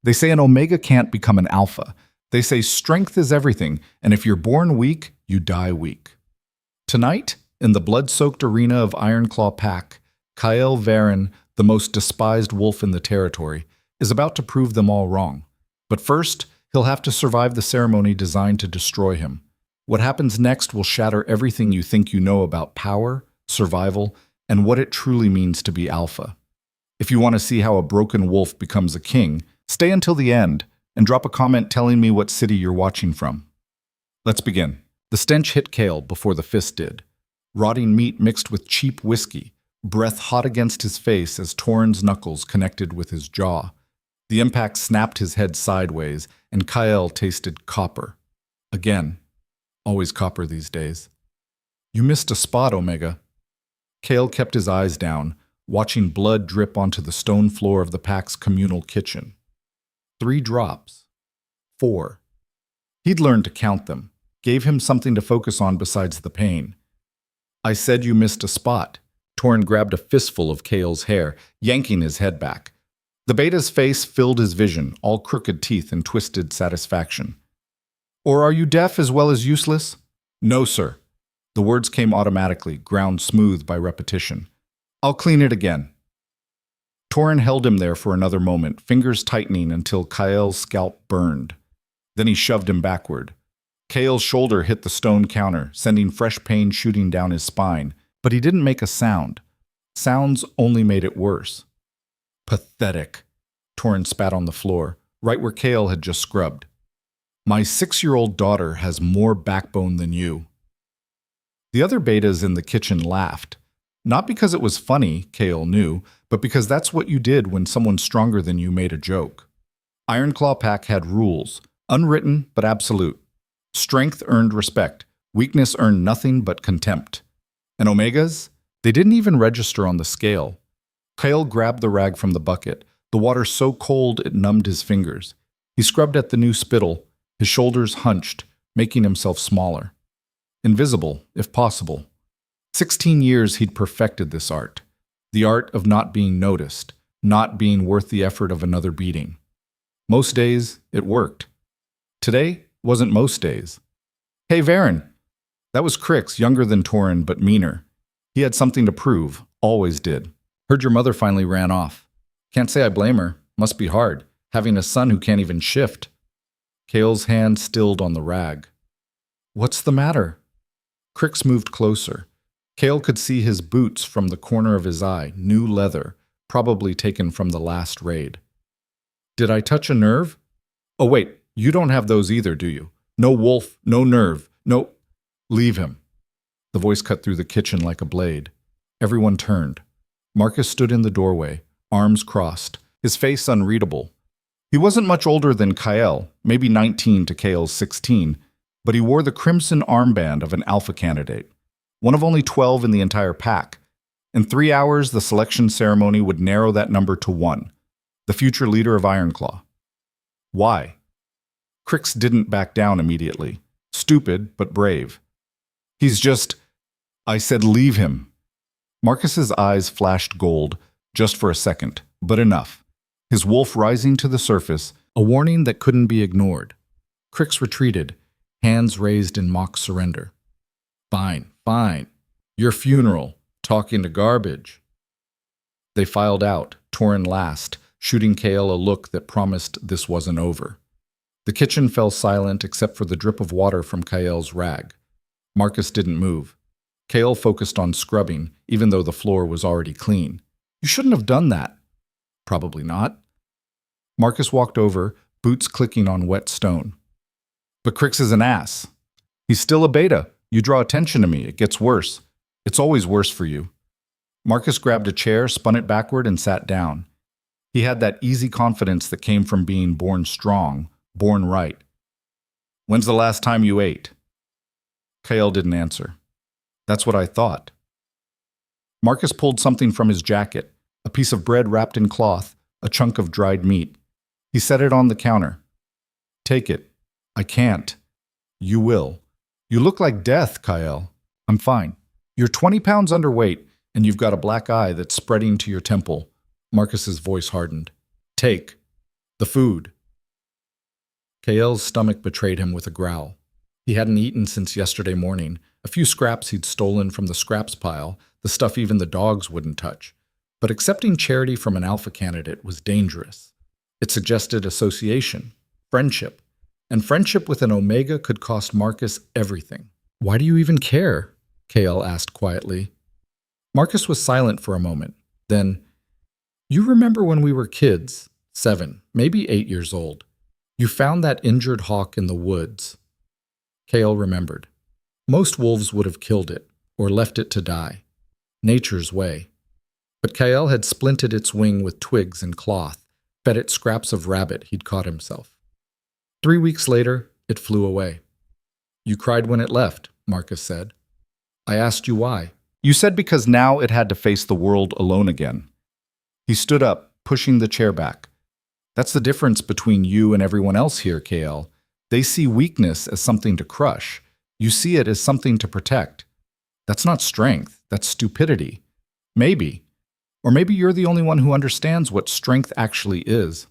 They say an omega can't become an alpha. They say strength is everything, and if you're born weak, you die weak. Tonight, in the blood-soaked arena of Ironclaw Pack, Kael Varen, the most despised wolf in the territory, is about to prove them all wrong. But first, he'll have to survive the ceremony designed to destroy him. What happens next will shatter everything you think you know about power, survival, and what it truly means to be alpha. If you want to see how a broken wolf becomes a king, stay until the end and drop a comment telling me what city you're watching from. Let's begin. The stench hit Kael before the fist did. Rotting meat mixed with cheap whiskey, breath hot against his face as Torin's knuckles connected with his jaw. The impact snapped his head sideways, and Kael tasted copper. Again. Always copper these days. You missed a spot, Omega. Kael kept his eyes down, watching blood drip onto the stone floor of the pack's communal kitchen. 3 drops. 4. He'd learned to count them, gave him something to focus on besides the pain. I said you missed a spot. Torin grabbed a fistful of Kael's hair, yanking his head back. The beta's face filled his vision, all crooked teeth and twisted satisfaction. Or are you deaf as well as useless? No, sir. The words came automatically, ground smooth by repetition. I'll clean it again. Torin held him there for another moment, fingers tightening until Kael's scalp burned. Then he shoved him backward. Kael's shoulder hit the stone counter, sending fresh pain shooting down his spine, but he didn't make a sound. Sounds only made it worse. Pathetic. Torin spat on the floor, right where Kael had just scrubbed. My 6-year-old daughter has more backbone than you. The other betas in the kitchen laughed. Not because it was funny, Kael knew, but because that's what you did when someone stronger than you made a joke. Ironclaw Pack had rules, unwritten but absolute. Strength earned respect, weakness earned nothing but contempt. And Omegas? They didn't even register on the scale. Kael grabbed the rag from the bucket, the water so cold it numbed his fingers. He scrubbed at the new spittle, his shoulders hunched, making himself smaller. Invisible, if possible. 16 years he'd perfected this art. The art of not being noticed, not being worth the effort of another beating. Most days, it worked. Today wasn't most days. Hey, Varen. That was Crix, younger than Torin, but meaner. He had something to prove, always did. Heard your mother finally ran off. Can't say I blame her. Must be hard, having a son who can't even shift. Kael's hand stilled on the rag. What's the matter? Crix moved closer. Kael could see his boots from the corner of his eye, new leather, probably taken from the last raid. Did I touch a nerve? Oh wait, you don't have those either, do you? No wolf, no nerve, no... Leave him. The voice cut through the kitchen like a blade. Everyone turned. Marcus stood in the doorway, arms crossed, his face unreadable. He wasn't much older than Kael, maybe 19 to Kael's 16, but he wore the crimson armband of an alpha candidate, one of only 12 in the entire pack. In 3 hours, the selection ceremony would narrow that number to 1, the future leader of Ironclaw. Why? Crix didn't back down immediately. Stupid, but brave. He's just... I said leave him. Marcus's eyes flashed gold, just for a second, but enough. His wolf rising to the surface, a warning that couldn't be ignored. Crix retreated, hands raised in mock surrender. Fine, fine. Your funeral, talking to garbage. They filed out, Torin last, shooting Kael a look that promised this wasn't over. The kitchen fell silent except for the drip of water from Kael's rag. Marcus didn't move. Kael focused on scrubbing, even though the floor was already clean. You shouldn't have done that. Probably not. Marcus walked over, boots clicking on wet stone. But Crix is an ass. He's still a beta. You draw attention to me. It gets worse. It's always worse for you. Marcus grabbed a chair, spun it backward, and sat down. He had that easy confidence that came from being born strong, born right. When's the last time you ate? Kael didn't answer. That's what I thought. Marcus pulled something from his jacket, a piece of bread wrapped in cloth, a chunk of dried meat. He set it on the counter. Take it. I can't. You will. You look like death, Kael. I'm fine. You're 20 pounds underweight, and you've got a black eye that's spreading to your temple. Marcus's voice hardened. Take. The food. Kael's stomach betrayed him with a growl. He hadn't eaten since yesterday morning, a few scraps he'd stolen from the scraps pile, the stuff even the dogs wouldn't touch. But accepting charity from an alpha candidate was dangerous. It suggested association, friendship, and friendship with an Omega could cost Marcus everything. "Why do you even care?" Kael asked quietly. Marcus was silent for a moment. Then, "You remember when we were kids, 7, maybe 8 years old. You found that injured hawk in the woods." Kael remembered. Most wolves would have killed it, or left it to die. Nature's way. But Kael had splinted its wing with twigs and cloth, fed it scraps of rabbit he'd caught himself. 3 weeks later, it flew away. "You cried when it left," Marcus said. "I asked you why." "You said because now it had to face the world alone again." He stood up, pushing the chair back. "That's the difference between you and everyone else here, Kael. They see weakness as something to crush. You see it as something to protect. That's not strength, that's stupidity. Maybe. Or maybe you're the only one who understands what strength actually is."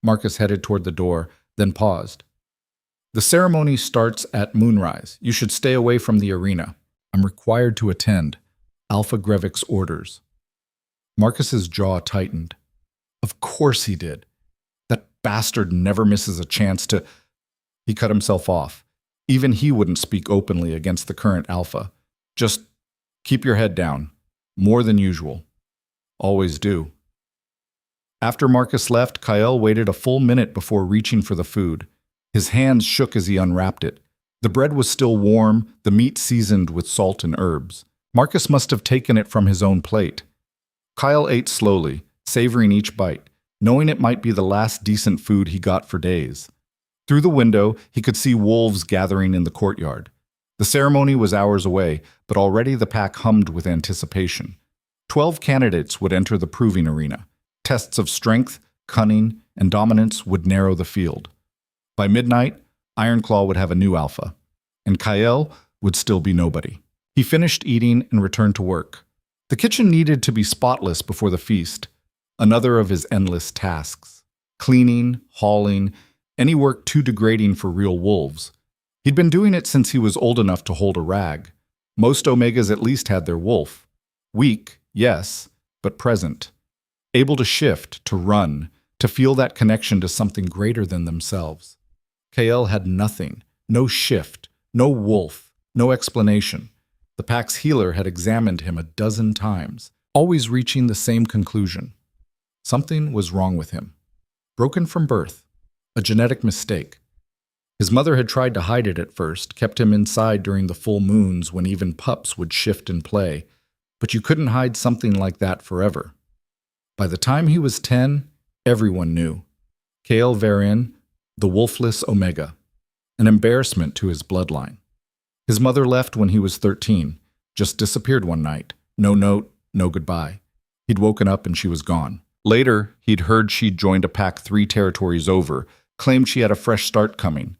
Marcus headed toward the door, then paused. "The ceremony starts at moonrise. You should stay away from the arena. I'm required to attend. Alpha Grevik's orders." Marcus's jaw tightened. Of course he did. That bastard never misses a chance to... He cut himself off. Even he wouldn't speak openly against the current alpha. Just keep your head down. More than usual. Always do. After Marcus left, Kael waited a full minute before reaching for the food. His hands shook as he unwrapped it. The bread was still warm, the meat seasoned with salt and herbs. Marcus must have taken it from his own plate. Kael ate slowly, savoring each bite, knowing it might be the last decent food he got for days. Through the window, he could see wolves gathering in the courtyard. The ceremony was hours away, but already the pack hummed with anticipation. 12 candidates would enter the proving arena. Tests of strength, cunning, and dominance would narrow the field. By midnight, Ironclaw would have a new alpha, and Kael would still be nobody. He finished eating and returned to work. The kitchen needed to be spotless before the feast, another of his endless tasks. Cleaning, hauling, any work too degrading for real wolves. He'd been doing it since he was old enough to hold a rag. Most Omegas at least had their wolf. Weak, yes, but present. Able to shift, to run, to feel that connection to something greater than themselves. Kael had nothing, no shift, no wolf, no explanation. The pack's healer had examined him a dozen times, always reaching the same conclusion. Something was wrong with him. Broken from birth. A genetic mistake. His mother had tried to hide it at first, kept him inside during the full moons when even pups would shift and play, but you couldn't hide something like that forever. By the time he was 10, everyone knew. Kael Verin, the wolfless Omega, an embarrassment to his bloodline. His mother left when he was 13, just disappeared one night. No note, no goodbye. He'd woken up and she was gone. Later, he'd heard she'd joined a pack 3 territories over, claimed she had a fresh start coming.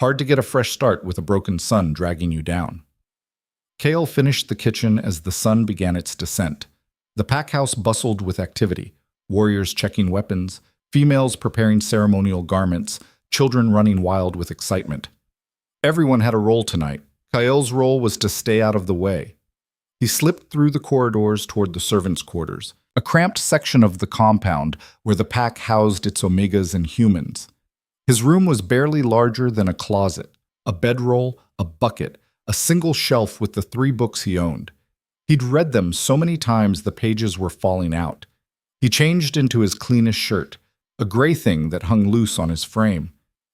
Hard to get a fresh start with a broken sun dragging you down. Kael finished the kitchen as the sun began its descent. The pack house bustled with activity, warriors checking weapons, females preparing ceremonial garments, children running wild with excitement. Everyone had a role tonight. Kael's role was to stay out of the way. He slipped through the corridors toward the servants' quarters, a cramped section of the compound where the pack housed its Omegas and humans. His room was barely larger than a closet, a bedroll, a bucket, a single shelf with the 3 books he owned. He'd read them so many times the pages were falling out. He changed into his cleanest shirt, a gray thing that hung loose on his frame.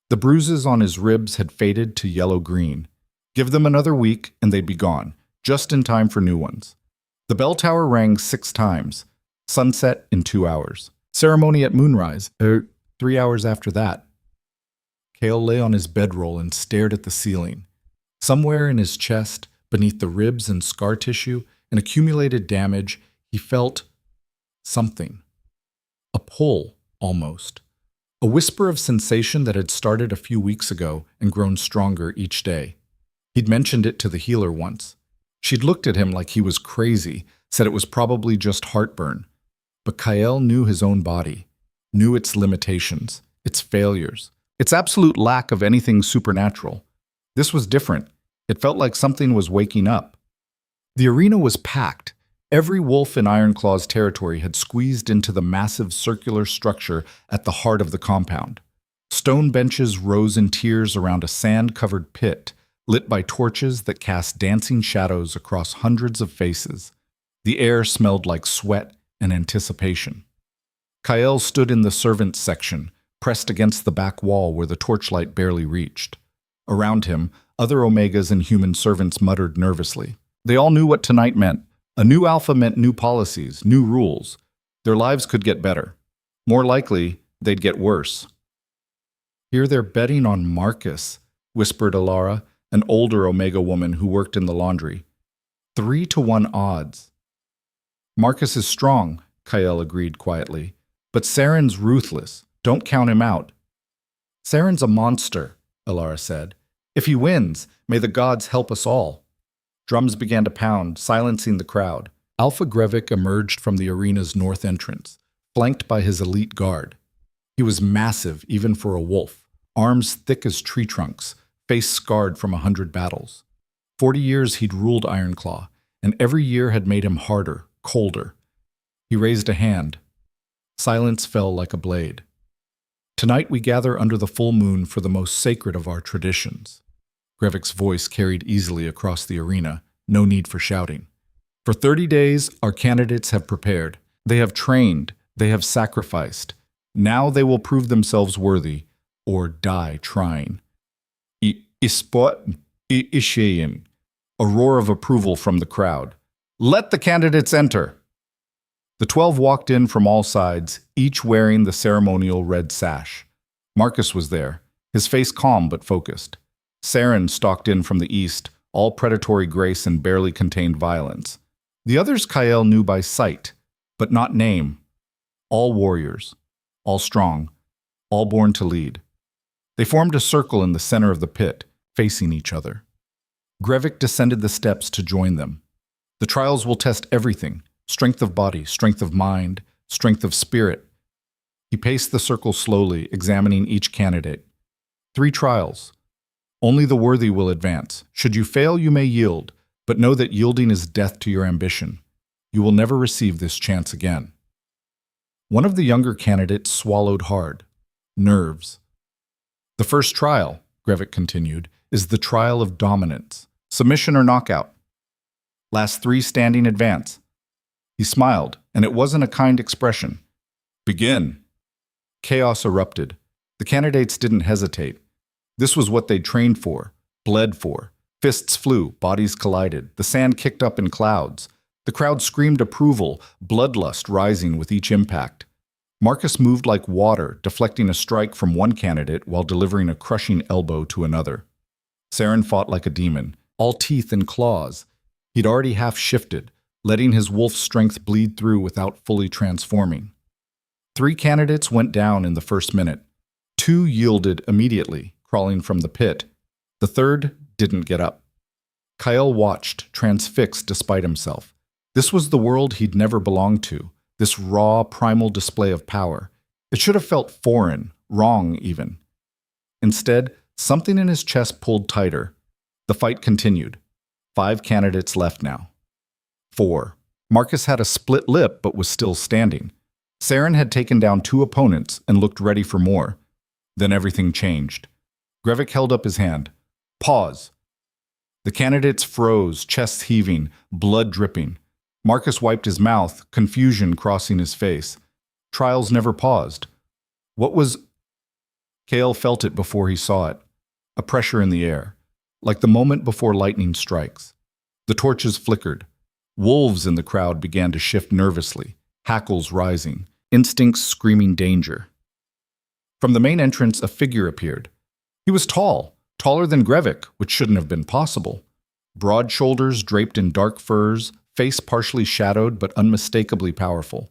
The bruises on his ribs had faded to yellow-green. Give them another week and they'd be gone, just in time for new ones. The bell tower rang 6 times. Sunset in 2 hours. Ceremony at moonrise, 3 hours after that. Kael lay on his bedroll and stared at the ceiling. Somewhere in his chest, beneath the ribs and scar tissue and accumulated damage, he felt something. A pull, almost. A whisper of sensation that had started a few weeks ago and grown stronger each day. He'd mentioned it to the healer once. She'd looked at him like he was crazy, said it was probably just heartburn. But Kael knew his own body. knew its limitations, its failures, its absolute lack of anything supernatural. This was different. It felt like something was waking up. The arena was packed. Every wolf in Ironclaw's territory had squeezed into the massive circular structure at the heart of the compound. Stone benches rose in tiers around a sand-covered pit, lit by torches that cast dancing shadows across hundreds of faces. The air smelled like sweat and anticipation. Kael stood in the servants' section, pressed against the back wall where the torchlight barely reached. Around him, other Omegas and human servants muttered nervously. They all knew what tonight meant. A new alpha meant new policies, new rules. Their lives could get better. More likely, they'd get worse. "Here they're betting on Marcus," whispered Alara, an older Omega woman who worked in the laundry. 3-to-1 odds. "Marcus is strong," Kael agreed quietly. "But Saren's ruthless. Don't count him out." "Saren's a monster," Alara said. "If he wins, may the gods help us all." Drums began to pound, silencing the crowd. Alpha Grevik emerged from the arena's north entrance, flanked by his elite guard. He was massive, even for a wolf, arms thick as tree trunks, face scarred from 100 battles. 40 years he'd ruled Ironclaw, and every year had made him harder, colder. He raised a hand. Silence fell like a blade. "Tonight we gather under the full moon for the most sacred of our traditions." Grevik's voice carried easily across the arena, no need for shouting. "For 30 days, our candidates have prepared. They have trained. They have sacrificed. Now they will prove themselves worthy, or die trying." Ishayin. A roar of approval from the crowd. "Let the candidates enter!" The 12 walked in from all sides, each wearing the ceremonial red sash. Marcus was there, his face calm but focused. Saren stalked in from the east, all predatory grace and barely contained violence. The others Kael knew by sight, but not name. All warriors, all strong, all born to lead. They formed a circle in the center of the pit, facing each other. Grevik descended the steps to join them. The trials will test everything: strength of body, strength of mind, strength of spirit. He paced the circle slowly, examining each candidate. 3 trials. Only the worthy will advance. Should you fail, you may yield, but know that yielding is death to your ambition. You will never receive this chance again. One of the younger candidates swallowed hard. Nerves. "The first trial," Grevik continued, "is the trial of dominance. Submission or knockout. Last 3 standing advance." He smiled, and it wasn't a kind expression. "Begin." Chaos erupted. The candidates didn't hesitate. This was what they'd trained for, bled for. Fists flew, bodies collided. The sand kicked up in clouds. The crowd screamed approval, bloodlust rising with each impact. Marcus moved like water, deflecting a strike from one candidate while delivering a crushing elbow to another. Saren fought like a demon, all teeth and claws. He'd already half shifted, letting his wolf strength bleed through without fully transforming. 3 candidates went down in the first minute. 2 yielded immediately, crawling from the pit. The third didn't get up. Kael watched, transfixed despite himself. This was the world he'd never belonged to, this raw, primal display of power. It should have felt foreign, wrong even. Instead, something in his chest pulled tighter. The fight continued. 5 candidates left now. 4. Marcus had a split lip but was still standing. Saren had taken down 2 opponents and looked ready for more. Then everything changed. Grevik held up his hand. "Pause." The candidates froze, chests heaving, blood dripping. Marcus wiped his mouth, confusion crossing his face. Trials never paused. What was... Kael felt it before he saw it. A pressure in the air, like the moment before lightning strikes. The torches flickered. Wolves in the crowd began to shift nervously, hackles rising, instincts screaming danger. From the main entrance, a figure appeared. He was tall, taller than Grevik, which shouldn't have been possible. Broad shoulders draped in dark furs, face partially shadowed but unmistakably powerful.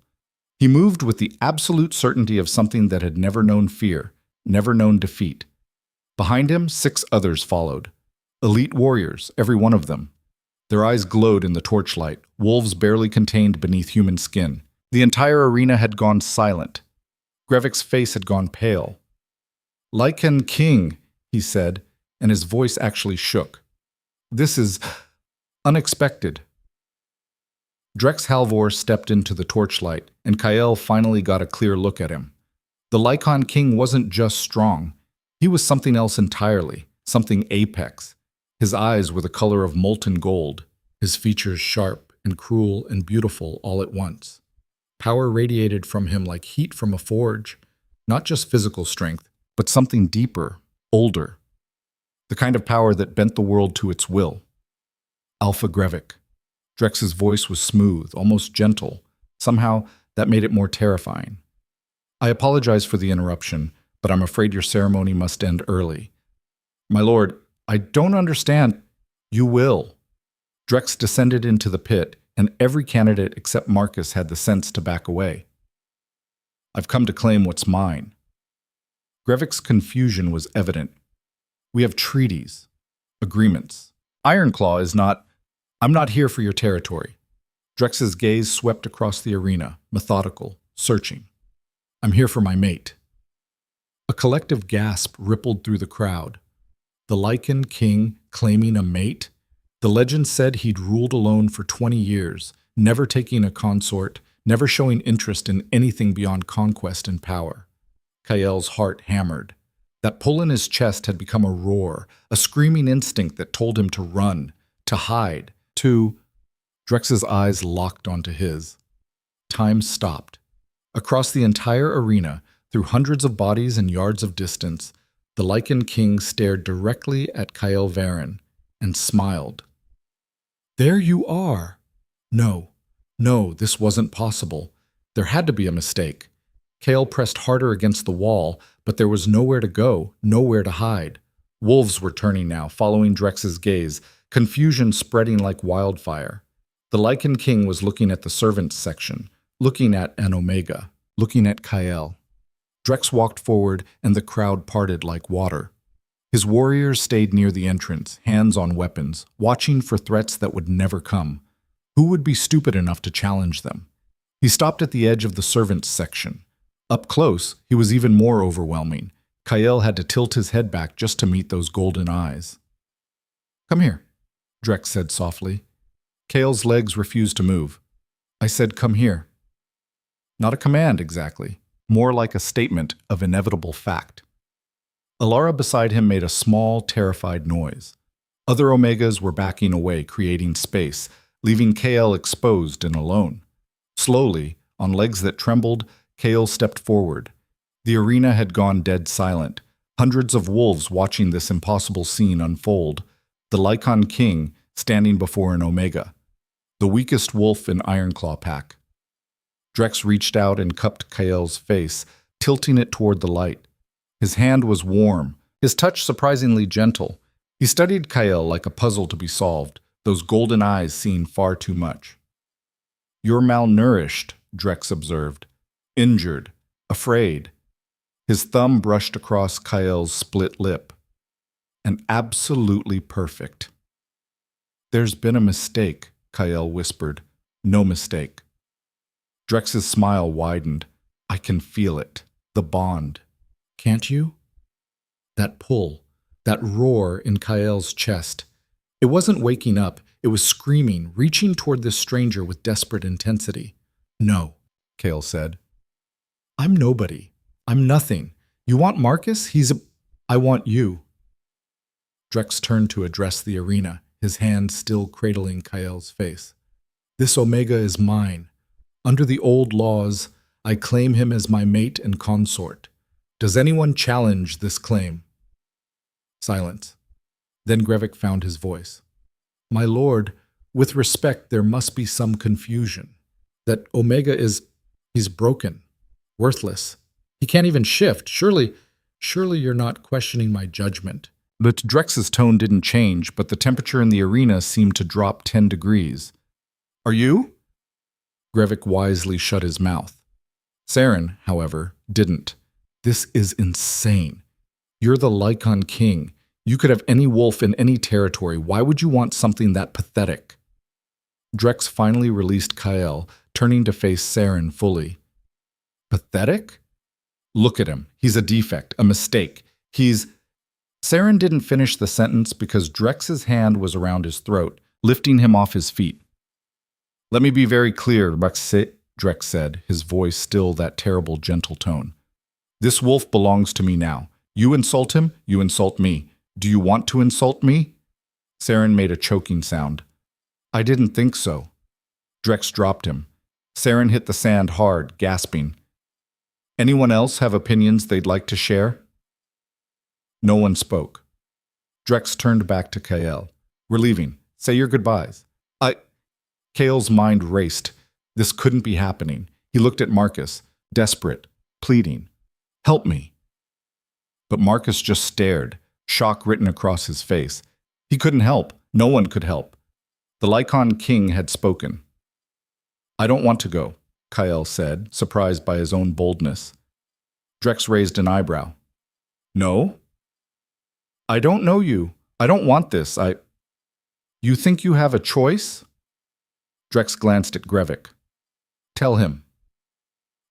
He moved with the absolute certainty of something that had never known fear, never known defeat. Behind him, 6 others followed. Elite warriors, every one of them. Their eyes glowed in the torchlight, wolves barely contained beneath human skin. The entire arena had gone silent. Grevik's face had gone pale. "Lycan King," he said, and his voice actually shook. "This is unexpected." Drex Halvor stepped into the torchlight, and Kael finally got a clear look at him. The Lycan King wasn't just strong. He was something else entirely, something apex. His eyes were the color of molten gold, his features sharp and cruel and beautiful all at once. Power radiated from him like heat from a forge, not just physical strength, but something deeper, older. The kind of power that bent the world to its will. Alpha Grevik. Drex's voice was smooth, almost gentle. Somehow, that made it more terrifying. "I apologize for the interruption, but I'm afraid your ceremony must end early." "My lord, I don't understand." "You will." Drex descended into the pit, and every candidate except Marcus had the sense to back away. "I've come to claim what's mine." Grevik's confusion was evident. "We have treaties, agreements. Ironclaw is not... I'm not here for your territory." Drex's gaze swept across the arena, methodical, searching. "I'm here for my mate." A collective gasp rippled through the crowd. The Lycan King claiming a mate? The legend said he'd ruled alone for 20 years, never taking a consort, never showing interest in anything beyond conquest and power. Kael's heart hammered. That pull in his chest had become a roar, a screaming instinct that told him to run, to hide, to... Drex's eyes locked onto his. Time stopped. Across the entire arena, through hundreds of bodies and yards of distance, the Lycan King stared directly at Kael Varen and smiled. "There you are." No, this wasn't possible. There had to be a mistake. Kael pressed harder against the wall, but there was nowhere to go, nowhere to hide. Wolves were turning now, following Drex's gaze, confusion spreading like wildfire. The Lycan King was looking at the servants section, looking at an Omega, looking at Kael. Drex walked forward, and the crowd parted like water. His warriors stayed near the entrance, hands on weapons, watching for threats that would never come. Who would be stupid enough to challenge them? He stopped at the edge of the servants section. Up close, he was even more overwhelming. Kael had to tilt his head back just to meet those golden eyes. "Come here," Drex said softly. Kael's legs refused to move. "I said come here." Not a command exactly, more like a statement of inevitable fact. Alara beside him made a small, terrified noise. Other Omegas were backing away, creating space, leaving Kael exposed and alone. Slowly, on legs that trembled, Kael stepped forward. The arena had gone dead silent, hundreds of wolves watching this impossible scene unfold. The Lycan King standing before an Omega, the weakest wolf in Ironclaw pack. Drex reached out and cupped Kael's face, tilting it toward the light. His hand was warm, his touch surprisingly gentle. He studied Kael like a puzzle to be solved, those golden eyes seeing far too much. "You're malnourished," Drex observed. "Injured. Afraid." His thumb brushed across Kael's split lip. "And absolutely perfect." "There's been a mistake," Kael whispered. "No mistake." Drex's smile widened. "I can feel it. The bond." "Can't you?" That pull, that roar in Kael's chest. It wasn't waking up, it was screaming, reaching toward this stranger with desperate intensity. "No," Kael said. "I'm nobody. I'm nothing. You want Marcus? I want you." Drex turned to address the arena, his hand still cradling Kael's face. "This Omega is mine. Under the old laws, I claim him as my mate and consort. Does anyone challenge this claim?" Silence. Then Grevik found his voice. "My lord, with respect, there must be some confusion. That Omega he's broken, worthless. He can't even shift. Surely you're not questioning my judgment." But Drex's tone didn't change, but the temperature in the arena seemed to drop 10 degrees. "Are you?" Grevik wisely shut his mouth. Saren, however, didn't. "This is insane. You're the Lycan King. You could have any wolf in any territory. Why would you want something that pathetic?" Drex finally released Kael, turning to face Saren fully. "Pathetic?" Look at him. He's a defect, a mistake. He's... Saren didn't finish the sentence because Drex's hand was around his throat, lifting him off his feet. Let me be very clear, Drex said, his voice still that terrible gentle tone. This wolf belongs to me now. You insult him, you insult me. Do you want to insult me? Saren made a choking sound. I didn't think so. Drex dropped him. Saren hit the sand hard, gasping. Anyone else have opinions they'd like to share? No one spoke. Drex turned back to Kael. We're leaving. Say your goodbyes. Kael's mind raced. This couldn't be happening. He looked at Marcus, desperate, pleading. Help me. But Marcus just stared, shock written across his face. He couldn't help. No one could help. The Lycan King had spoken. I don't want to go, Kael said, surprised by his own boldness. Drex raised an eyebrow. No? I don't know you. I don't want this. You think you have a choice? Drex glanced at Grevik. Tell him.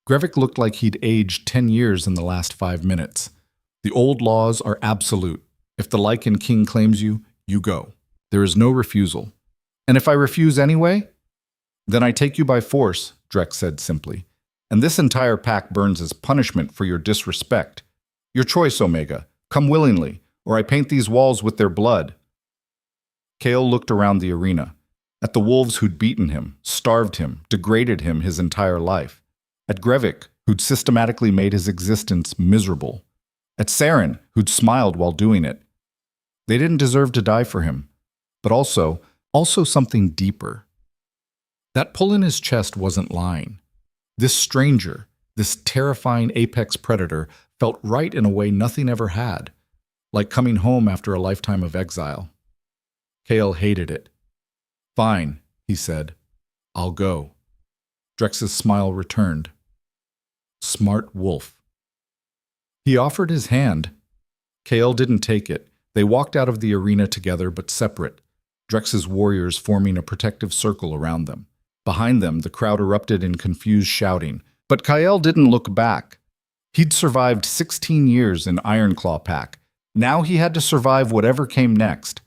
Grevik looked like he'd aged 10 years in the last 5 minutes. The old laws are absolute. If the Lycan King claims you, you go. There is no refusal. And if I refuse anyway? Then I take you by force, Drex said simply. And this entire pack burns as punishment for your disrespect. Your choice, Omega. Come willingly, or I paint these walls with their blood. Kael looked around the arena. At the wolves who'd beaten him, starved him, degraded him his entire life. At Grevik, who'd systematically made his existence miserable. At Saren, who'd smiled while doing it. They didn't deserve to die for him. But also something deeper. That pull in his chest wasn't lying. This stranger, this terrifying apex predator, felt right in a way nothing ever had. Like coming home after a lifetime of exile. Kael hated it. Fine, he said. I'll go. Drex's smile returned. Smart wolf. He offered his hand. Kael didn't take it. They walked out of the arena together but separate, Drex's warriors forming a protective circle around them. Behind them, the crowd erupted in confused shouting. But Kael didn't look back. He'd survived 16 years in Ironclaw Pack. Now he had to survive whatever came next.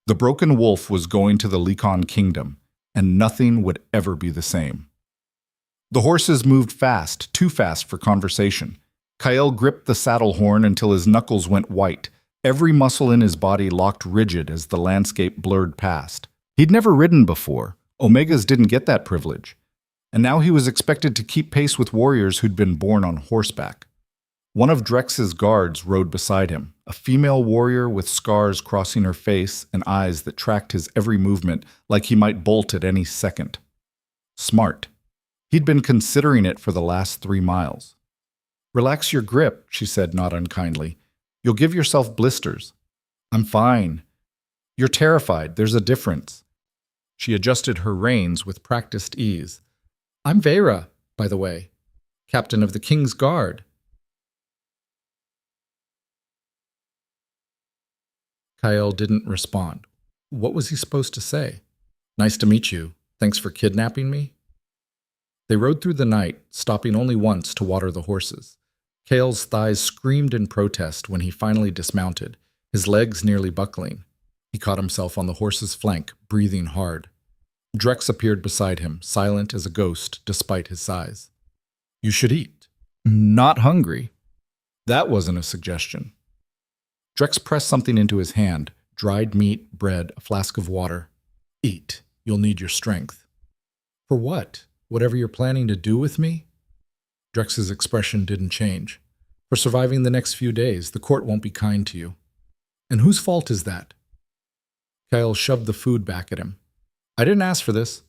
The broken wolf was going to the Lycan Kingdom, and nothing would ever be the same. The horses moved fast, too fast for conversation. Kael gripped the saddle horn until his knuckles went white. Every muscle in his body locked rigid as the landscape blurred past. He'd never ridden before. Omegas didn't get that privilege. And now he was expected to keep pace with warriors who'd been born on horseback. One of Drex's guards rode beside him, a female warrior with scars crossing her face and eyes that tracked his every movement like he might bolt at any second. Smart. He'd been considering it for the last 3 miles. Relax your grip, she said not unkindly. You'll give yourself blisters. I'm fine. You're terrified. There's a difference. She adjusted her reins with practiced ease. I'm Vera, by the way, captain of the King's Guard. Kael didn't respond. What was he supposed to say? Nice to meet you. Thanks for kidnapping me? They rode through the night, stopping only once to water the horses. Kael's thighs screamed in protest when he finally dismounted, his legs nearly buckling. He caught himself on the horse's flank, breathing hard. Drex appeared beside him, silent as a ghost despite his size. You should eat. Not hungry. That wasn't a suggestion. Drex pressed something into his hand, dried meat, bread, a flask of water. Eat. You'll need your strength. For what? Whatever you're planning to do with me? Drex's expression didn't change. For surviving the next few days, the court won't be kind to you. And whose fault is that? Kael shoved the food back at him. I didn't ask for this.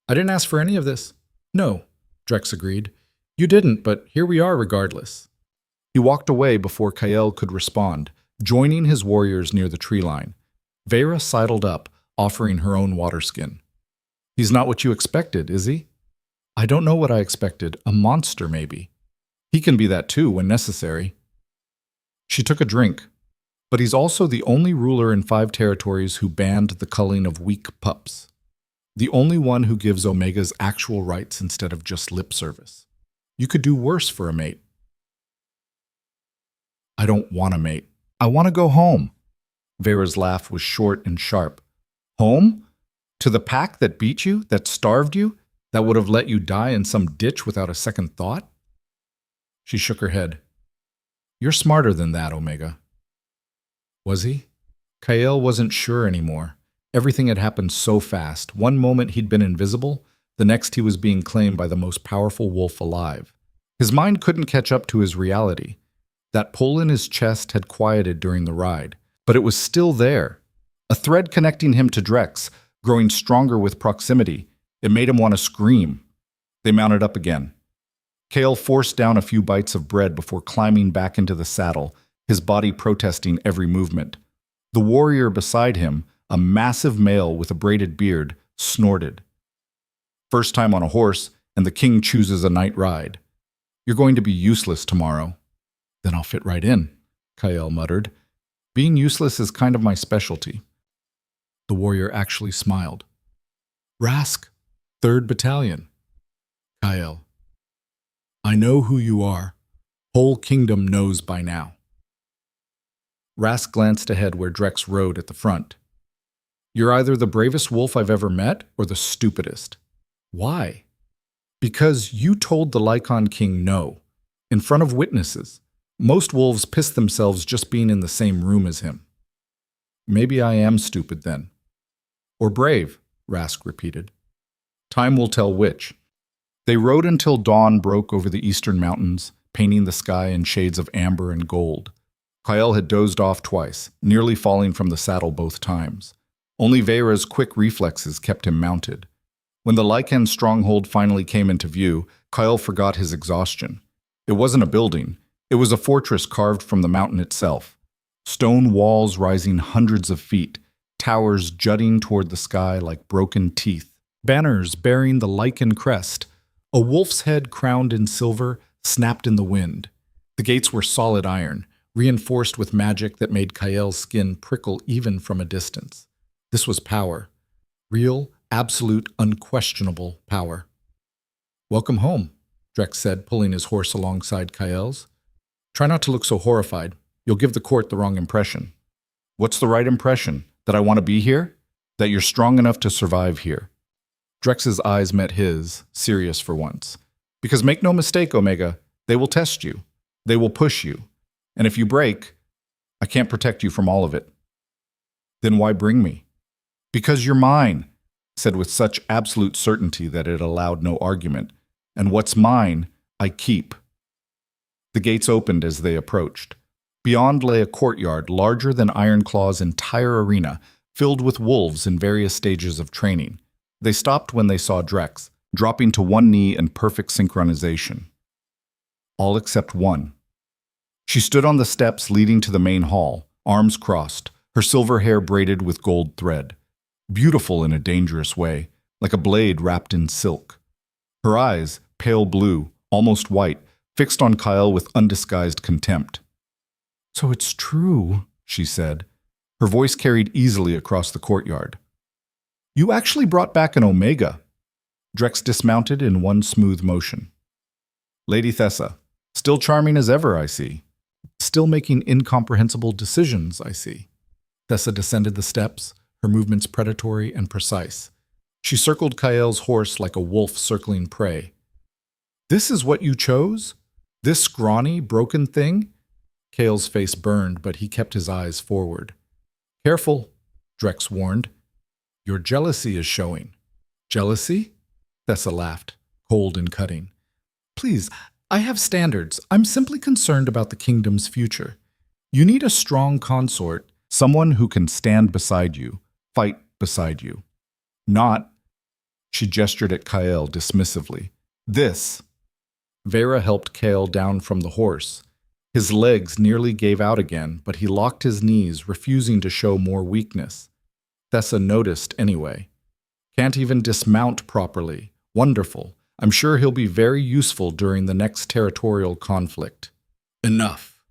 I didn't ask for any of this. No, Drex agreed. You didn't, but here we are regardless. He walked away before Kael could respond, joining his warriors near the tree line. Vera sidled up, offering her own water skin. He's not what you expected, is he? I don't know what I expected. A monster, maybe. He can be that too when necessary. She took a drink. But he's also the only ruler in 5 territories who banned the culling of weak pups. The only one who gives Omegas actual rights instead of just lip service. You could do worse for a mate. I don't want to mate. I want to go home. Vera's laugh was short and sharp. Home? To the pack that beat you, that starved you, that would have let you die in some ditch without a second thought? She shook her head. You're smarter than that, Omega. Was he? Kael wasn't sure anymore. Everything had happened so fast. One moment he'd been invisible, the next he was being claimed by the most powerful wolf alive. His mind couldn't catch up to his reality. That pull in his chest had quieted during the ride, but it was still there. A thread connecting him to Drex, growing stronger with proximity. It made him want to scream. They mounted up again. Kael forced down a few bites of bread before climbing back into the saddle, his body protesting every movement. The warrior beside him, a massive male with a braided beard, snorted. First time on a horse, and the king chooses a night ride. You're going to be useless tomorrow. Then I'll fit right in, Kael muttered. Being useless is kind of my specialty. The warrior actually smiled. Rask, 3rd Battalion. Kael. I know who you are. Whole kingdom knows by now. Rask glanced ahead where Drex rode at the front. You're either the bravest wolf I've ever met or the stupidest. Why? Because you told the Lycan King no, in front of witnesses. Most wolves piss themselves just being in the same room as him. Maybe I am stupid then. Or brave, Rask repeated. Time will tell which. They rode until dawn broke over the eastern mountains, painting the sky in shades of amber and gold. Kael had dozed off twice, nearly falling from the saddle both times. Only Vera's quick reflexes kept him mounted. When the Lycan stronghold finally came into view, Kael forgot his exhaustion. It wasn't a building. It was a fortress carved from the mountain itself. Stone walls rising hundreds of feet, towers jutting toward the sky like broken teeth. Banners bearing the Lycan crest. A wolf's head crowned in silver snapped in the wind. The gates were solid iron, reinforced with magic that made Kael's skin prickle even from a distance. This was power. Real, absolute, unquestionable power. Welcome home, Drex said, pulling his horse alongside Kael's. Try not to look so horrified. You'll give the court the wrong impression. What's the right impression? That I want to be here? That you're strong enough to survive here? Drex's eyes met his, serious for once. Because make no mistake, Omega, they will test you. They will push you. And if you break, I can't protect you from all of it. Then why bring me? Because you're mine, said with such absolute certainty that it allowed no argument. And what's mine, I keep. The gates opened as they approached. Beyond lay a courtyard larger than Ironclaw's entire arena, filled with wolves in various stages of training. They stopped when they saw Drex, dropping to one knee in perfect synchronization. All except one. She stood on the steps leading to the main hall, arms crossed, her silver hair braided with gold thread. Beautiful in a dangerous way, like a blade wrapped in silk. Her eyes, pale blue, almost white, fixed on Kael with undisguised contempt. So it's true, she said. Her voice carried easily across the courtyard. You actually brought back an Omega. Drex dismounted in one smooth motion. Lady Thessa, still charming as ever, I see. Still making incomprehensible decisions, I see. Thessa descended the steps, her movements predatory and precise. She circled Kael's horse like a wolf circling prey. This is what you chose? This scrawny, broken thing? Kael's face burned, but he kept his eyes forward. Careful, Drex warned. Your jealousy is showing. Jealousy? Thessa laughed, cold and cutting. Please, I have standards. I'm simply concerned about the kingdom's future. You need a strong consort, someone who can stand beside you, fight beside you. Not, she gestured at Kael dismissively, this. Vera helped Kael down from the horse. His legs nearly gave out again, but he locked his knees, refusing to show more weakness. Thessa noticed anyway. Can't even dismount properly. Wonderful. I'm sure he'll be very useful during the next territorial conflict. Enough.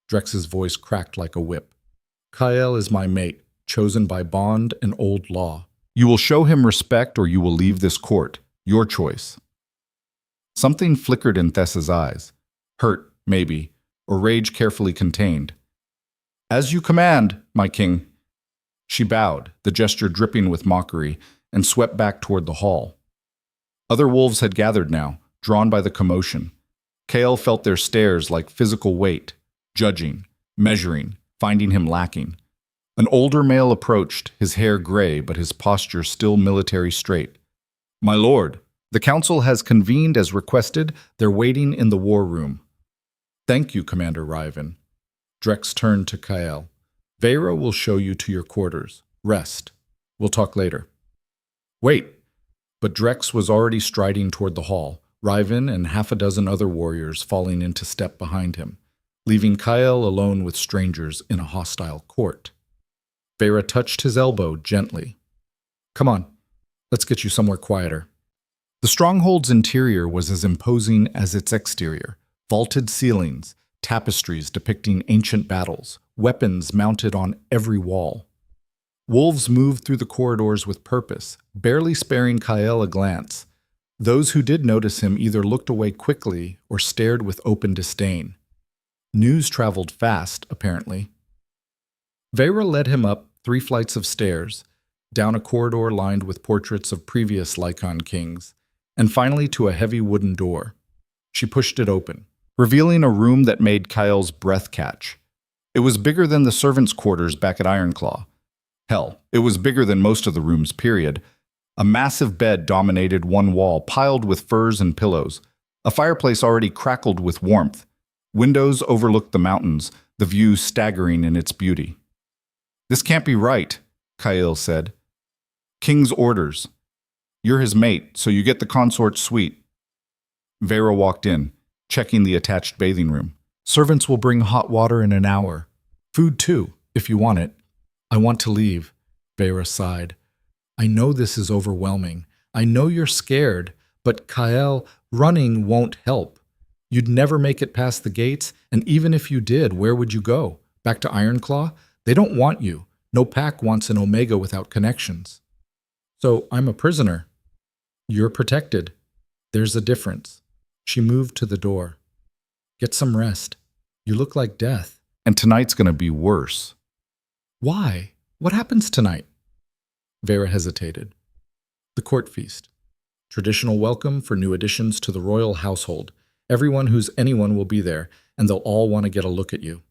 Drex's voice cracked like a whip. Kael is my mate, chosen by bond and old law. You will show him respect or you will leave this court. Your choice. Something flickered in Thessa's eyes. Hurt, maybe, or rage carefully contained. "As you command, my king." She bowed, the gesture dripping with mockery, and swept back toward the hall. Other wolves had gathered now, drawn by the commotion. Kael felt their stares like physical weight, judging, measuring, finding him lacking. An older male approached, his hair gray but his posture still military straight. "My lord, the council has convened as requested. They're waiting in the war room." "Thank you, Commander Riven." Drex turned to Kael. "Vera will show you to your quarters. Rest. We'll talk later." "Wait!" But Drex was already striding toward the hall, Riven and half a dozen other warriors falling into step behind him, leaving Kael alone with strangers in a hostile court. Vera touched his elbow gently. "Come on, let's get you somewhere quieter." The stronghold's interior was as imposing as its exterior. Vaulted ceilings, tapestries depicting ancient battles, weapons mounted on every wall. Wolves moved through the corridors with purpose, barely sparing Kael a glance. Those who did notice him either looked away quickly or stared with open disdain. News traveled fast, apparently. Vera led him up 3 flights of stairs, down a corridor lined with portraits of previous Lycan Kings, and finally to a heavy wooden door. She pushed it open, revealing a room that made Kael's breath catch. It was bigger than the servants' quarters back at Ironclaw. Hell, it was bigger than most of the rooms, period. A massive bed dominated one wall, piled with furs and pillows. A fireplace already crackled with warmth. Windows overlooked the mountains, the view staggering in its beauty. "This can't be right," Kael said. "King's orders. You're his mate, so you get the consort's suite." Vera walked in, checking the attached bathing room. "Servants will bring hot water in an hour. Food too, if you want it." "I want to leave," Vera sighed. "I know this is overwhelming. I know you're scared, but Kael, running won't help. You'd never make it past the gates, and even if you did, where would you go? Back to Ironclaw? They don't want you. No pack wants an Omega without connections." "So I'm a prisoner." "You're protected. There's a difference." She moved to the door. "Get some rest. You look like death." "And tonight's going to be worse." "Why? What happens tonight?" Vera hesitated. "The court feast. Traditional welcome for new additions to the royal household. Everyone who's anyone will be there, and they'll all want to get a look at you."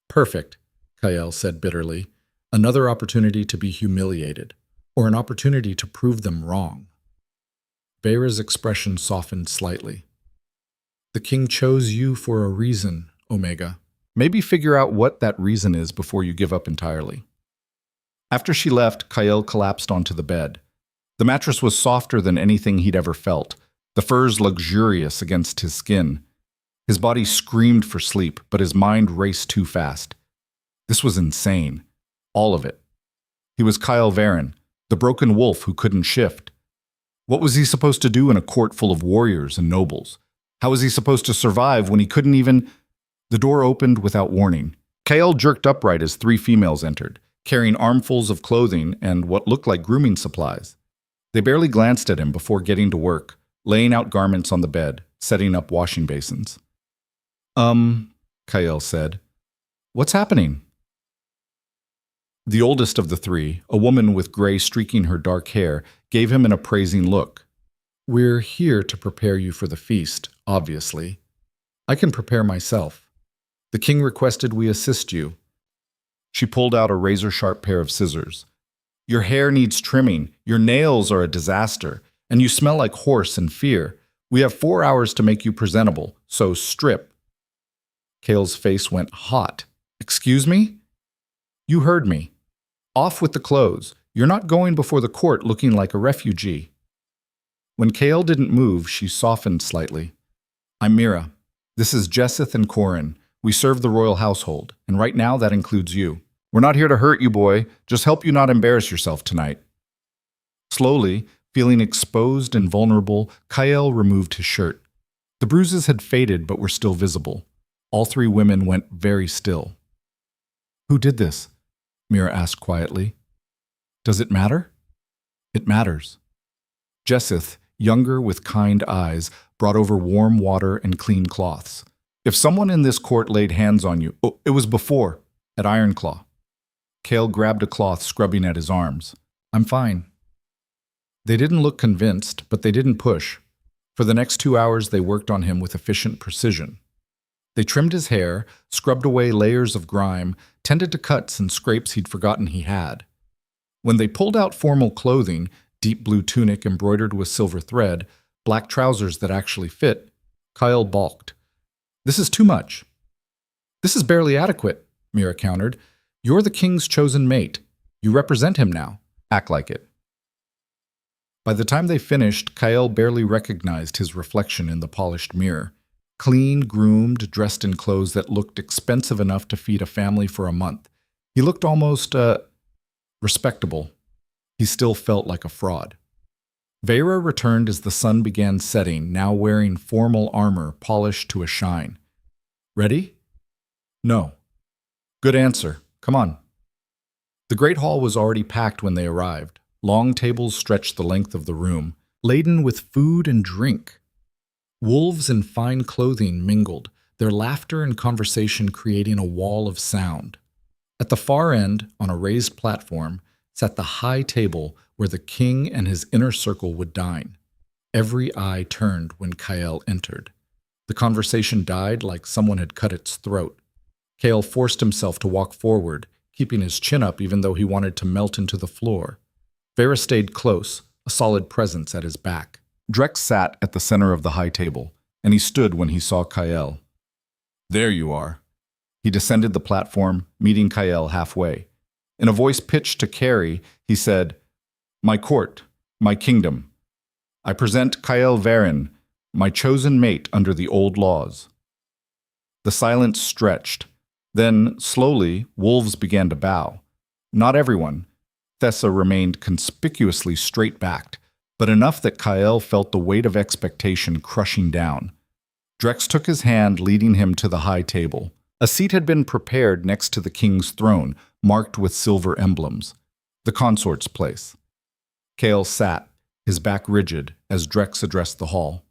"Perfect," Kael said bitterly. "Another opportunity to be humiliated, or an opportunity to prove them wrong." Vera's expression softened slightly. "The king chose you for a reason, Omega. Maybe figure out what that reason is before you give up entirely." After she left, Kael collapsed onto the bed. The mattress was softer than anything he'd ever felt, the furs luxurious against his skin. His body screamed for sleep, but his mind raced too fast. This was insane. All of it. He was Kael Varen, the broken wolf who couldn't shift. What was he supposed to do in a court full of warriors and nobles? How was he supposed to survive when he couldn't even... The door opened without warning. Kael jerked upright as 3 females entered, carrying armfuls of clothing and what looked like grooming supplies. They barely glanced at him before getting to work, laying out garments on the bed, setting up washing basins. Kael said. "What's happening?" The oldest of the 3, a woman with gray streaking her dark hair, gave him an appraising look. "We're here to prepare you for the feast, obviously. I can prepare myself. The king requested we assist you." She pulled out a razor-sharp pair of scissors. "Your hair needs trimming, your nails are a disaster, and you smell like horse and fear. We have 4 hours to make you presentable, so strip." Kael's face went hot. "Excuse me?" "You heard me. Off with the clothes. You're not going before the court looking like a refugee." When Kael didn't move, she softened slightly. "I'm Mira. This is Jesseth and Corin. We serve the royal household, and right now that includes you. We're not here to hurt you, boy. Just help you not embarrass yourself tonight." Slowly, feeling exposed and vulnerable, Kael removed his shirt. The bruises had faded but were still visible. All 3 women went very still. "Who did this?" Mira asked quietly. "Does it matter?" "It matters." Jesseth, younger with kind eyes, brought over warm water and clean cloths. If someone in this court laid hands on you, oh, it was before, at Ironclaw. Kale grabbed a cloth, scrubbing at his arms. I'm fine. They didn't look convinced, but they didn't push. For the next 2 hours, they worked on him with efficient precision. They trimmed his hair, scrubbed away layers of grime, tended to cuts and scrapes he'd forgotten he had. When they pulled out formal clothing, deep blue tunic embroidered with silver thread, black trousers that actually fit, Kyle balked. This is too much. This is barely adequate, Mira countered. You're the king's chosen mate. You represent him now. Act like it. By the time they finished, Kyle barely recognized his reflection in the polished mirror. Clean, groomed, dressed in clothes that looked expensive enough to feed a family for a month. He looked almost, respectable. He still felt like a fraud. Vera returned as the sun began setting, now wearing formal armor polished to a shine. Ready? No. Good answer. Come on. The Great Hall was already packed when they arrived. Long tables stretched the length of the room, laden with food and drink. Wolves in fine clothing mingled, their laughter and conversation creating a wall of sound. At the far end, on a raised platform, sat the high table where the king and his inner circle would dine. Every eye turned when Kyle entered. The conversation died like someone had cut its throat. Kale forced himself to walk forward, keeping his chin up even though he wanted to melt into the floor. Vera stayed close, a solid presence at his back. Drex sat at the center of the high table, and he stood when he saw Kyle. There you are. He descended the platform, meeting Kyle halfway. In a voice pitched to Carrie, he said, My court, my kingdom. I present Kyle Varen, my chosen mate under the old laws. The silence stretched. Then, slowly, wolves began to bow. Not everyone. Thessa remained conspicuously straight-backed, but enough that Kyle felt the weight of expectation crushing down. Drex took his hand, leading him to the high table. A seat had been prepared next to the king's throne, marked with silver emblems. The consort's place. Kale sat, his back rigid, as Drex addressed the hall.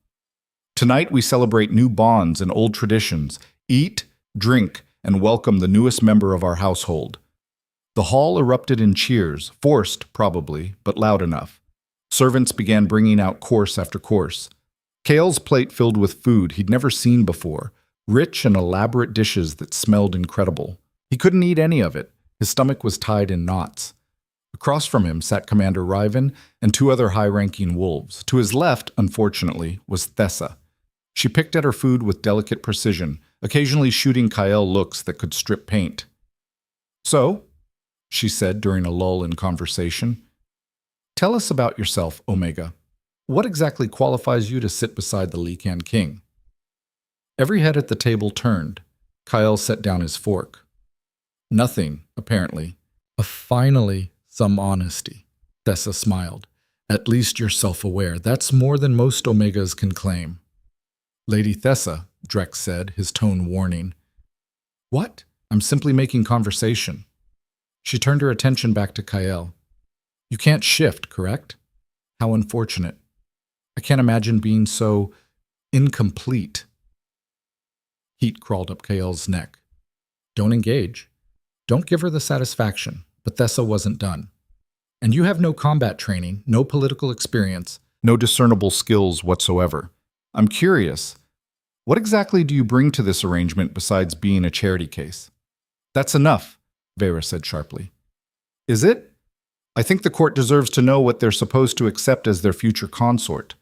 Tonight we celebrate new bonds and old traditions, eat, drink, and welcome the newest member of our household. The hall erupted in cheers, forced, probably, but loud enough. Servants began bringing out course after course. Kale's plate filled with food he'd never seen before, rich and elaborate dishes that smelled incredible. He couldn't eat any of it. His stomach was tied in knots. Across from him sat Commander Riven and 2 other high-ranking wolves. To his left, unfortunately, was Thessa. She picked at her food with delicate precision, occasionally shooting Kyle looks that could strip paint. So, she said during a lull in conversation, tell us about yourself, Omega. What exactly qualifies you to sit beside the Lycan King? Every head at the table turned. Kyle set down his fork. Nothing, apparently. Finally, some honesty. Thessa smiled. At least you're self-aware. That's more than most Omegas can claim. Lady Thessa, Drex said, his tone warning. What? I'm simply making conversation. She turned her attention back to Kyle. You can't shift, correct? How unfortunate. I can't imagine being so incomplete. Heat crawled up Kyle's neck. Don't engage. Don't give her the satisfaction. But Thessa wasn't done. And you have no combat training, no political experience, no discernible skills whatsoever. I'm curious, what exactly do you bring to this arrangement besides being a charity case? That's enough, Vera said sharply. Is it? I think the court deserves to know what they're supposed to accept as their future consort.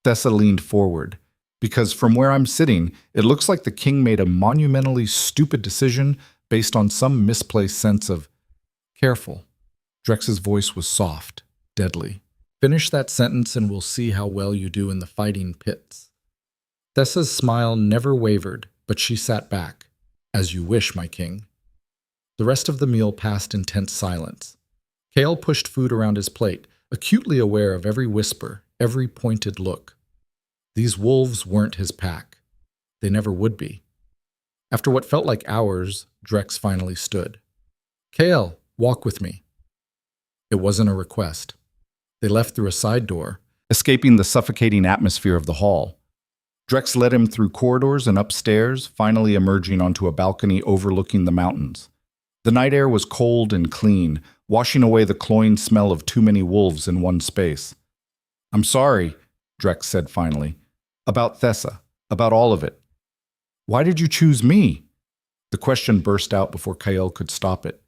Thessa leaned forward, because from where I'm sitting, it looks like the king made a monumentally stupid decision based on some misplaced sense of careful. Drex's voice was soft, deadly. Finish that sentence and we'll see how well you do in the fighting pits. Thessa's smile never wavered, but she sat back. As you wish, my king. The rest of the meal passed in tense silence. Kale pushed food around his plate, acutely aware of every whisper, every pointed look. These wolves weren't his pack. They never would be. After what felt like hours, Drex finally stood. Kale, walk with me. It wasn't a request. They left through a side door, escaping the suffocating atmosphere of the hall. Drex led him through corridors and upstairs, finally emerging onto a balcony overlooking the mountains. The night air was cold and clean, washing away the cloying smell of too many wolves in one space. "I'm sorry," Drex said finally. "About Thessa. About all of it." "Why did you choose me?" The question burst out before Kael could stop it.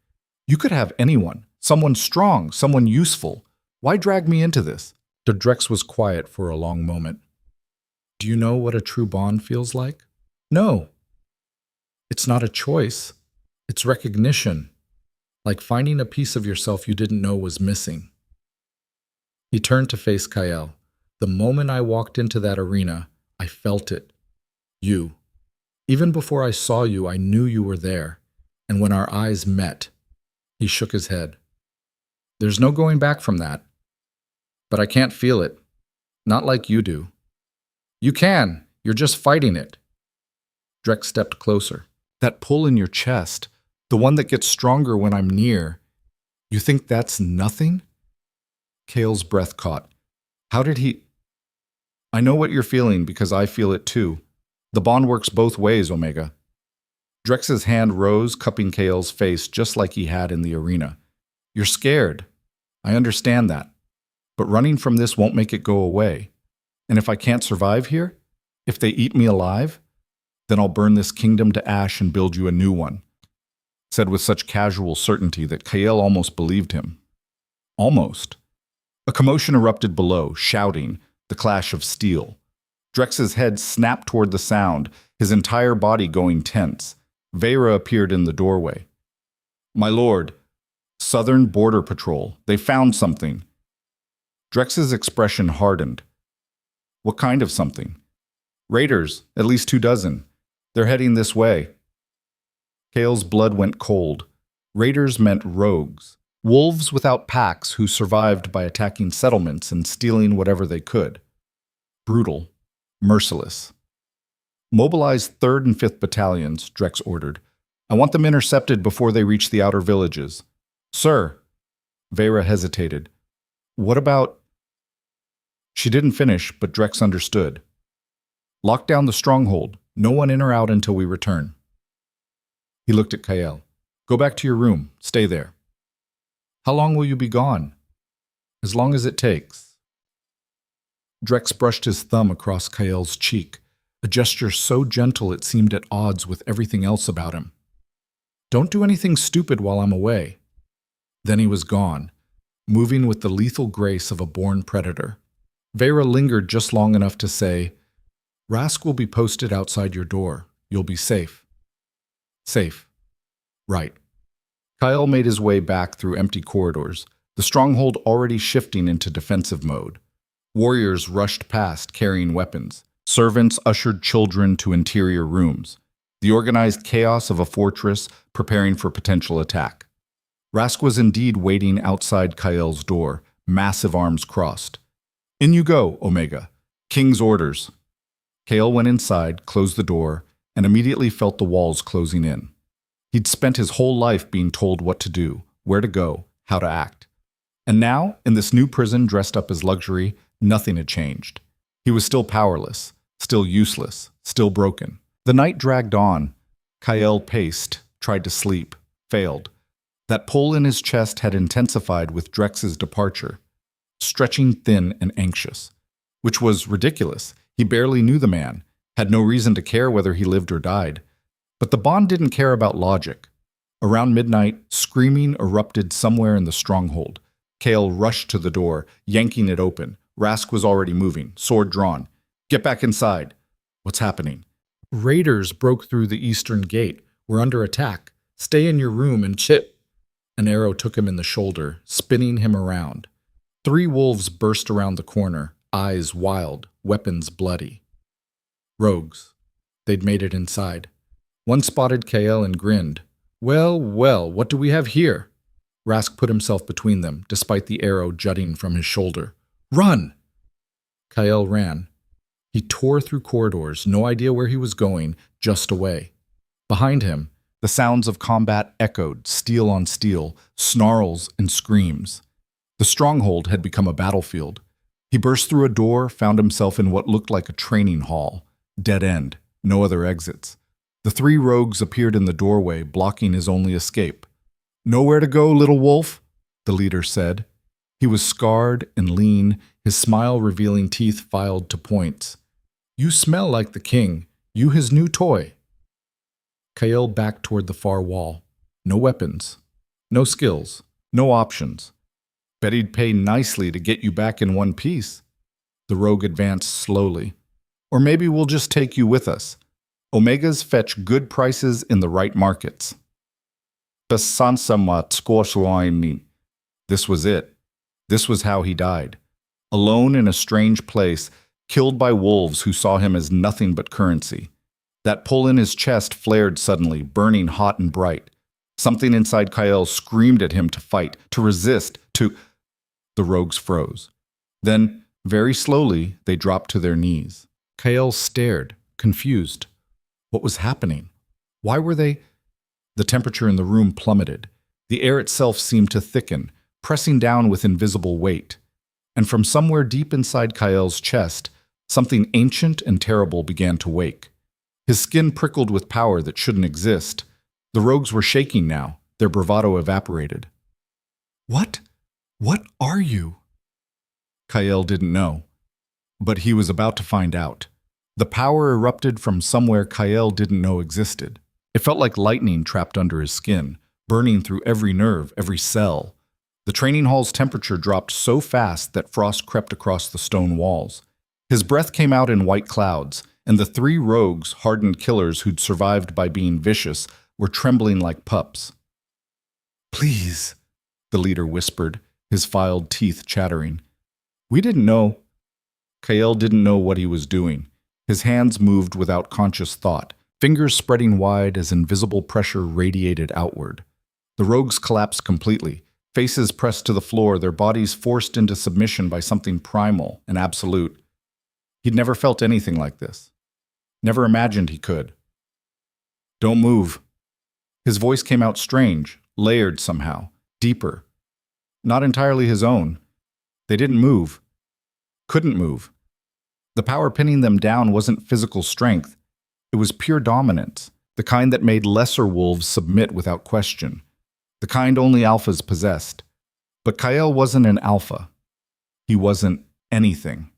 "You could have anyone. Someone strong, someone useful. Why drag me into this?" Drex was quiet for a long moment. "Do you know what a true bond feels like?" "No." "It's not a choice. It's recognition. Like finding a piece of yourself you didn't know was missing." He turned to face Kael. "The moment I walked into that arena, I felt it. You. Even before I saw you, I knew you were there. And when our eyes met," he shook his head. "There's no going back from that. But I can't feel it. Not like you do." "You can. You're just fighting it." Drex stepped closer. "That pull in your chest, the one that gets stronger when I'm near. You think that's nothing?" Kael's breath caught. "How did he—" "I know what you're feeling because I feel it too. The bond works both ways, Omega." Drex's hand rose, cupping Kael's face just like he had in the arena. "You're scared. I understand that. But running from this won't make it go away. And if I can't survive here, if they eat me alive, then I'll burn this kingdom to ash and build you a new one," said with such casual certainty that Kael almost believed him. Almost. A commotion erupted below, shouting, the clash of steel. Drex's head snapped toward the sound, his entire body going tense. Vera appeared in the doorway. "My lord, Southern Border Patrol, they found something." Drex's expression hardened. "What kind of something?" "Raiders, at least 24. They're heading this way." Kael's blood went cold. Raiders meant rogues, wolves without packs who survived by attacking settlements and stealing whatever they could. Brutal, merciless. "Mobilize 3rd and 5th battalions," Drex ordered. "I want them intercepted before they reach the outer villages." "Sir." Vera hesitated. "What about—" She didn't finish, but Drex understood. "Lock down the stronghold. No one in or out until we return." He looked at Kael. "Go back to your room. Stay there." "How long will you be gone?" "As long as it takes." Drex brushed his thumb across Kael's cheek, a gesture so gentle it seemed at odds with everything else about him. "Don't do anything stupid while I'm away." Then he was gone, moving with the lethal grace of a born predator. Vera lingered just long enough to say, "Rask will be posted outside your door. You'll be safe." Safe. Right. Kael made his way back through empty corridors, the stronghold already shifting into defensive mode. Warriors rushed past carrying weapons. Servants ushered children to interior rooms. The organized chaos of a fortress preparing for potential attack. Rask was indeed waiting outside Kael's door, massive arms crossed. "In you go, Omega. King's orders." Kael went inside, closed the door, and immediately felt the walls closing in. He'd spent his whole life being told what to do, where to go, how to act. And now, in this new prison dressed up as luxury, nothing had changed. He was still powerless, still useless, still broken. The night dragged on. Kael paced, tried to sleep, failed. That pull in his chest had intensified with Drex's departure, stretching thin and anxious. Which was ridiculous. He barely knew the man, had no reason to care whether he lived or died. But the bond didn't care about logic. Around midnight, screaming erupted somewhere in the stronghold. Kael rushed to the door, yanking it open. Rask was already moving, sword drawn. "Get back inside." "What's happening?" "Raiders broke through the eastern gate. We're under attack. Stay in your room and chip." An arrow took him in the shoulder, spinning him around. 3 wolves burst around the corner, eyes wild, weapons bloody. Rogues. They'd made it inside. One spotted Kael and grinned. "Well, well, what do we have here?" Rask put himself between them, despite the arrow jutting from his shoulder. "Run!" Kael ran. He tore through corridors, no idea where he was going, just away. Behind him, the sounds of combat echoed, steel on steel, snarls and screams. The stronghold had become a battlefield. He burst through a door, found himself in what looked like a training hall. Dead end, no other exits. The three rogues appeared in the doorway, blocking his only escape. "Nowhere to go, little wolf," the leader said. He was scarred and lean, his smile revealing teeth filed to points. "You smell like the king, you his new toy." Kael backed toward the far wall. No weapons, no skills, no options. "Bet he'd pay nicely to get you back in one piece." The rogue advanced slowly. "Or maybe we'll just take you with us. Omegas fetch good prices in the right markets." This was it. This was how he died. Alone in a strange place, killed by wolves who saw him as nothing but currency. That pull in his chest flared suddenly, burning hot and bright. Something inside Kael screamed at him to fight, to resist, to... The rogues froze. Then, very slowly, they dropped to their knees. Kael stared, confused. What was happening? Why were they... The temperature in the room plummeted. The air itself seemed to thicken, pressing down with invisible weight. And from somewhere deep inside Kael's chest, something ancient and terrible began to wake. His skin prickled with power that shouldn't exist. The rogues were shaking now, their bravado evaporated. "What? What are you?" Kael didn't know. But he was about to find out. The power erupted from somewhere Kael didn't know existed. It felt like lightning trapped under his skin, burning through every nerve, every cell. The training hall's temperature dropped so fast that frost crept across the stone walls. His breath came out in white clouds, and the three rogues, hardened killers who'd survived by being vicious, were trembling like pups. "Please," the leader whispered, his filed teeth chattering. "We didn't know." Kael didn't know what he was doing. His hands moved without conscious thought, fingers spreading wide as invisible pressure radiated outward. The rogues collapsed completely, faces pressed to the floor, their bodies forced into submission by something primal and absolute. He'd never felt anything like this. Never imagined he could. "Don't move." His voice came out strange, layered somehow, deeper. Not entirely his own. They didn't move. Couldn't move. The power pinning them down wasn't physical strength. It was pure dominance, the kind that made lesser wolves submit without question, the kind only alphas possessed. But Kael wasn't an alpha. He wasn't anything.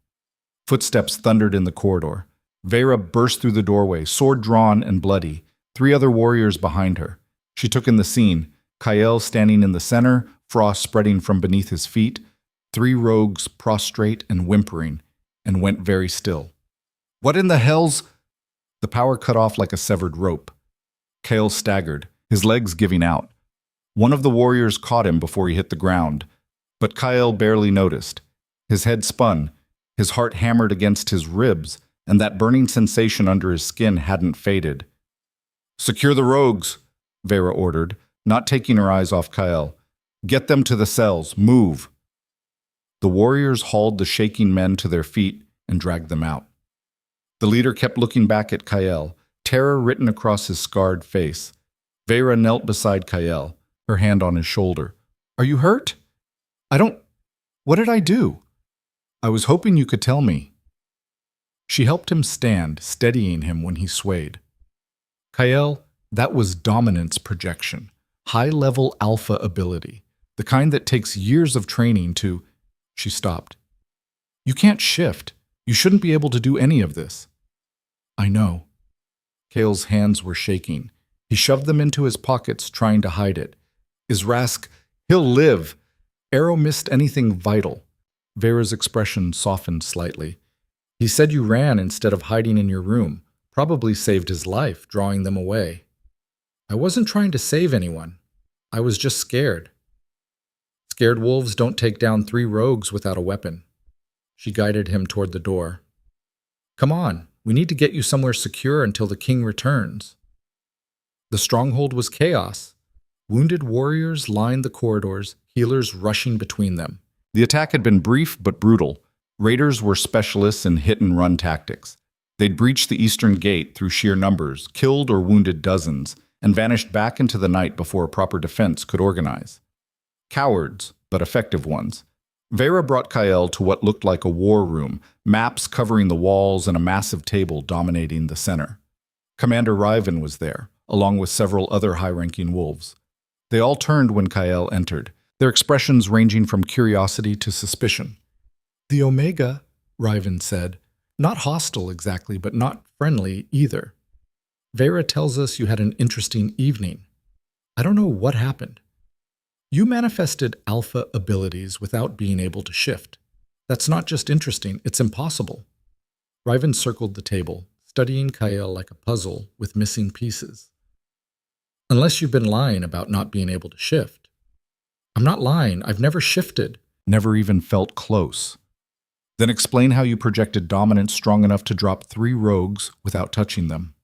Footsteps thundered in the corridor. Vera burst through the doorway, sword drawn and bloody, 3 other warriors behind her. She took in the scene, Kael standing in the center, frost spreading from beneath his feet, 3 rogues prostrate and whimpering, and went very still. "What in the hell's—" The power cut off like a severed rope. Kael staggered, his legs giving out. One of the warriors caught him before he hit the ground, but Kael barely noticed. His head spun, his heart hammered against his ribs, and that burning sensation under his skin hadn't faded. "Secure the rogues," Vera ordered, not taking her eyes off Kael. "Get them to the cells. Move." The warriors hauled the shaking men to their feet and dragged them out. The leader kept looking back at Kael, terror written across his scarred face. Vera knelt beside Kael, her hand on his shoulder. "Are you hurt?" What did I do?" "I was hoping you could tell me." She helped him stand, steadying him when he swayed. "Kael, that was dominance projection, high-level alpha ability, the kind that takes years of training to—" She stopped. "You can't shift. You shouldn't be able to do any of this." "I know." Kael's hands were shaking. He shoved them into his pockets, trying to hide it. "Izrask, he'll live." Arrow missed anything vital. Vera's expression softened slightly. "He said you ran instead of hiding in your room. Probably saved his life, drawing them away." "I wasn't trying to save anyone. I was just scared." "Scared wolves don't take down 3 rogues without a weapon." She guided him toward the door. "Come on, we need to get you somewhere secure until the king returns." The stronghold was chaos. Wounded warriors lined the corridors, healers rushing between them. The attack had been brief but brutal. Raiders were specialists in hit-and-run tactics. They'd breached the eastern gate through sheer numbers, killed or wounded dozens, and vanished back into the night before a proper defense could organize. Cowards, but effective ones. Vera brought Kael to what looked like a war room, maps covering the walls and a massive table dominating the center. Commander Riven was there, along with several other high-ranking wolves. They all turned when Kael entered, their expressions ranging from curiosity to suspicion. "The Omega," Riven said. "Not hostile exactly, but not friendly either. Vera tells us you had an interesting evening. I don't know what happened. You manifested alpha abilities without being able to shift. That's not just interesting, it's impossible." Riven circled the table, studying Kael like a puzzle with missing pieces. "Unless you've been lying about not being able to shift." "I'm not lying, I've never shifted." "Never even felt close." "Then explain how you projected dominance strong enough to drop 3 rogues without touching them."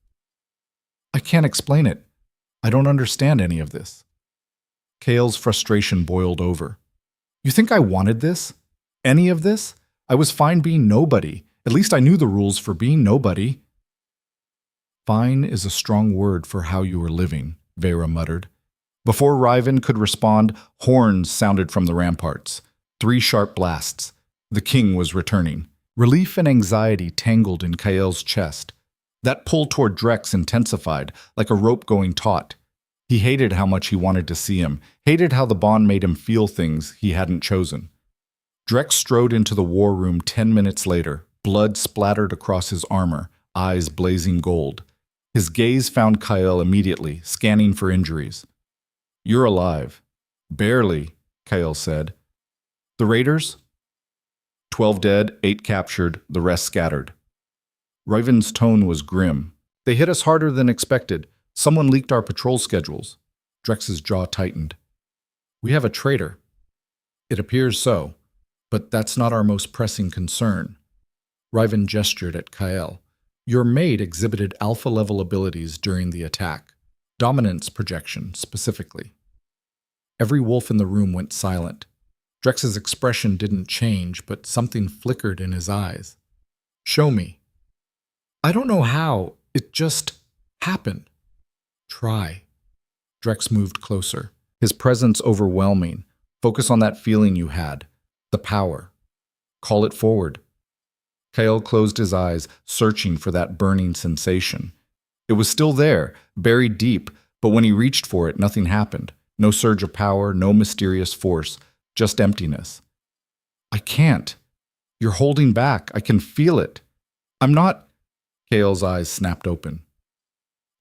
"I can't explain it. I don't understand any of this." Kael's frustration boiled over. "You think I wanted this? Any of this? I was fine being nobody. At least I knew the rules for being nobody." "Fine is a strong word for how you were living," Vera muttered. Before Riven could respond, horns sounded from the ramparts. 3 sharp blasts. The king was returning. Relief and anxiety tangled in Kael's chest. That pull toward Drex intensified, like a rope going taut. He hated how much he wanted to see him, hated how the bond made him feel things he hadn't chosen. Drex strode into the war room 10 minutes later, blood splattered across his armor, eyes blazing gold. His gaze found Kael immediately, scanning for injuries. "You're alive." "Barely," Kael said. "The raiders?" 12 dead, 8 captured, the rest scattered. Riven's tone was grim. "They hit us harder than expected. Someone leaked our patrol schedules." Drex's jaw tightened. "We have a traitor." "It appears so, but that's not our most pressing concern." Riven gestured at Kael. "Your mate exhibited alpha-level abilities during the attack. Dominance projection, specifically." Every wolf in the room went silent. Drex's expression didn't change, but something flickered in his eyes. "Show me." "I don't know how. It just happened." "Try." Drex moved closer, his presence overwhelming. "Focus on that feeling you had. The power. Call it forward." Kael closed his eyes, searching for that burning sensation. It was still there, buried deep, but when he reached for it, nothing happened. No surge of power, no mysterious force, just emptiness. "I can't. You're holding back. I can feel it." "I'm not." Kael's eyes snapped open.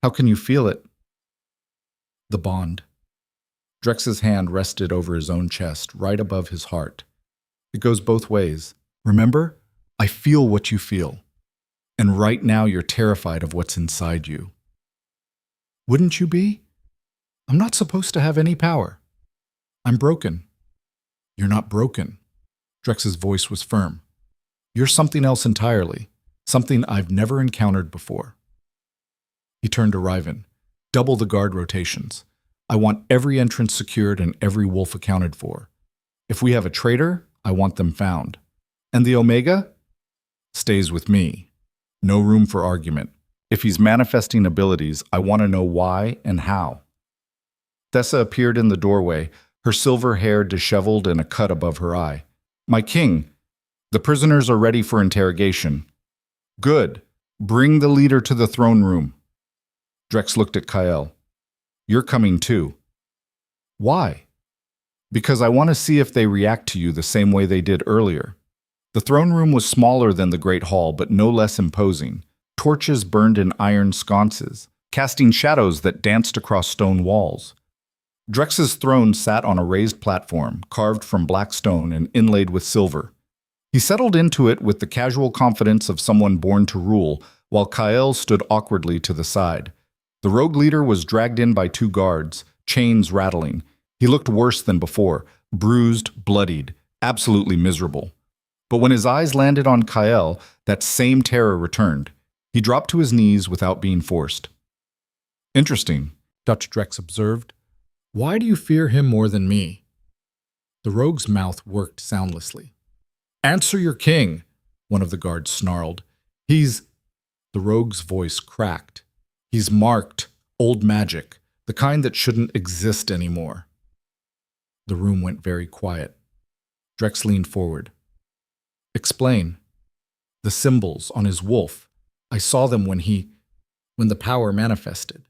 "How can you feel it?" "The bond." Drex's hand rested over his own chest, right above his heart. "It goes both ways. Remember? I feel what you feel. And right now you're terrified of what's inside you." "Wouldn't you be? I'm not supposed to have any power. I'm broken." "You're not broken." Drex's voice was firm. "You're something else entirely. Something I've never encountered before." He turned to Riven. "Double the guard rotations. I want every entrance secured and every wolf accounted for. If we have a traitor, I want them found. And the Omega? Stays with me. No room for argument. If he's manifesting abilities, I want to know why and how." Thessa appeared in the doorway, her silver hair disheveled and a cut above her eye. "My king, the prisoners are ready for interrogation." "Good. Bring the leader to the throne room." Drex looked at Kael. "You're coming too." "Why?" "Because I want to see if they react to you the same way they did earlier." The throne room was smaller than the Great Hall, but no less imposing. Torches burned in iron sconces, casting shadows that danced across stone walls. Drex's throne sat on a raised platform, carved from black stone and inlaid with silver. He settled into it with the casual confidence of someone born to rule, while Kael stood awkwardly to the side. The rogue leader was dragged in by 2 guards, chains rattling. He looked worse than before, bruised, bloodied, absolutely miserable. But when his eyes landed on Kael, that same terror returned. He dropped to his knees without being forced. "Interesting," Dutch Drex observed. "Why do you fear him more than me?" The rogue's mouth worked soundlessly. "Answer your king," one of the guards snarled. "He's—" The rogue's voice cracked. "He's marked, old magic, the kind that shouldn't exist anymore." The room went very quiet. Drex leaned forward. Explain. The symbols on his wolf. I saw them when the power manifested.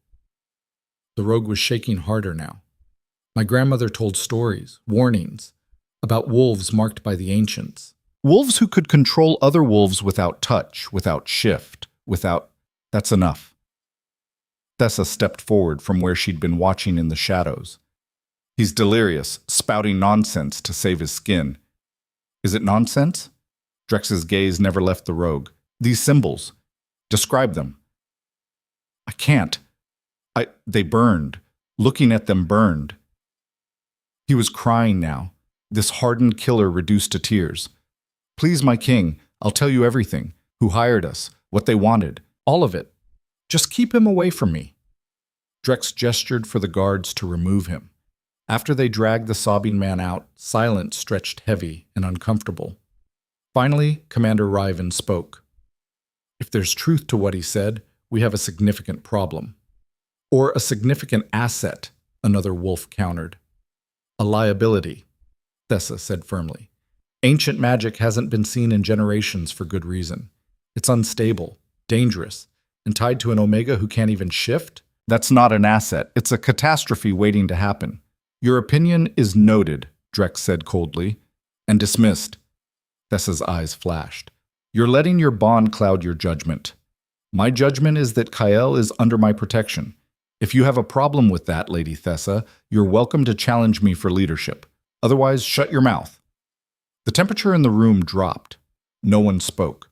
The rogue was shaking harder now. My grandmother told stories, warnings, about wolves marked by the ancients. Wolves who could control other wolves without touch, without shift, without... That's enough. Thessa stepped forward from where she'd been watching in the shadows. He's delirious, spouting nonsense to save his skin. Is it nonsense? Drex's gaze never left the rogue. These symbols. Describe them. I can't. They burned. Looking at them burned. He was crying now, this hardened killer reduced to tears. Please, my king, I'll tell you everything. Who hired us, what they wanted, all of it. Just keep him away from me. Drex gestured for the guards to remove him. After they dragged the sobbing man out, silence stretched heavy and uncomfortable. Finally, Commander Riven spoke. If there's truth to what he said, we have a significant problem. Or a significant asset, another wolf countered. A liability, Thessa said firmly. Ancient magic hasn't been seen in generations for good reason. It's unstable, dangerous, and tied to an Omega who can't even shift? That's not an asset. It's a catastrophe waiting to happen. Your opinion is noted, Drex said coldly, and dismissed. Thessa's eyes flashed. You're letting your bond cloud your judgment. My judgment is that Kael is under my protection. If you have a problem with that, Lady Thessa, you're welcome to challenge me for leadership. Otherwise, shut your mouth. The temperature in the room dropped. No one spoke.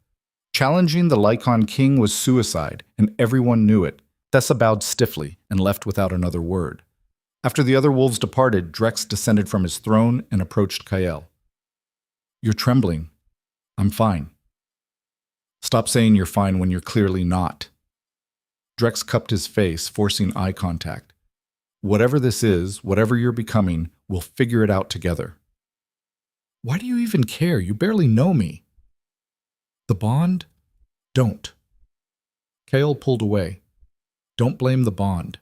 Challenging the Lycan King was suicide, and everyone knew it. Thessa bowed stiffly and left without another word. After the other wolves departed, Drex descended from his throne and approached Kael. You're trembling. I'm fine. Stop saying you're fine when you're clearly not. Drex cupped his face, forcing eye contact. Whatever this is, whatever you're becoming, we'll figure it out together. Why do you even care? You barely know me. The bond? Don't. Kael pulled away. Don't blame the bond.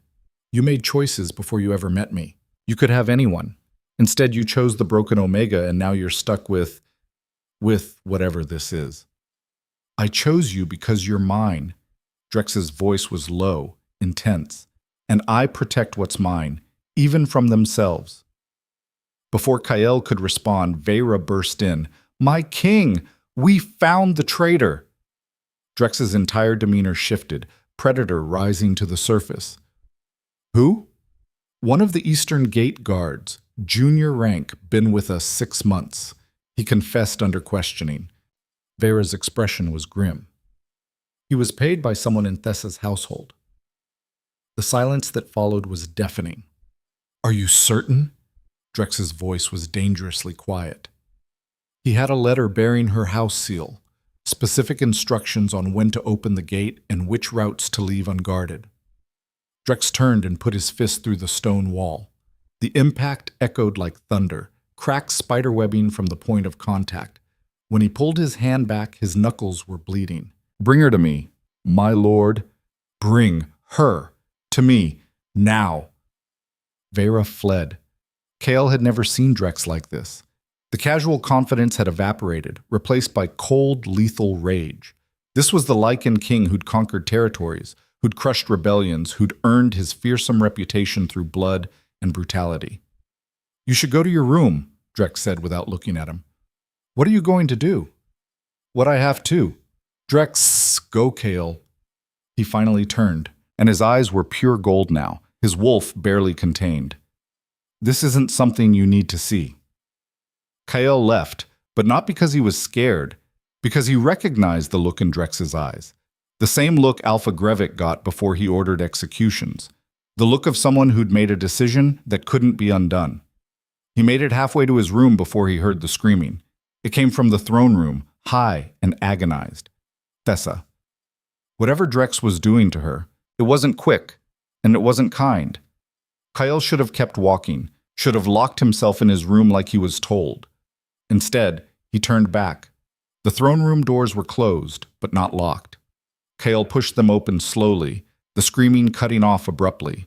You made choices before you ever met me. You could have anyone. Instead, you chose the broken Omega, and now you're stuck with whatever this is. I chose you because you're mine. Drex's voice was low, intense, and I protect what's mine, even from themselves. Before Kael could respond, Vera burst in. My king! We found the traitor! Drex's entire demeanor shifted, predator rising to the surface. Who? One of the Eastern Gate guards, junior rank, been with us 6 months. He confessed under questioning. Vera's expression was grim. He was paid by someone in Thessa's household. The silence that followed was deafening. Are you certain? Drex's voice was dangerously quiet. He had a letter bearing her house seal, specific instructions on when to open the gate and which routes to leave unguarded. Drex turned and put his fist through the stone wall. The impact echoed like thunder, cracked spiderwebbing from the point of contact. When he pulled his hand back, his knuckles were bleeding. Bring her to me, my lord. Bring her to me, now. Vera fled. Kael had never seen Drex like this. The casual confidence had evaporated, replaced by cold, lethal rage. This was the Lycan King who'd conquered territories, who'd crushed rebellions, who'd earned his fearsome reputation through blood and brutality. You should go to your room, Drex said without looking at him. What are you going to do? What I have to. Drex, go, Kael. He finally turned, and his eyes were pure gold now, his wolf barely contained. This isn't something you need to see. Kael left, but not because he was scared, because he recognized the look in Drex's eyes. The same look Alpha Grevik got before he ordered executions. The look of someone who'd made a decision that couldn't be undone. He made it halfway to his room before he heard the screaming. It came from the throne room, high and agonized. Thessa. Whatever Drex was doing to her, it wasn't quick, and it wasn't kind. Kael should have kept walking, should have locked himself in his room like he was told. Instead, he turned back. The throne room doors were closed, but not locked. Kael pushed them open slowly, the screaming cutting off abruptly.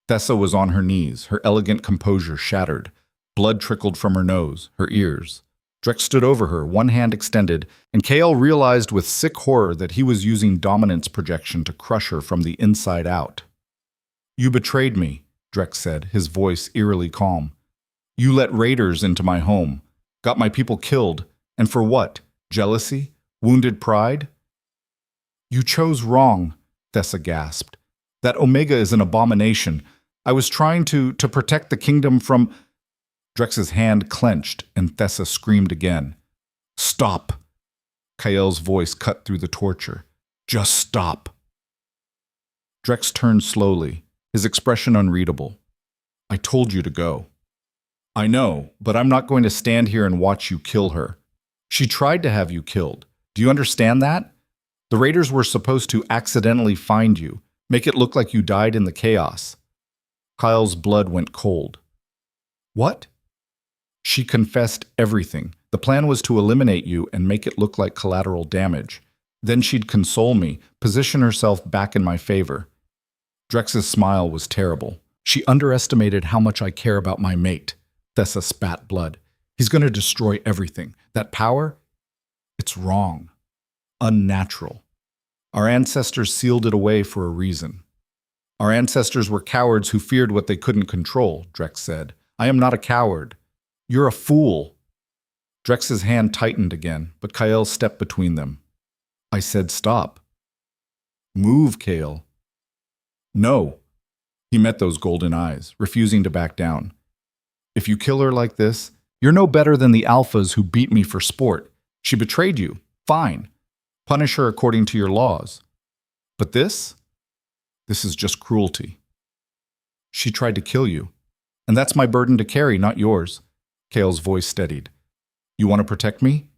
Thessa was on her knees, her elegant composure shattered. Blood trickled from her nose, her ears. Drex stood over her, one hand extended, and Kael realized with sick horror that he was using dominance projection to crush her from the inside out. "You betrayed me," Drex said, his voice eerily calm. "You let raiders into my home, got my people killed, and for what? Jealousy? Wounded pride?" "You chose wrong," Thessa gasped. "That Omega is an abomination. I was trying to protect the kingdom from—" Drex's hand clenched, and Thessa screamed again. "Stop!" Kael's voice cut through the torture. "Just stop!" Drex turned slowly, his expression unreadable. "I told you to go." "I know, but I'm not going to stand here and watch you kill her. She tried to have you killed. Do you understand that? The raiders were supposed to accidentally find you, make it look like you died in the chaos." Kyle's blood went cold. "What?" "She confessed everything. The plan was to eliminate you and make it look like collateral damage. Then she'd console me, position herself back in my favor." Drex's smile was terrible. "She underestimated how much I care about my mate." Thessa spat blood. "He's going to destroy everything. That power? It's wrong. Unnatural. Our ancestors sealed it away for a reason." "Our ancestors were cowards who feared what they couldn't control," Drex said. "I am not a coward. You're a fool." Drex's hand tightened again, but Kael stepped between them. "I said stop." "Move, Kael." "No." He met those golden eyes, refusing to back down. "If you kill her like this, you're no better than the alphas who beat me for sport. She betrayed you. Fine. Punish her according to your laws. But this? This is just cruelty. She tried to kill you, and that's my burden to carry, not yours." Kael's voice steadied. "You want to protect me?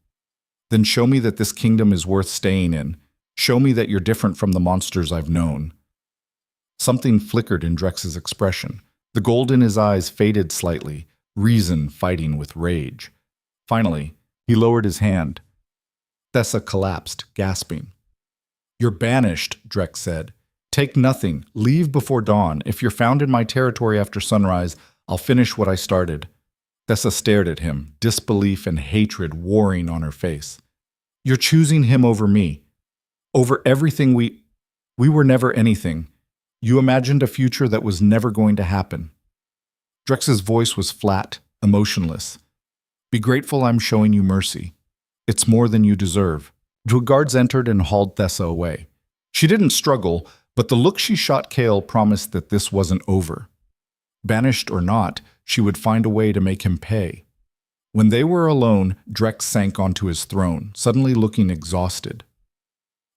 Then show me that this kingdom is worth staying in. Show me that you're different from the monsters I've known." Something flickered in Drex's expression. The gold in his eyes faded slightly, reason fighting with rage. Finally, he lowered his hand. Thessa collapsed, gasping. "You're banished," Drex said. "Take nothing. Leave before dawn. If you're found in my territory after sunrise, I'll finish what I started." Thessa stared at him, disbelief and hatred warring on her face. "You're choosing him over me. Over everything we were never anything. You imagined a future that was never going to happen." Drex's voice was flat, emotionless. "Be grateful I'm showing you mercy. It's more than you deserve." The guards entered and hauled Thessa away. She didn't struggle, but the look she shot Kael promised that this wasn't over. Banished or not, she would find a way to make him pay. When they were alone, Drex sank onto his throne, suddenly looking exhausted.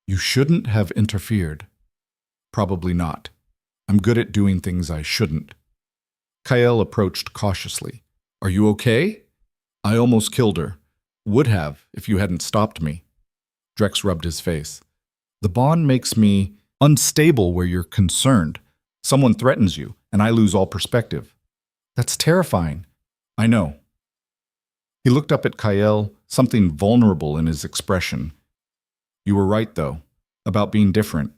"You shouldn't have interfered." "Probably not. I'm good at doing things I shouldn't." Kael approached cautiously. "Are you okay?" "I almost killed her. Would have, if you hadn't stopped me." Drex rubbed his face. "The bond makes me unstable where you're concerned. Someone threatens you, and I lose all perspective. That's terrifying." "I know." He looked up at Kael, something vulnerable in his expression. "You were right, though, about being different.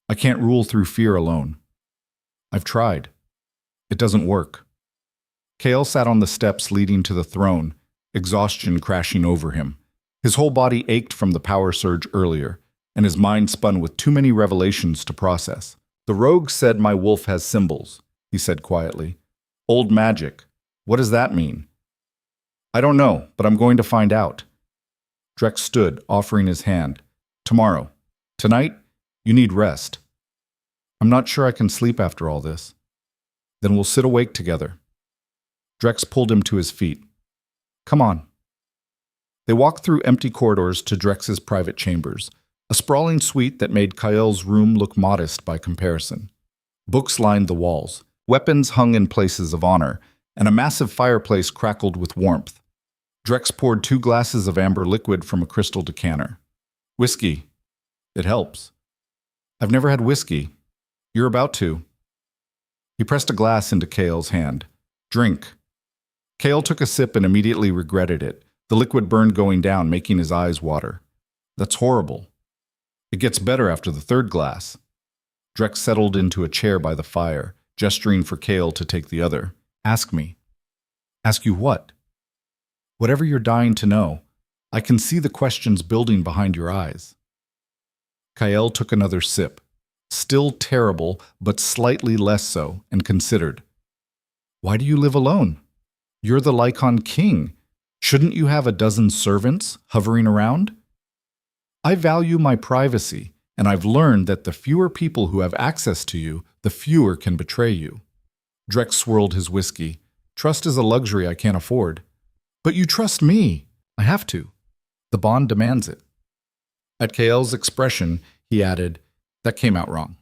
I can't rule through fear alone. I've tried. It doesn't work." Kael sat on the steps leading to the throne, exhaustion crashing over him. His whole body ached from the power surge earlier, and his mind spun with too many revelations to process. "The rogue said my wolf has symbols," he said quietly. "Old magic. What does that mean?" "I don't know, but I'm going to find out." Drex stood, offering his hand. "Tomorrow. Tonight, you need rest." "I'm not sure I can sleep after all this." "Then we'll sit awake together." Drex pulled him to his feet. "Come on." They walked through empty corridors to Drex's private chambers, a sprawling suite that made Kael's room look modest by comparison. Books lined the walls, weapons hung in places of honor, and a massive fireplace crackled with warmth. Drex poured 2 glasses of amber liquid from a crystal decanter. "Whiskey. It helps." "I've never had whiskey." "You're about to." He pressed a glass into Kael's hand. "Drink." Kael took a sip and immediately regretted it. The liquid burned going down, making his eyes water. "That's horrible." "It gets better after the 3rd glass." Drex settled into a chair by the fire, gesturing for Kael to take the other. "Ask me." "Ask you what?" Whatever you're dying to know, I can see the questions building behind your eyes. Kael took another sip, still terrible, but slightly less so, and considered. Why do you live alone? You're the Lycan King. Shouldn't you have a dozen servants hovering around? I value my privacy, and I've learned that the fewer people who have access to you, the fewer can betray you. Drex swirled his whiskey. Trust is a luxury I can't afford. But you trust me. I have to. The bond demands it. At Kael's expression, he added, That came out wrong.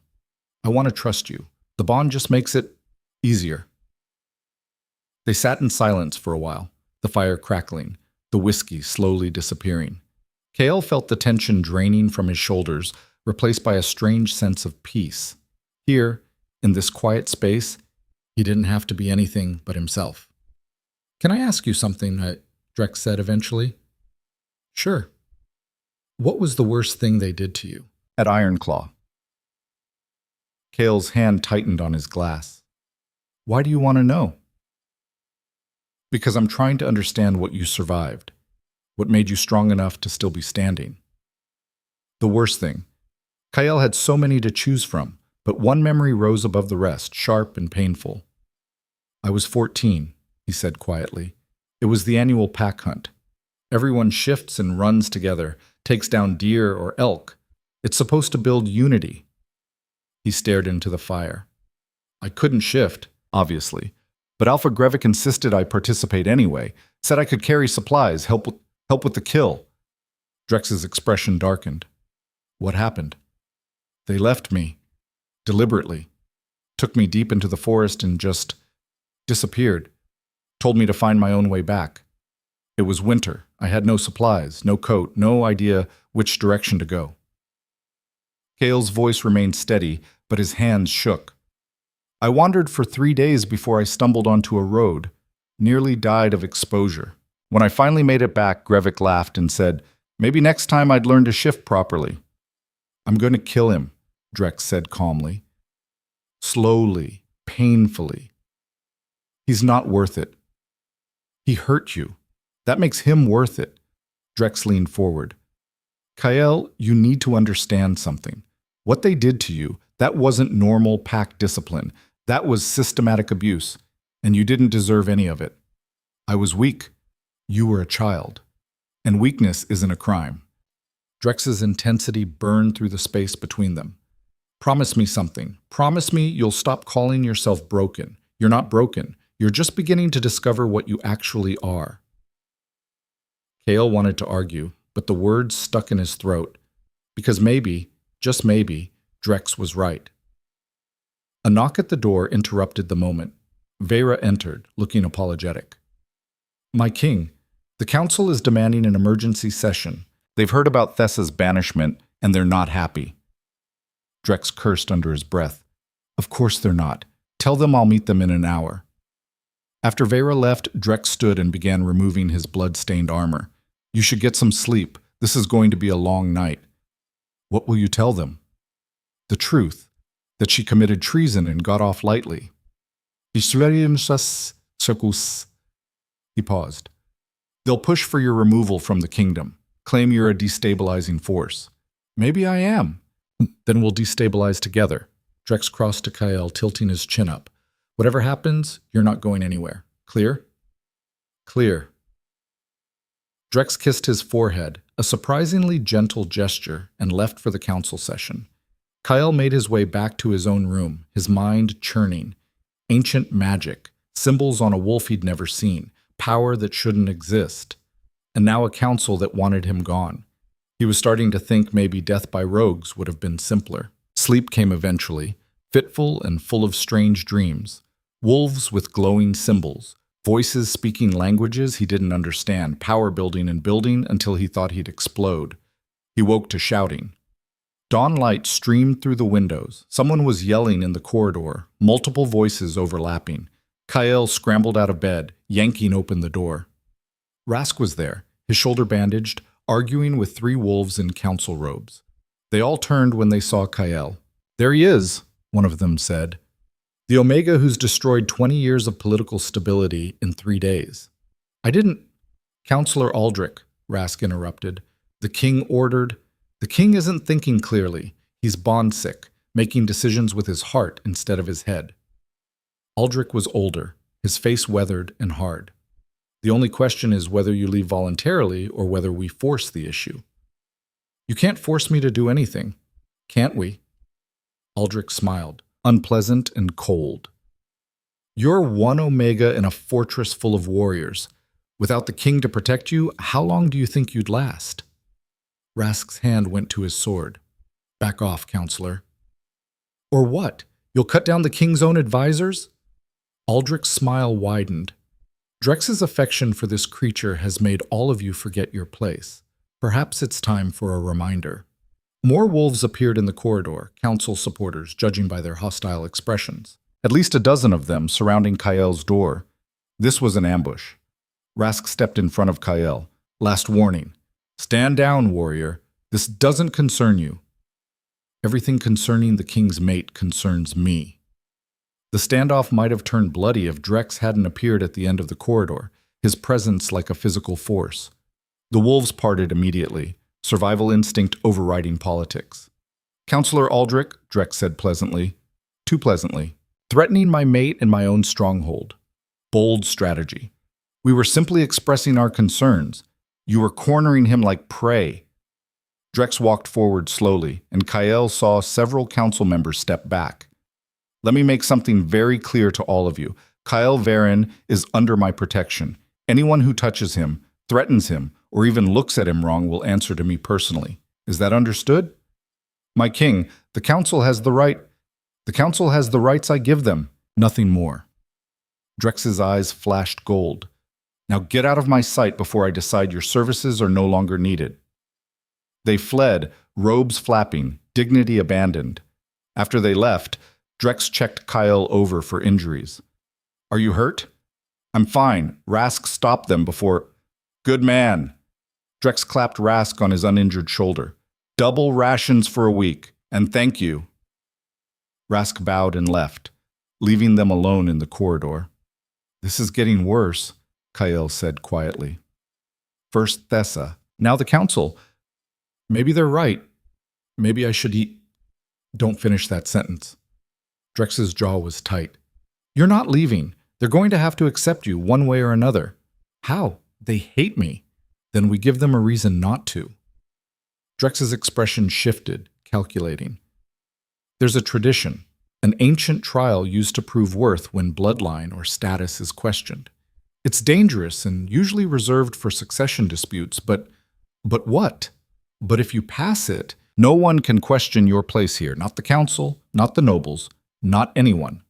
I want to trust you. The bond just makes it easier. They sat in silence for a while, the fire crackling, the whiskey slowly disappearing. Kael felt the tension draining from his shoulders, replaced by a strange sense of peace. Here, in this quiet space, he didn't have to be anything but himself. Can I ask you something? Drex said eventually. Sure. What was the worst thing they did to you? At Ironclaw. Kael's hand tightened on his glass. Why do you want to know? Because I'm trying to understand what you survived. What made you strong enough to still be standing? The worst thing. Kael had so many to choose from, but one memory rose above the rest, sharp and painful. I was 14, he said quietly. It was the annual pack hunt. Everyone shifts and runs together, takes down deer or elk. It's supposed to build unity. He stared into the fire. I couldn't shift, obviously, but Alpha Grevik insisted I participate anyway, said I could carry supplies, help with the kill. Drex's expression darkened. What happened? They left me, deliberately, took me deep into the forest and just disappeared, told me to find my own way back. It was winter. I had no supplies, no coat, no idea which direction to go. Kael's voice remained steady, but his hands shook. I wandered for 3 days before I stumbled onto a road, nearly died of exposure. When I finally made it back, Grevik laughed and said, maybe next time I'd learn to shift properly. I'm going to kill him, Drex said calmly. Slowly, painfully. He's not worth it. He hurt you. That makes him worth it. Drex leaned forward. Kael, you need to understand something. What they did to you, that wasn't normal pack discipline. That was systematic abuse, and you didn't deserve any of it. I was weak. You were a child. And weakness isn't a crime. Drex's intensity burned through the space between them. Promise me something. Promise me you'll stop calling yourself broken. You're not broken. You're just beginning to discover what you actually are. Kael wanted to argue, but the words stuck in his throat. Because maybe, just maybe, Drex was right. A knock at the door interrupted the moment. Vera entered, looking apologetic. My king, the council is demanding an emergency session. They've heard about Thessa's banishment, and they're not happy. Drex cursed under his breath. Of course they're not. Tell them I'll meet them in an hour. After Vera left, Drex stood and began removing his blood-stained armor. You should get some sleep. This is going to be a long night. What will you tell them? The truth, that she committed treason and got off lightly. He paused. They'll push for your removal from the kingdom, claim you're a destabilizing force. Maybe I am. Then we'll destabilize together. Drex crossed to Kael, tilting his chin up. Whatever happens, you're not going anywhere. Clear? Clear. Drex kissed his forehead, a surprisingly gentle gesture, and left for the council session. Kael made his way back to his own room, his mind churning. Ancient magic, symbols on a wolf he'd never seen, power that shouldn't exist. And now a council that wanted him gone. He was starting to think maybe death by rogues would have been simpler. Sleep came eventually, fitful and full of strange dreams. Wolves with glowing symbols, voices speaking languages he didn't understand, power building and building until he thought he'd explode. He woke to shouting. Dawn light streamed through the windows. Someone was yelling in the corridor, multiple voices overlapping. Kael scrambled out of bed, yanking open the door. Rask was there, his shoulder bandaged, arguing with 3 wolves in council robes. They all turned when they saw Kael. There he is, one of them said. The Omega who's destroyed 20 years of political stability in 3 days. I didn't... Counselor Aldrich, Rask interrupted. The king ordered. The king isn't thinking clearly. He's bond-sick, making decisions with his heart instead of his head. Aldrich was older, his face weathered and hard. The only question is whether you leave voluntarily or whether we force the issue. You can't force me to do anything, can't we? Aldrich smiled, unpleasant and cold. You're one Omega in a fortress full of warriors. Without the king to protect you, how long do you think you'd last? Rask's hand went to his sword. Back off, counselor. Or what? You'll cut down the king's own advisors? Aldrich's smile widened. Drex's affection for this creature has made all of you forget your place. Perhaps it's time for a reminder. More wolves appeared in the corridor, council supporters judging by their hostile expressions. At least a dozen of them surrounding Kael's door. This was an ambush. Rask stepped in front of Kael. Last warning. Stand down, warrior. This doesn't concern you. Everything concerning the king's mate concerns me. The standoff might have turned bloody if Drex hadn't appeared at the end of the corridor, his presence like a physical force. The wolves parted immediately, survival instinct overriding politics. Counselor Aldrich, Drex said pleasantly, too pleasantly, threatening my mate in my own stronghold. Bold strategy. We were simply expressing our concerns. You were cornering him like prey. Drex walked forward slowly, and Kael saw several council members step back. Let me make something very clear to all of you. Kael Varen is under my protection. Anyone who touches him, threatens him, or even looks at him wrong will answer to me personally. Is that understood? My king, the council has the right. The council has the rights I give them, nothing more. Drex's eyes flashed gold. Now get out of my sight before I decide your services are no longer needed. They fled, robes flapping, dignity abandoned. After they left, Drex checked Kael over for injuries. Are you hurt? I'm fine. Rask stopped them before. Good man. Drex clapped Rask on his uninjured shoulder. Double rations for a week, and thank you. Rask bowed and left, leaving them alone in the corridor. This is getting worse, Kael said quietly. First Thessa, now the council. Maybe they're right. Maybe I should eat. Don't finish that sentence. Drex's jaw was tight. You're not leaving. They're going to have to accept you one way or another. How? They hate me. Then we give them a reason not to. Drex's expression shifted, calculating. There's a tradition, an ancient trial used to prove worth when bloodline or status is questioned. It's dangerous and usually reserved for succession disputes, but what? But if you pass it, no one can question your place here, not the council, not the nobles, not anyone.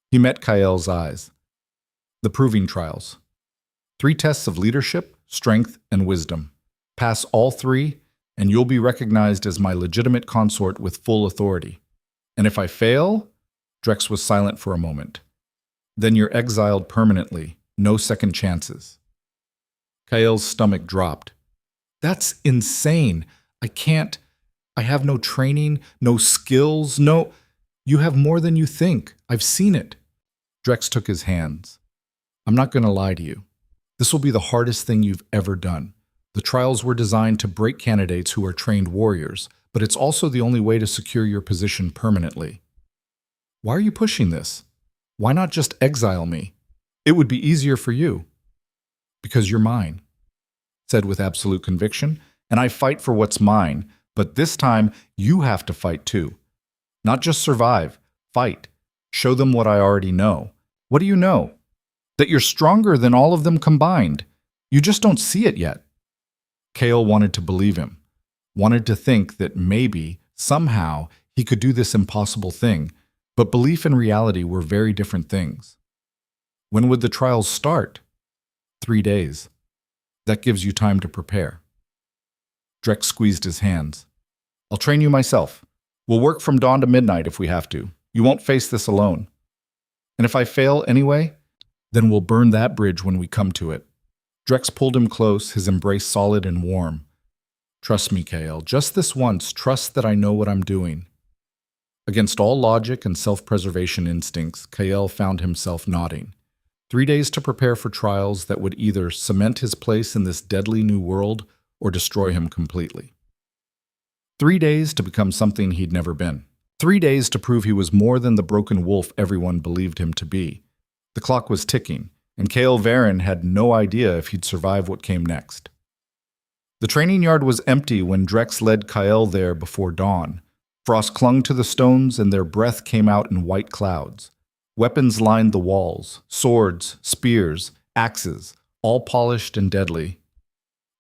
He met Kael's eyes. The proving trials. 3 tests of leadership, strength, and wisdom. Pass all 3, and you'll be recognized as my legitimate consort with full authority. And if I fail, Drex was silent for a moment. Then you're exiled permanently, no second chances. Kael's stomach dropped. That's insane. I have no training, no skills, no... You have more than you think. I've seen it. Drex took his hands. I'm not going to lie to you. This will be the hardest thing you've ever done. The trials were designed to break candidates who are trained warriors, but it's also the only way to secure your position permanently. Why are you pushing this? Why not just exile me? It would be easier for you. Because you're mine, said with absolute conviction, and I fight for what's mine, but this time you have to fight too. Not just survive, fight. Show them what I already know. What do you know? That you're stronger than all of them combined. You just don't see it yet. Kael wanted to believe him, wanted to think that maybe, somehow, he could do this impossible thing, but belief and reality were very different things. When would the trials start? 3 days. That gives you time to prepare. Drex squeezed his hands. I'll train you myself. We'll work from dawn to midnight if we have to. You won't face this alone. And if I fail anyway, then we'll burn that bridge when we come to it. Drex pulled him close, his embrace solid and warm. Trust me, Kael, just this once, trust that I know what I'm doing. Against all logic and self-preservation instincts, Kael found himself nodding. 3 days to prepare for trials that would either cement his place in this deadly new world or destroy him completely. 3 days to become something he'd never been. 3 days to prove he was more than the broken wolf everyone believed him to be. The clock was ticking, and Kael Varen had no idea if he'd survive what came next. The training yard was empty when Drex led Kael there before dawn. Frost clung to the stones, and their breath came out in white clouds. Weapons lined the walls, swords, spears, axes, all polished and deadly.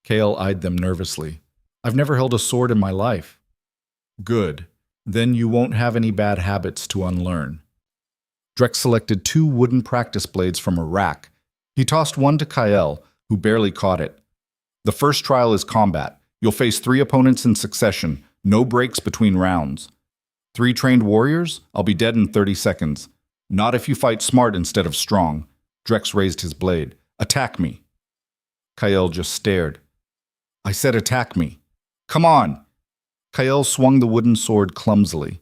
Kael eyed them nervously. "I've never held a sword in my life." "Good. Then you won't have any bad habits to unlearn." Drex selected 2 wooden practice blades from a rack. He tossed one to Kael, who barely caught it. "The first trial is combat. You'll face 3 opponents in succession, no breaks between rounds. 3 trained warriors? I'll be dead in 30 seconds. Not if you fight smart instead of strong." Drex raised his blade. "Attack me." Kael just stared. "I said attack me." "Come on!" Kael swung the wooden sword clumsily.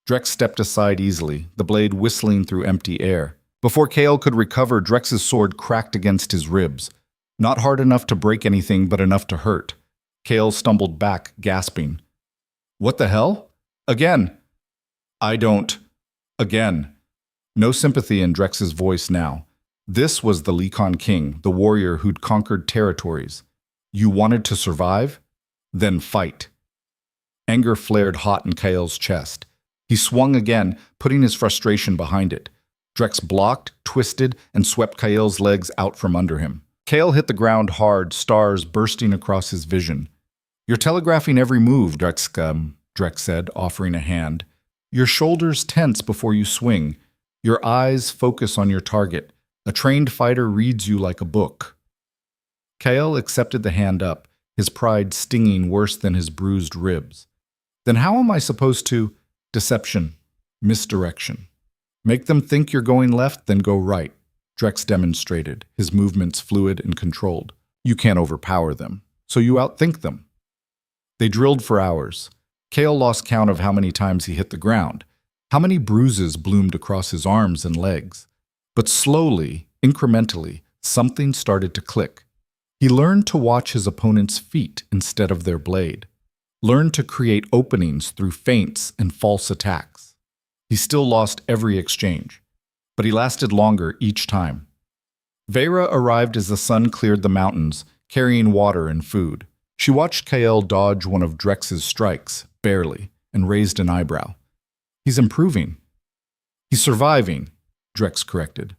Drex stepped aside easily, the blade whistling through empty air. Before Kael could recover, Drex's sword cracked against his ribs. Not hard enough to break anything, but enough to hurt. Kael stumbled back, gasping. "What the hell? Again!" "I don't." "Again." No sympathy in Drex's voice now. This was the Lycan King, the warrior who'd conquered territories. "You wanted to survive? Then fight." Anger flared hot in Kael's chest. He swung again, putting his frustration behind it. Drex blocked, twisted, and swept Kael's legs out from under him. Kael hit the ground hard, stars bursting across his vision. "You're telegraphing every move, Drex said, offering a hand. Your shoulders tense before you swing. Your eyes focus on your target. A trained fighter reads you like a book." Kael accepted the hand up, his pride stinging worse than his bruised ribs. "Then how am I supposed to—" "Deception. Misdirection. Make them think you're going left, then go right," Drex demonstrated, his movements fluid and controlled. "You can't overpower them, so you outthink them." They drilled for hours. Kael lost count of how many times he hit the ground, how many bruises bloomed across his arms and legs. But slowly, incrementally, something started to click. He learned to watch his opponent's feet instead of their blade, learned to create openings through feints and false attacks. He still lost every exchange, but he lasted longer each time. Vera arrived as the sun cleared the mountains, carrying water and food. She watched Kael dodge one of Drex's strikes, barely, and raised an eyebrow. "He's improving." "He's surviving," Drex corrected.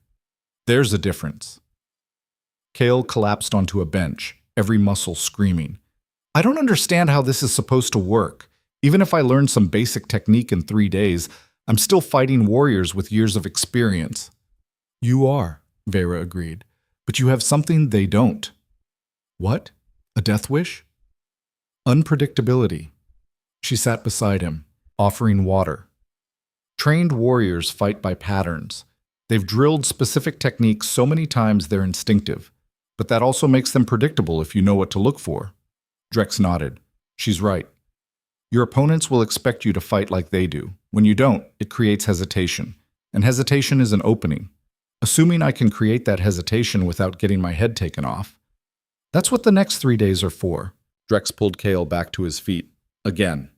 "There's a difference." Kael collapsed onto a bench, every muscle screaming. "I don't understand how this is supposed to work. Even if I learned some basic technique in 3 days, I'm still fighting warriors with years of experience." "You are," Vera agreed, "but you have something they don't." "What? A death wish?" "Unpredictability." She sat beside him, offering water. Trained warriors fight by patterns. They've drilled specific techniques so many times they're instinctive, but that also makes them predictable if you know what to look for. Drex nodded. "She's right. Your opponents will expect you to fight like they do. When you don't, it creates hesitation, and hesitation is an opening. Assuming I can create that hesitation without getting my head taken off. That's what the next 3 days are for." Drex pulled Kael back to his feet. Again.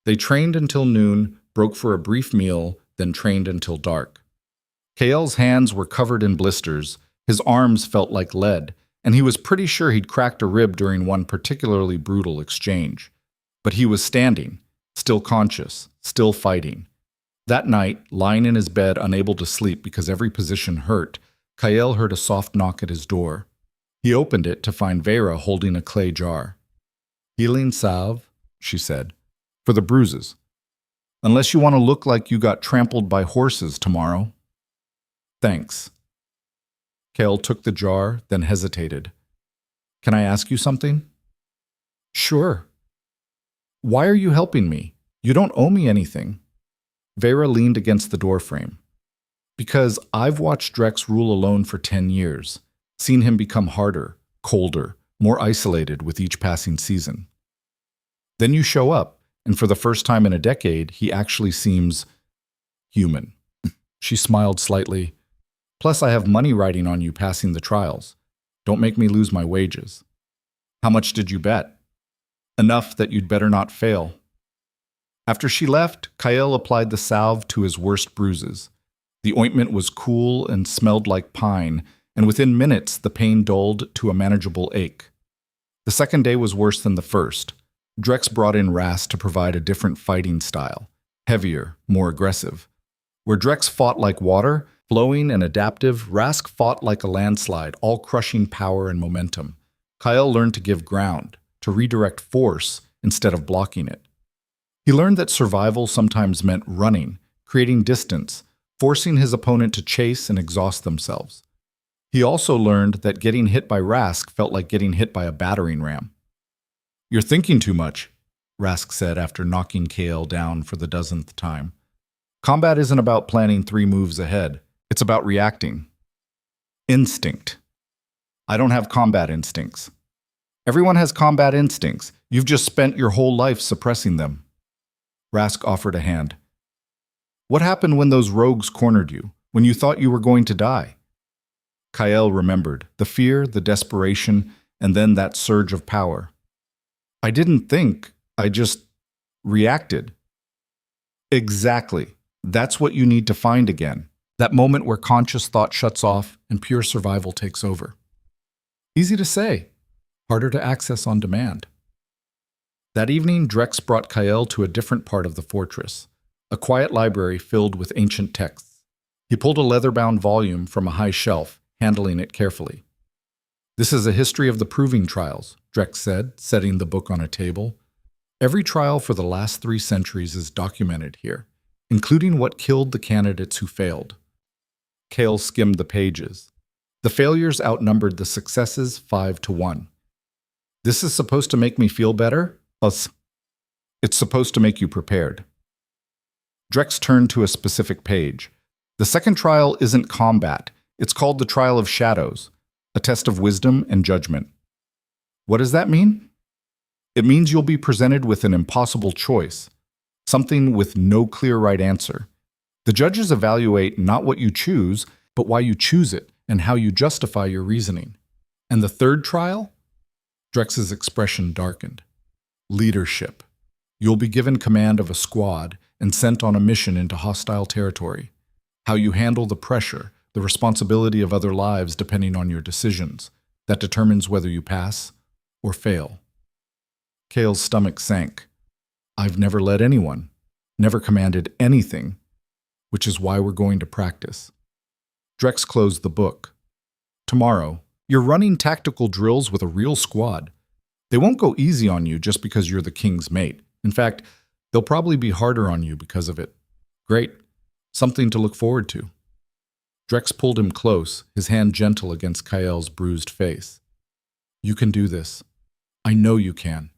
They trained until noon, broke for a brief meal, then trained until dark. Kael's hands were covered in blisters, his arms felt like lead, and he was pretty sure he'd cracked a rib during one particularly brutal exchange. But he was standing, still conscious, still fighting. That night, lying in his bed unable to sleep because every position hurt, Kael heard a soft knock at his door. He opened it to find Vera holding a clay jar. "Healing salve," she said, "for the bruises. Unless you want to look like you got trampled by horses tomorrow." "Thanks." Kael took the jar, then hesitated. "Can I ask you something?" "Sure." "Why are you helping me? You don't owe me anything." Vera leaned against the doorframe. "Because I've watched Drex rule alone for 10 years, seen him become harder, colder, more isolated with each passing season. Then you show up, and for the first time in a decade, he actually seems human." She smiled slightly. Plus, I have money riding on you passing the trials. Don't make me lose my wages. How much did you bet? Enough that you'd better not fail. After she left, Kael applied the salve to his worst bruises. The ointment was cool and smelled like pine, and within minutes the pain dulled to a manageable ache. The second day was worse than the first. Drex brought in Rast to provide a different fighting style, heavier, more aggressive. Where Drex fought like water, flowing and adaptive, Rask fought like a landslide, all-crushing power and momentum. Kael learned to give ground, to redirect force instead of blocking it. He learned that survival sometimes meant running, creating distance, forcing his opponent to chase and exhaust themselves. He also learned that getting hit by Rask felt like getting hit by a battering ram. "You're thinking too much," Rask said after knocking Kael down for the 10th time. "Combat isn't about planning 3 moves ahead. It's about reacting." Instinct. I don't have combat instincts. Everyone has combat instincts. You've just spent your whole life suppressing them. Rask offered a hand. What happened when those rogues cornered you, when you thought you were going to die? Kael remembered, the fear, the desperation, and then that surge of power. I didn't think, I just reacted. Exactly. That's what you need to find again. That moment where conscious thought shuts off and pure survival takes over. Easy to say, harder to access on demand. That evening, Drex brought Kael to a different part of the fortress, a quiet library filled with ancient texts. He pulled a leather-bound volume from a high shelf, handling it carefully. This is a history of the proving trials, Drex said, setting the book on a table. Every trial for the last 3 centuries is documented here, including what killed the candidates who failed. Kael skimmed the pages. The failures outnumbered the successes 5-1. This is supposed to make me feel better? It's supposed to make you prepared. Drex turned to a specific page. The second trial isn't combat. It's called the Trial of Shadows, a test of wisdom and judgment. What does that mean? It means you'll be presented with an impossible choice, something with no clear right answer. The judges evaluate not what you choose, but why you choose it and how you justify your reasoning. And the third trial? Drex's expression darkened. Leadership. You'll be given command of a squad and sent on a mission into hostile territory. How you handle the pressure, the responsibility of other lives depending on your decisions, that determines whether you pass or fail. Kael's stomach sank. I've never led anyone, never commanded anything, which is why we're going to practice. Drex closed the book. Tomorrow, you're running tactical drills with a real squad. They won't go easy on you just because you're the king's mate. In fact, they'll probably be harder on you because of it. Great. Something to look forward to. Drex pulled him close, his hand gentle against Kael's bruised face. You can do this. I know you can.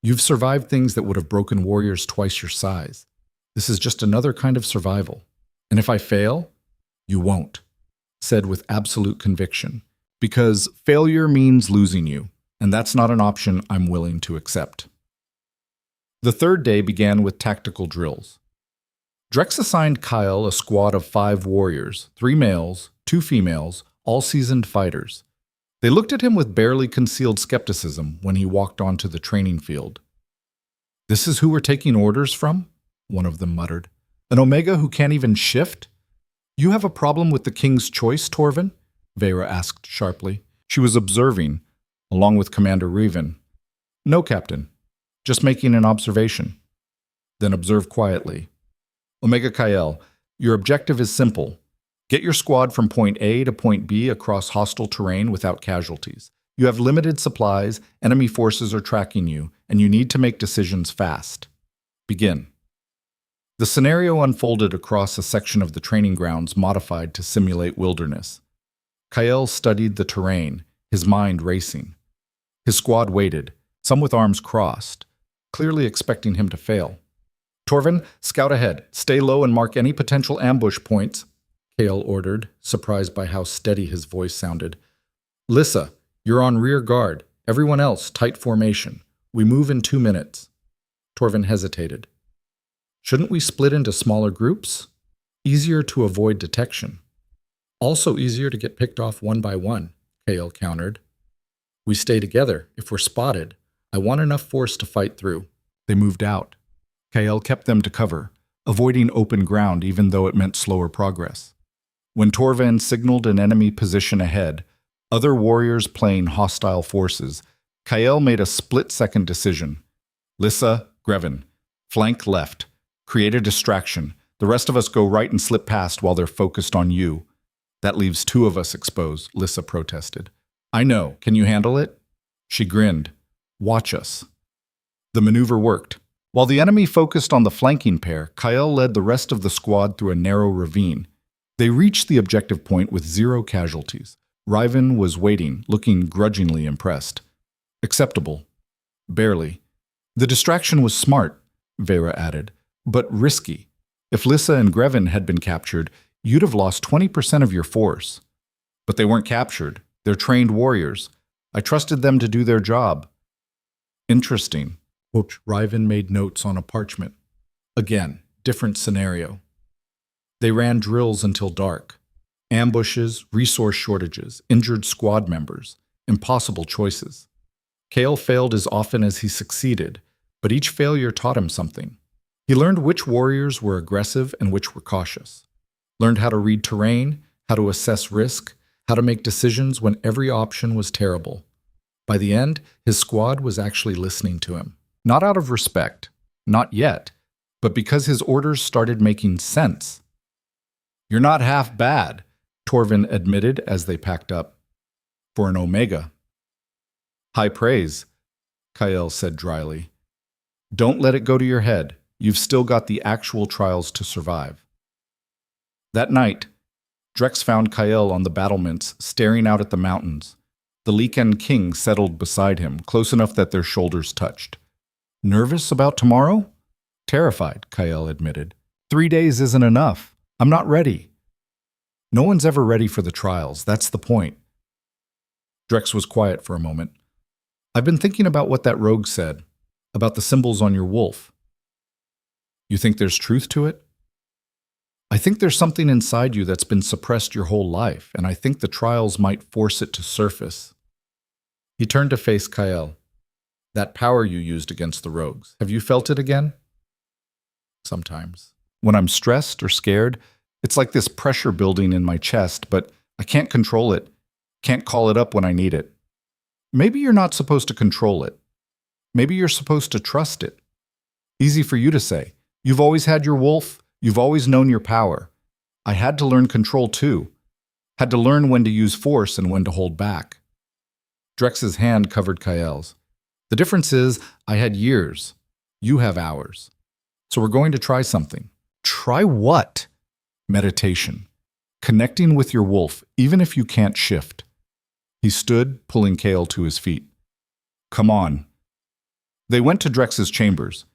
You've survived things that would have broken warriors twice your size. This is just another kind of survival. And if I fail, you won't, said with absolute conviction. Because failure means losing you, and that's not an option I'm willing to accept. The third day began with tactical drills. Drex assigned Kael a squad of 5 warriors, 3 males, 2 females, all seasoned fighters. They looked at him with barely concealed skepticism when he walked onto the training field. This is who we're taking orders from? One of them muttered. An Omega who can't even shift? You have a problem with the king's choice, Torvin? Vera asked sharply. She was observing, along with Commander Reven. No, Captain. Just making an observation. Then observe quietly. Omega Kael, your objective is simple. Get your squad from point A to point B across hostile terrain without casualties. You have limited supplies, enemy forces are tracking you, and you need to make decisions fast. Begin. The scenario unfolded across a section of the training grounds modified to simulate wilderness. Kael studied the terrain, his mind racing. His squad waited, some with arms crossed, clearly expecting him to fail. Torvin, scout ahead. Stay low and mark any potential ambush points, Kael ordered, surprised by how steady his voice sounded. Lyssa, you're on rear guard. Everyone else, tight formation. We move in 2 minutes. Torvin hesitated. Shouldn't we split into smaller groups? Easier to avoid detection. Also easier to get picked off one by one, Kael countered. We stay together. If we're spotted, I want enough force to fight through. They moved out. Kael kept them to cover, avoiding open ground even though it meant slower progress. When Torvan signaled an enemy position ahead, other warriors playing hostile forces, Kael made a split-second decision. Lyssa, Grevin, flank left. Create a distraction. The rest of us go right and slip past while they're focused on you. That leaves 2 of us exposed, Lyssa protested. I know. Can you handle it? She grinned. Watch us. The maneuver worked. While the enemy focused on the flanking pair, Kael led the rest of the squad through a narrow ravine. They reached the objective point with 0 casualties. Ryven was waiting, looking grudgingly impressed. Acceptable. Barely. The distraction was smart, Vera added, but risky. If Lyssa and Grevin had been captured, you'd have lost 20% of your force. But they weren't captured. They're trained warriors. I trusted them to do their job. Interesting. Ryven made notes on a parchment. Again, different scenario. They ran drills until dark. Ambushes, resource shortages, injured squad members, impossible choices. Kael failed as often as he succeeded, but each failure taught him something. He learned which warriors were aggressive and which were cautious. Learned how to read terrain, how to assess risk, how to make decisions when every option was terrible. By the end, his squad was actually listening to him. Not out of respect, not yet, but because his orders started making sense. You're not half bad, Torvan admitted as they packed up. For an Omega. High praise, Kael said dryly. Don't let it go to your head. You've still got the actual trials to survive. That night, Drex found Kael on the battlements, staring out at the mountains. The Lycan King settled beside him, close enough that their shoulders touched. Nervous about tomorrow? Terrified, Kael admitted. 3 days isn't enough. I'm not ready. No one's ever ready for the trials. That's the point. Drex was quiet for a moment. I've been thinking about what that rogue said, about the symbols on your wolf. You think there's truth to it? I think there's something inside you that's been suppressed your whole life, and I think the trials might force it to surface. He turned to face Kael. That power you used against the rogues, have you felt it again? Sometimes. When I'm stressed or scared, it's like this pressure building in my chest, but I can't control it, can't call it up when I need it. Maybe you're not supposed to control it. Maybe you're supposed to trust it. Easy for you to say. You've always had your wolf. You've always known your power. I had to learn control too. Had to learn when to use force and when to hold back. Drex's hand covered Kael's. The difference is I had years. You have hours. So we're going to try something. Try what? Meditation. Connecting with your wolf, even if you can't shift. He stood, pulling Kael to his feet. Come on. They went to Drex's chambers.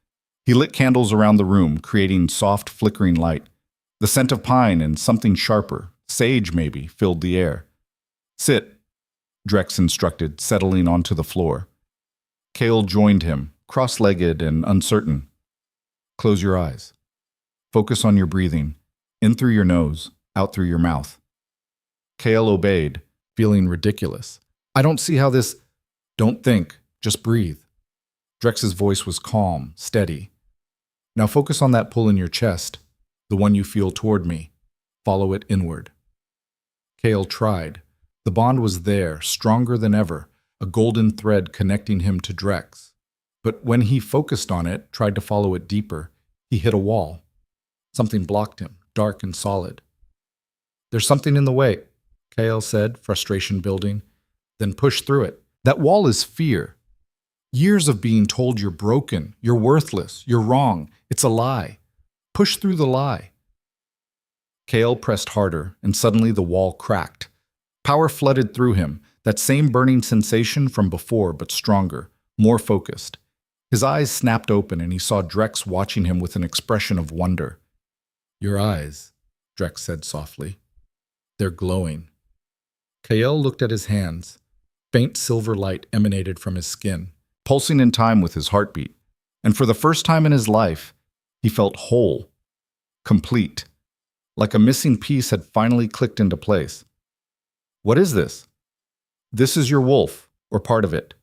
He lit candles around the room, creating soft, flickering light. The scent of pine and something sharper, sage maybe, filled the air. Sit, Drex instructed, settling onto the floor. Kael joined him, cross-legged and uncertain. Close your eyes. Focus on your breathing, in through your nose, out through your mouth. Kael obeyed, feeling ridiculous. I don't see how this... Don't think, just breathe. Drex's voice was calm, steady. Now focus on that pull in your chest, the one you feel toward me. Follow it inward. Kael tried. The bond was there, stronger than ever, a golden thread connecting him to Drex. But when he focused on it, tried to follow it deeper, he hit a wall. Something blocked him, dark and solid. There's something in the way, Kael said, frustration building. Then push through it. That wall is fear. Years of being told you're broken, you're worthless, you're wrong. It's a lie. Push through the lie. Kael pressed harder, and suddenly the wall cracked. Power flooded through him, that same burning sensation from before, but stronger, more focused. His eyes snapped open, and he saw Drex watching him with an expression of wonder. Your eyes, Drex said softly. They're glowing. Kael looked at his hands. Faint silver light emanated from his skin, pulsing in time with his heartbeat. And for the first time in his life, he felt whole, complete. like a missing piece had finally clicked into place. What is this? This is your wolf, or part of it.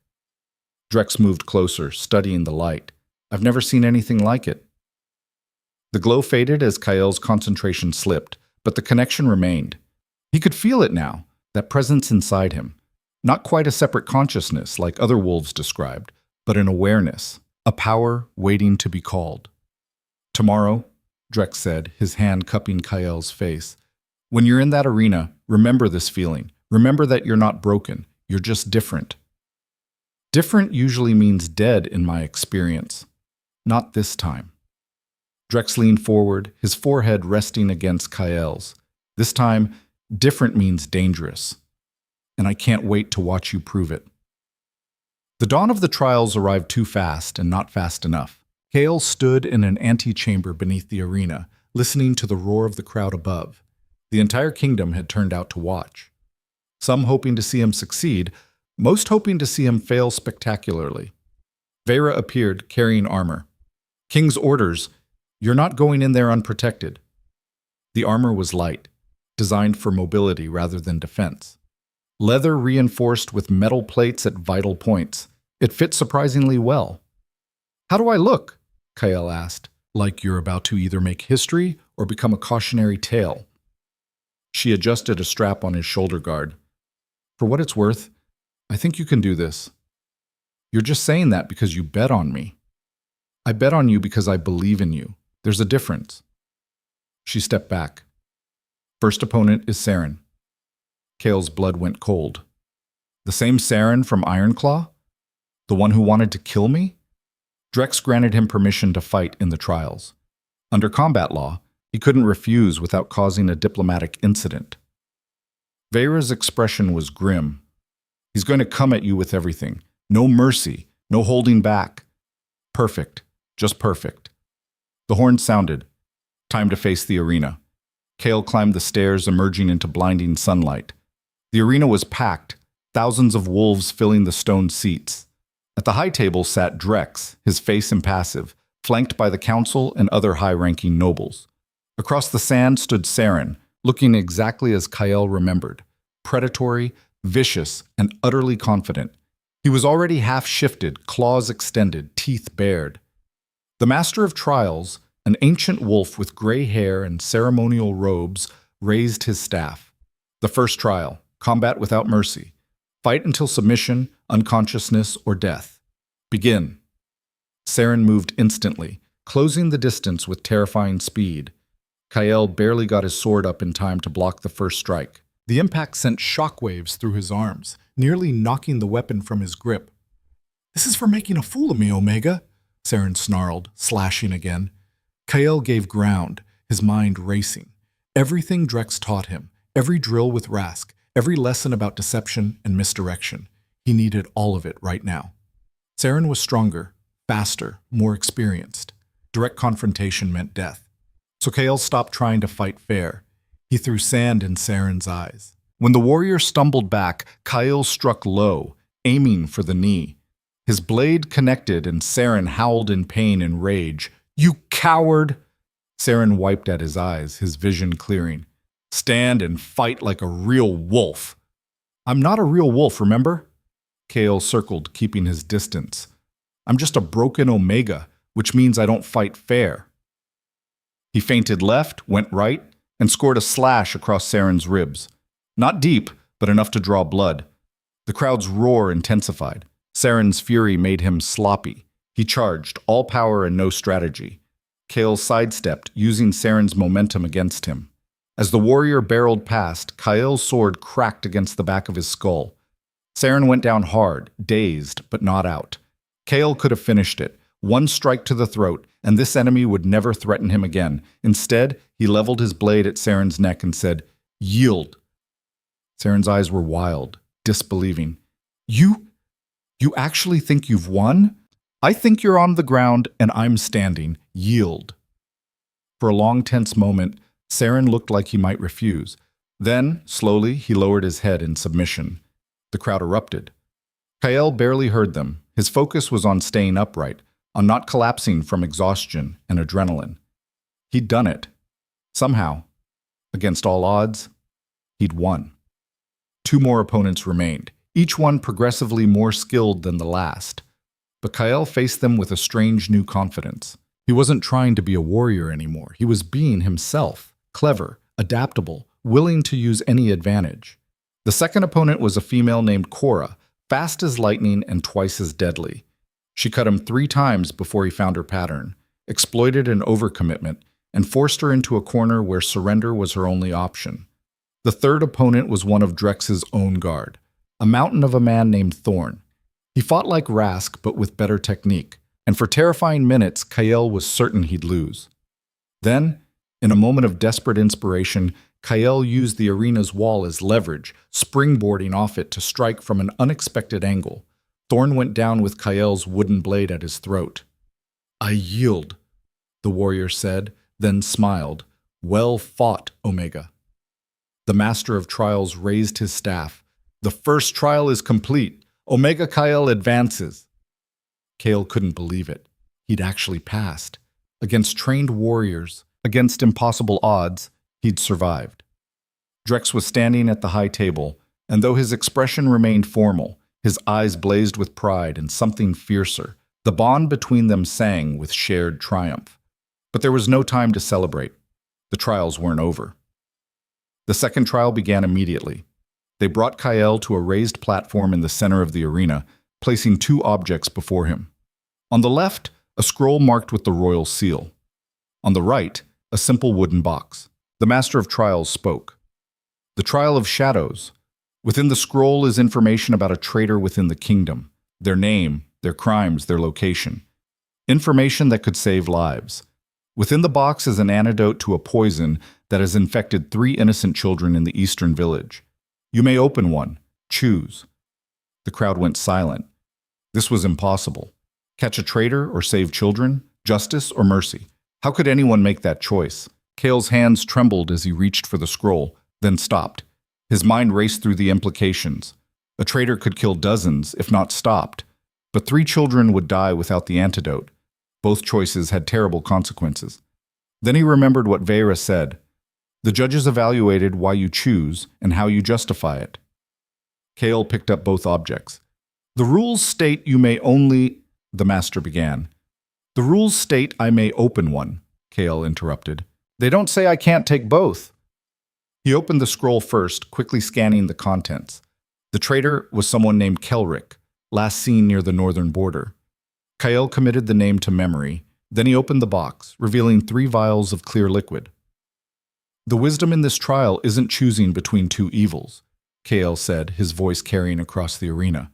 Drex moved closer, studying the light. I've never seen anything like it. The glow faded as Kael's concentration slipped, but the connection remained. He could feel it now, that presence inside him. Not quite a separate consciousness like other wolves described, but an awareness, a power waiting to be called. Tomorrow, Drex said, his hand cupping Kael's face. When you're in that arena, remember this feeling. Remember that you're not broken. You're just different. Different usually means dead in my experience. Not this time. Drex leaned forward, his forehead resting against Kael's. This time, different means dangerous. And I can't wait to watch you prove it. The dawn of the trials arrived too fast and not fast enough. Kael stood in an antechamber beneath the arena, listening to the roar of the crowd above. The entire kingdom had turned out to watch. Some hoping to see him succeed, most hoping to see him fail spectacularly. Vera appeared, carrying armor. King's orders, you're not going in there unprotected. The armor was light, designed for mobility rather than defense. Leather reinforced with metal plates at vital points. It fit surprisingly well. How do I look? Kael asked, like you're about to either make history or become a cautionary tale. She adjusted a strap on his shoulder guard. For what it's worth, I think you can do this. You're just saying that because you bet on me. I bet on you because I believe in you. There's a difference. She stepped back. First opponent is Saren. Kael's blood went cold. The same Saren from Ironclaw? The one who wanted to kill me? Drex granted him permission to fight in the trials. Under combat law, he couldn't refuse without causing a diplomatic incident. Vera's expression was grim. He's going to come at you with everything. No mercy, no holding back. Perfect, just perfect. The horn sounded. Time to face the arena. Kael climbed the stairs, emerging into blinding sunlight. The arena was packed, thousands of wolves filling the stone seats. At the high table sat Drex, his face impassive, flanked by the council and other high-ranking nobles. Across the sand stood Saren, looking exactly as Kael remembered, predatory, vicious, and utterly confident. He was already half-shifted, claws extended, teeth bared. The Master of Trials, an ancient wolf with gray hair and ceremonial robes, raised his staff. The first trial, combat without mercy. Fight until submission, unconsciousness, or death. Begin. Saren moved instantly, closing the distance with terrifying speed. Kael barely got his sword up in time to block the first strike. The impact sent shockwaves through his arms, nearly knocking the weapon from his grip. "This is for making a fool of me, Omega," Saren snarled, slashing again. Kael gave ground, his mind racing. Everything Drex taught him, every drill with Rask, every lesson about deception and misdirection. He needed all of it right now. Saren was stronger, faster, more experienced. Direct confrontation meant death. So Kael stopped trying to fight fair. He threw sand in Saren's eyes. When the warrior stumbled back, Kael struck low, aiming for the knee. His blade connected and Saren howled in pain and rage. "You coward!" Saren wiped at his eyes, his vision clearing. "Stand and fight like a real wolf." "I'm not a real wolf, remember?" Kael circled, keeping his distance. "I'm just a broken Omega, which means I don't fight fair." He feinted left, went right, and scored a slash across Saren's ribs. Not deep, but enough to draw blood. The crowd's roar intensified. Saren's fury made him sloppy. He charged, all power and no strategy. Kael sidestepped, using Saren's momentum against him. As the warrior barreled past, Kael's sword cracked against the back of his skull. Saren went down hard, dazed, but not out. Kael could have finished it. One strike to the throat, and this enemy would never threaten him again. Instead, he leveled his blade at Saren's neck and said, "Yield." Saren's eyes were wild, disbelieving. You actually think you've won? I think you're on the ground and I'm standing. Yield." For a long, tense moment, Saren looked like he might refuse. Then, slowly, he lowered his head in submission. The crowd erupted. Kael barely heard them. His focus was on staying upright, on not collapsing from exhaustion and adrenaline. He'd done it. Somehow. Against all odds, he'd won. Two more opponents remained, each one progressively more skilled than the last. But Kael faced them with a strange new confidence. He wasn't trying to be a warrior anymore. He was being himself, clever, adaptable, willing to use any advantage. The second opponent was a female named Cora, fast as lightning and twice as deadly. She cut him 3 times before he found her pattern, exploited an overcommitment, and forced her into a corner where surrender was her only option. The third opponent was one of Drex's own guard, a mountain of a man named Thorn. He fought like Rask, but with better technique, and for terrifying minutes, Kael was certain he'd lose. Then, in a moment of desperate inspiration, Kael used the arena's wall as leverage, springboarding off it to strike from an unexpected angle. Thorn went down with Kael's wooden blade at his throat. "I yield," the warrior said, then smiled. "Well fought, Omega." The Master of Trials raised his staff. "The first trial is complete. Omega Kael advances." Kael couldn't believe it. He'd actually passed. Against trained warriors, against impossible odds, he'd survived. Drex was standing at the high table, and though his expression remained formal, his eyes blazed with pride and something fiercer. The bond between them sang with shared triumph. But there was no time to celebrate. The trials weren't over. The second trial began immediately. They brought Kael to a raised platform in the center of the arena, placing 2 objects before him. On the left, a scroll marked with the royal seal. On the right, a simple wooden box. The Master of Trials spoke. "The Trial of Shadows. Within the scroll is information about a traitor within the kingdom, their name, their crimes, their location. Information that could save lives. Within the box is an antidote to a poison that has infected 3 innocent children in the eastern village. You may open one. Choose." The crowd went silent. This was impossible. Catch a traitor or save children? Justice or mercy? How could anyone make that choice? Kael's hands trembled as he reached for the scroll, then stopped. His mind raced through the implications. A traitor could kill dozens, if not stopped. But 3 children would die without the antidote. Both choices had terrible consequences. Then he remembered what Vera said. The judges evaluated why you choose and how you justify it. Kael picked up both objects. "The rules state you may only—" the master began. "The rules state I may open one," Kael interrupted. "They don't say I can't take both." He opened the scroll first, quickly scanning the contents. The traitor was someone named Kelric, last seen near the northern border. Kael committed the name to memory. Then he opened the box, revealing 3 vials of clear liquid. "The wisdom in this trial isn't choosing between 2 evils," Kael said, his voice carrying across the arena.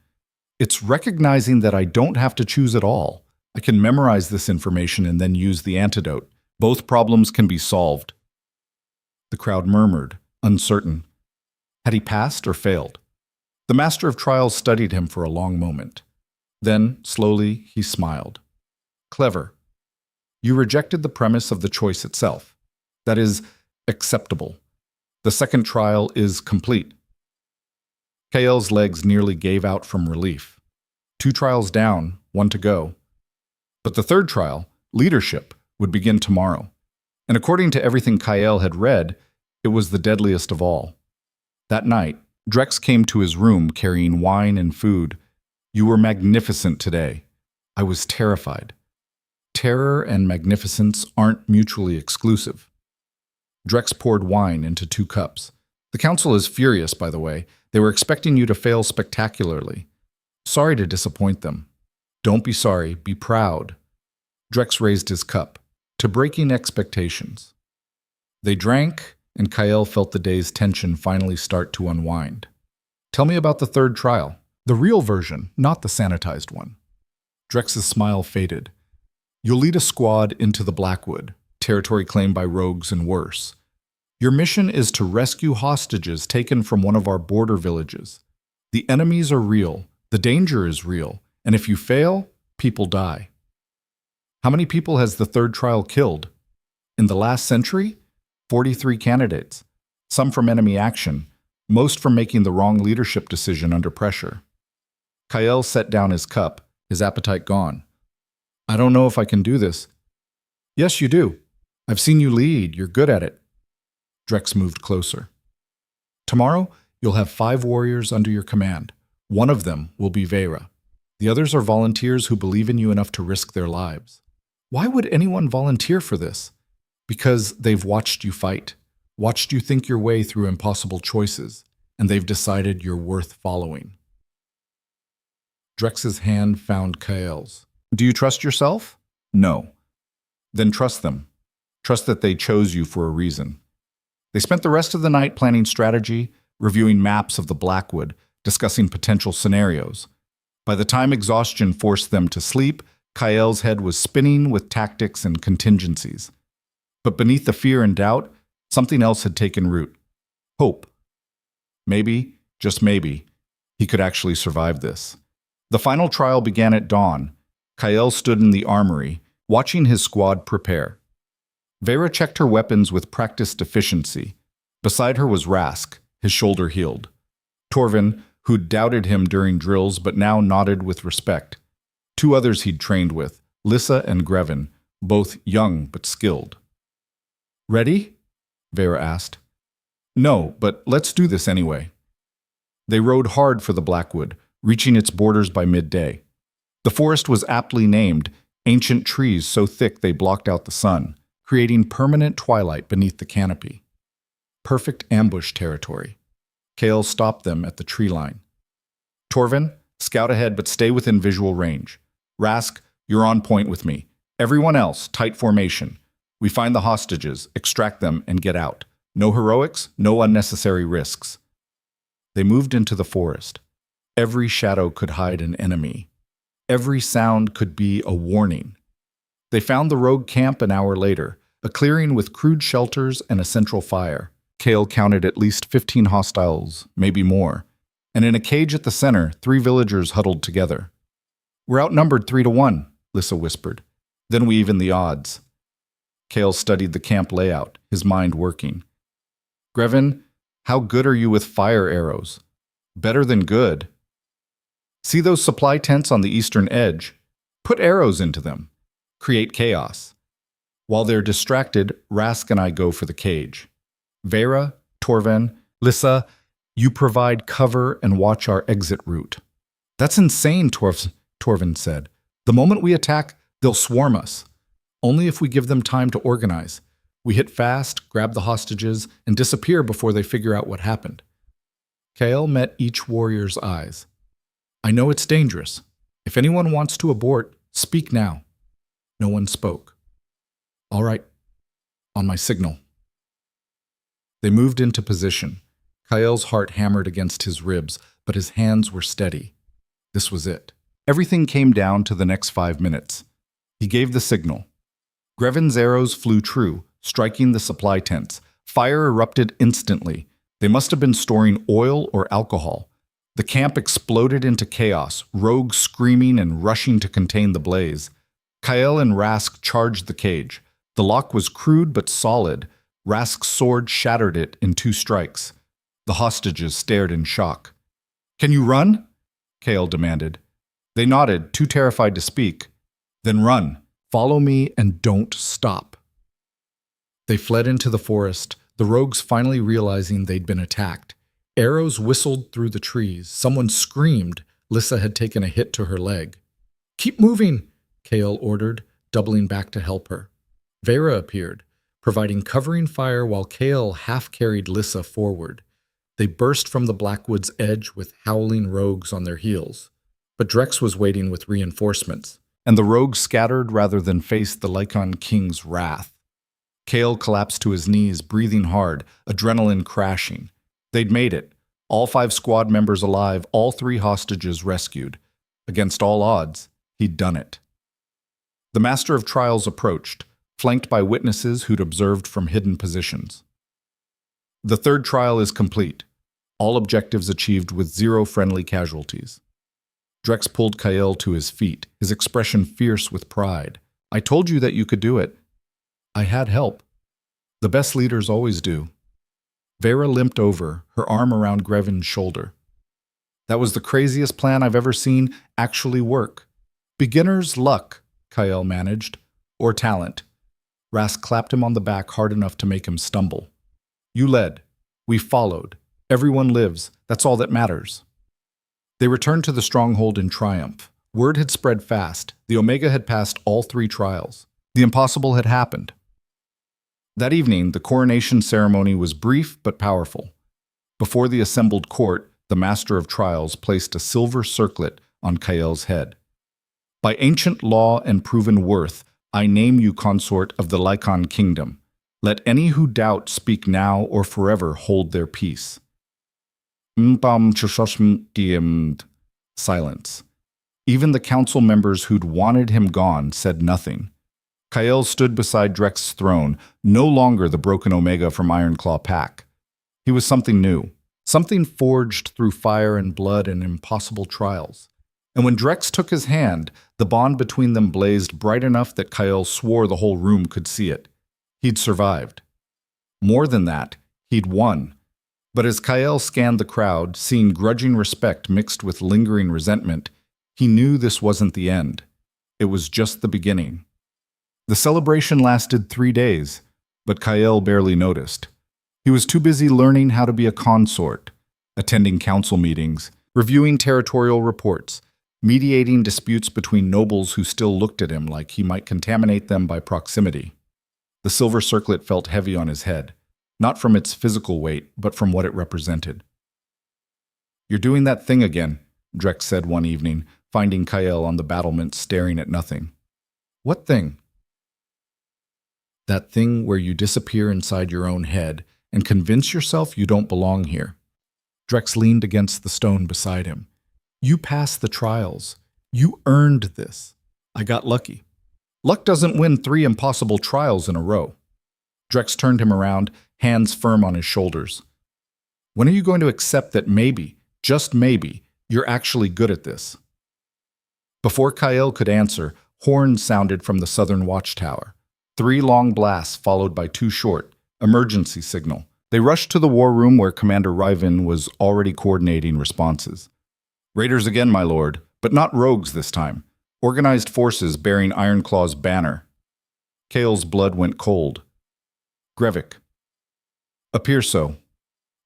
"It's recognizing that I don't have to choose at all. I can memorize this information and then use the antidote. Both problems can be solved." The crowd murmured, uncertain. Had he passed or failed? The Master of Trials studied him for a long moment. Then, slowly, he smiled. "Clever. You rejected the premise of the choice itself. That is acceptable. The second trial is complete." Kael's legs nearly gave out from relief. 2 trials down, 1 to go. But the third trial, leadership, would begin tomorrow. And according to everything Kael had read, it was the deadliest of all. That night, Drex came to his room carrying wine and food. "You were magnificent today." I was terrified. Terror and magnificence aren't mutually exclusive. Drex poured wine into 2 cups. "The council is furious, by the way. They were expecting you to fail spectacularly. Sorry to disappoint them." "Don't be sorry, be proud." Drex raised his cup. "To breaking expectations." They drank, and Kael felt the day's tension finally start to unwind. "Tell me about the third trial. The real version, not the sanitized one." Drex's smile faded. "You'll lead a squad into the Blackwood, territory claimed by rogues and worse. Your mission is to rescue hostages taken from one of our border villages. The enemies are real, the danger is real, and if you fail, people die." "How many people has the third trial killed?" "In the last century? 43 candidates. Some from enemy action, most from making the wrong leadership decision under pressure." Kael set down his cup, his appetite gone. "I don't know if I can do this." "Yes, you do. I've seen you lead. You're good at it." Drex moved closer. Tomorrow, you'll have 5 warriors under your command. One of them will be Vera. The others are volunteers who believe in you enough to risk their lives. Why would anyone volunteer for this? Because they've watched you fight, watched you think your way through impossible choices, and they've decided you're worth following. Drex's hand found Kael's. Do you trust yourself? No. Then trust them. Trust that they chose you for a reason. They spent the rest of the night planning strategy, reviewing maps of the Blackwood, discussing potential scenarios. By the time exhaustion forced them to sleep, Kael's head was spinning with tactics and contingencies. But beneath the fear and doubt, something else had taken root. Hope. Maybe, just maybe, he could actually survive this. The final trial began at dawn. Kael stood in the armory, watching his squad prepare. Vera checked her weapons with practiced efficiency. Beside her was Rask, his shoulder healed. Torvin, who'd doubted him during drills but now nodded with respect. 2 others he'd trained with, Lyssa and Grevin, both young but skilled. Ready? Vera asked. No, but let's do this anyway. They rode hard for the Blackwood, reaching its borders by midday. The forest was aptly named, ancient trees so thick they blocked out the sun, creating permanent twilight beneath the canopy. Perfect ambush territory. Kael stopped them at the tree line. Torvin, scout ahead but stay within visual range. Rask, you're on point with me. Everyone else, tight formation. We find the hostages, extract them, and get out. No heroics, no unnecessary risks. They moved into the forest. Every shadow could hide an enemy. Every sound could be a warning. They found the rogue camp an hour later, a clearing with crude shelters and a central fire. Kael counted at least 15 hostiles, maybe more. And in a cage at the center, 3 villagers huddled together. We're outnumbered 3-1, Lyssa whispered. Then we even the odds. Kael studied the camp layout, his mind working. Grevin, how good are you with fire arrows? Better than good. See those supply tents on the eastern edge? Put arrows into them. Create chaos. While they're distracted, Rask and I go for the cage. Vera, Torvin, Lyssa, you provide cover and watch our exit route. That's insane, Torvin said. The moment we attack, they'll swarm us. Only if we give them time to organize. We hit fast, grab the hostages, and disappear before they figure out what happened. Kael met each warrior's eyes. I know it's dangerous. If anyone wants to abort, speak now. No one spoke. All right. On my signal. They moved into position. Kael's heart hammered against his ribs, but his hands were steady. This was it. Everything came down to the next 5 minutes. He gave the signal. Grevin's arrows flew true, striking the supply tents. Fire erupted instantly. They must have been storing oil or alcohol. The camp exploded into chaos, rogues screaming and rushing to contain the blaze. Kael and Rask charged the cage. The lock was crude but solid. Rask's sword shattered it in 2 strikes. The hostages stared in shock. Can you run? Kael demanded. They nodded, too terrified to speak. Then run. Follow me and don't stop. They fled into the forest, the rogues finally realizing they'd been attacked. Arrows whistled through the trees. Someone screamed. Lyssa had taken a hit to her leg. Keep moving, Kael ordered, doubling back to help her. Vera appeared, providing covering fire while Kael half-carried Lyssa forward. They burst from the Blackwood's edge with howling rogues on their heels. But Drex was waiting with reinforcements, and the rogues scattered rather than face the Lycan King's wrath. Kael collapsed to his knees, breathing hard, adrenaline crashing. They'd made it. All 5 squad members alive, all 3 hostages rescued. Against all odds, he'd done it. The Master of Trials approached, flanked by witnesses who'd observed from hidden positions. The 3rd trial is complete. All objectives achieved with 0 friendly casualties. Drex pulled Kael to his feet, his expression fierce with pride. I told you that you could do it. I had help. The best leaders always do. Vera limped over, her arm around Grevin's shoulder. That was the craziest plan I've ever seen actually work. Beginner's luck, Kael managed, or talent. Rask clapped him on the back hard enough to make him stumble. You led. We followed. Everyone lives. That's all that matters. They returned to the stronghold in triumph. Word had spread fast. The Omega had passed all 3 trials. The impossible had happened. That evening, the coronation ceremony was brief but powerful. Before the assembled court, the Master of Trials placed a silver circlet on Kael's head. By ancient law and proven worth, I name you consort of the Lycan Kingdom. Let any who doubt speak now or forever hold their peace. Silence. Even the council members who'd wanted him gone said nothing. Kael stood beside Drex's throne, no longer the broken Omega from Ironclaw Pack. He was something new, something forged through fire and blood and impossible trials. And when Drex took his hand, the bond between them blazed bright enough that Kael swore the whole room could see it. He'd survived. More than that, he'd won. But as Kael scanned the crowd, seeing grudging respect mixed with lingering resentment, he knew this wasn't the end. It was just the beginning. The celebration lasted 3 days, but Kael barely noticed. He was too busy learning how to be a consort, attending council meetings, reviewing territorial reports, mediating disputes between nobles who still looked at him like he might contaminate them by proximity. The silver circlet felt heavy on his head, not from its physical weight, but from what it represented. "You're doing that thing again," Drex said one evening, finding Kael on the battlement staring at nothing. "What thing?" "That thing where you disappear inside your own head and convince yourself you don't belong here." Drex leaned against the stone beside him. "You passed the trials. You earned this. I got lucky. Luck doesn't win 3 impossible trials in a row." Drex turned him around, hands firm on his shoulders. "When are you going to accept that maybe, just maybe, you're actually good at this?" Before Kael could answer, horns sounded from the southern watchtower. 3 long blasts followed by 2 short, emergency signal. They rushed to the war room where Commander Ryvin was already coordinating responses. "Raiders again, my lord, but not rogues this time. Organized forces bearing Ironclaw's banner." Kael's blood went cold. "Grevik." "Appear so.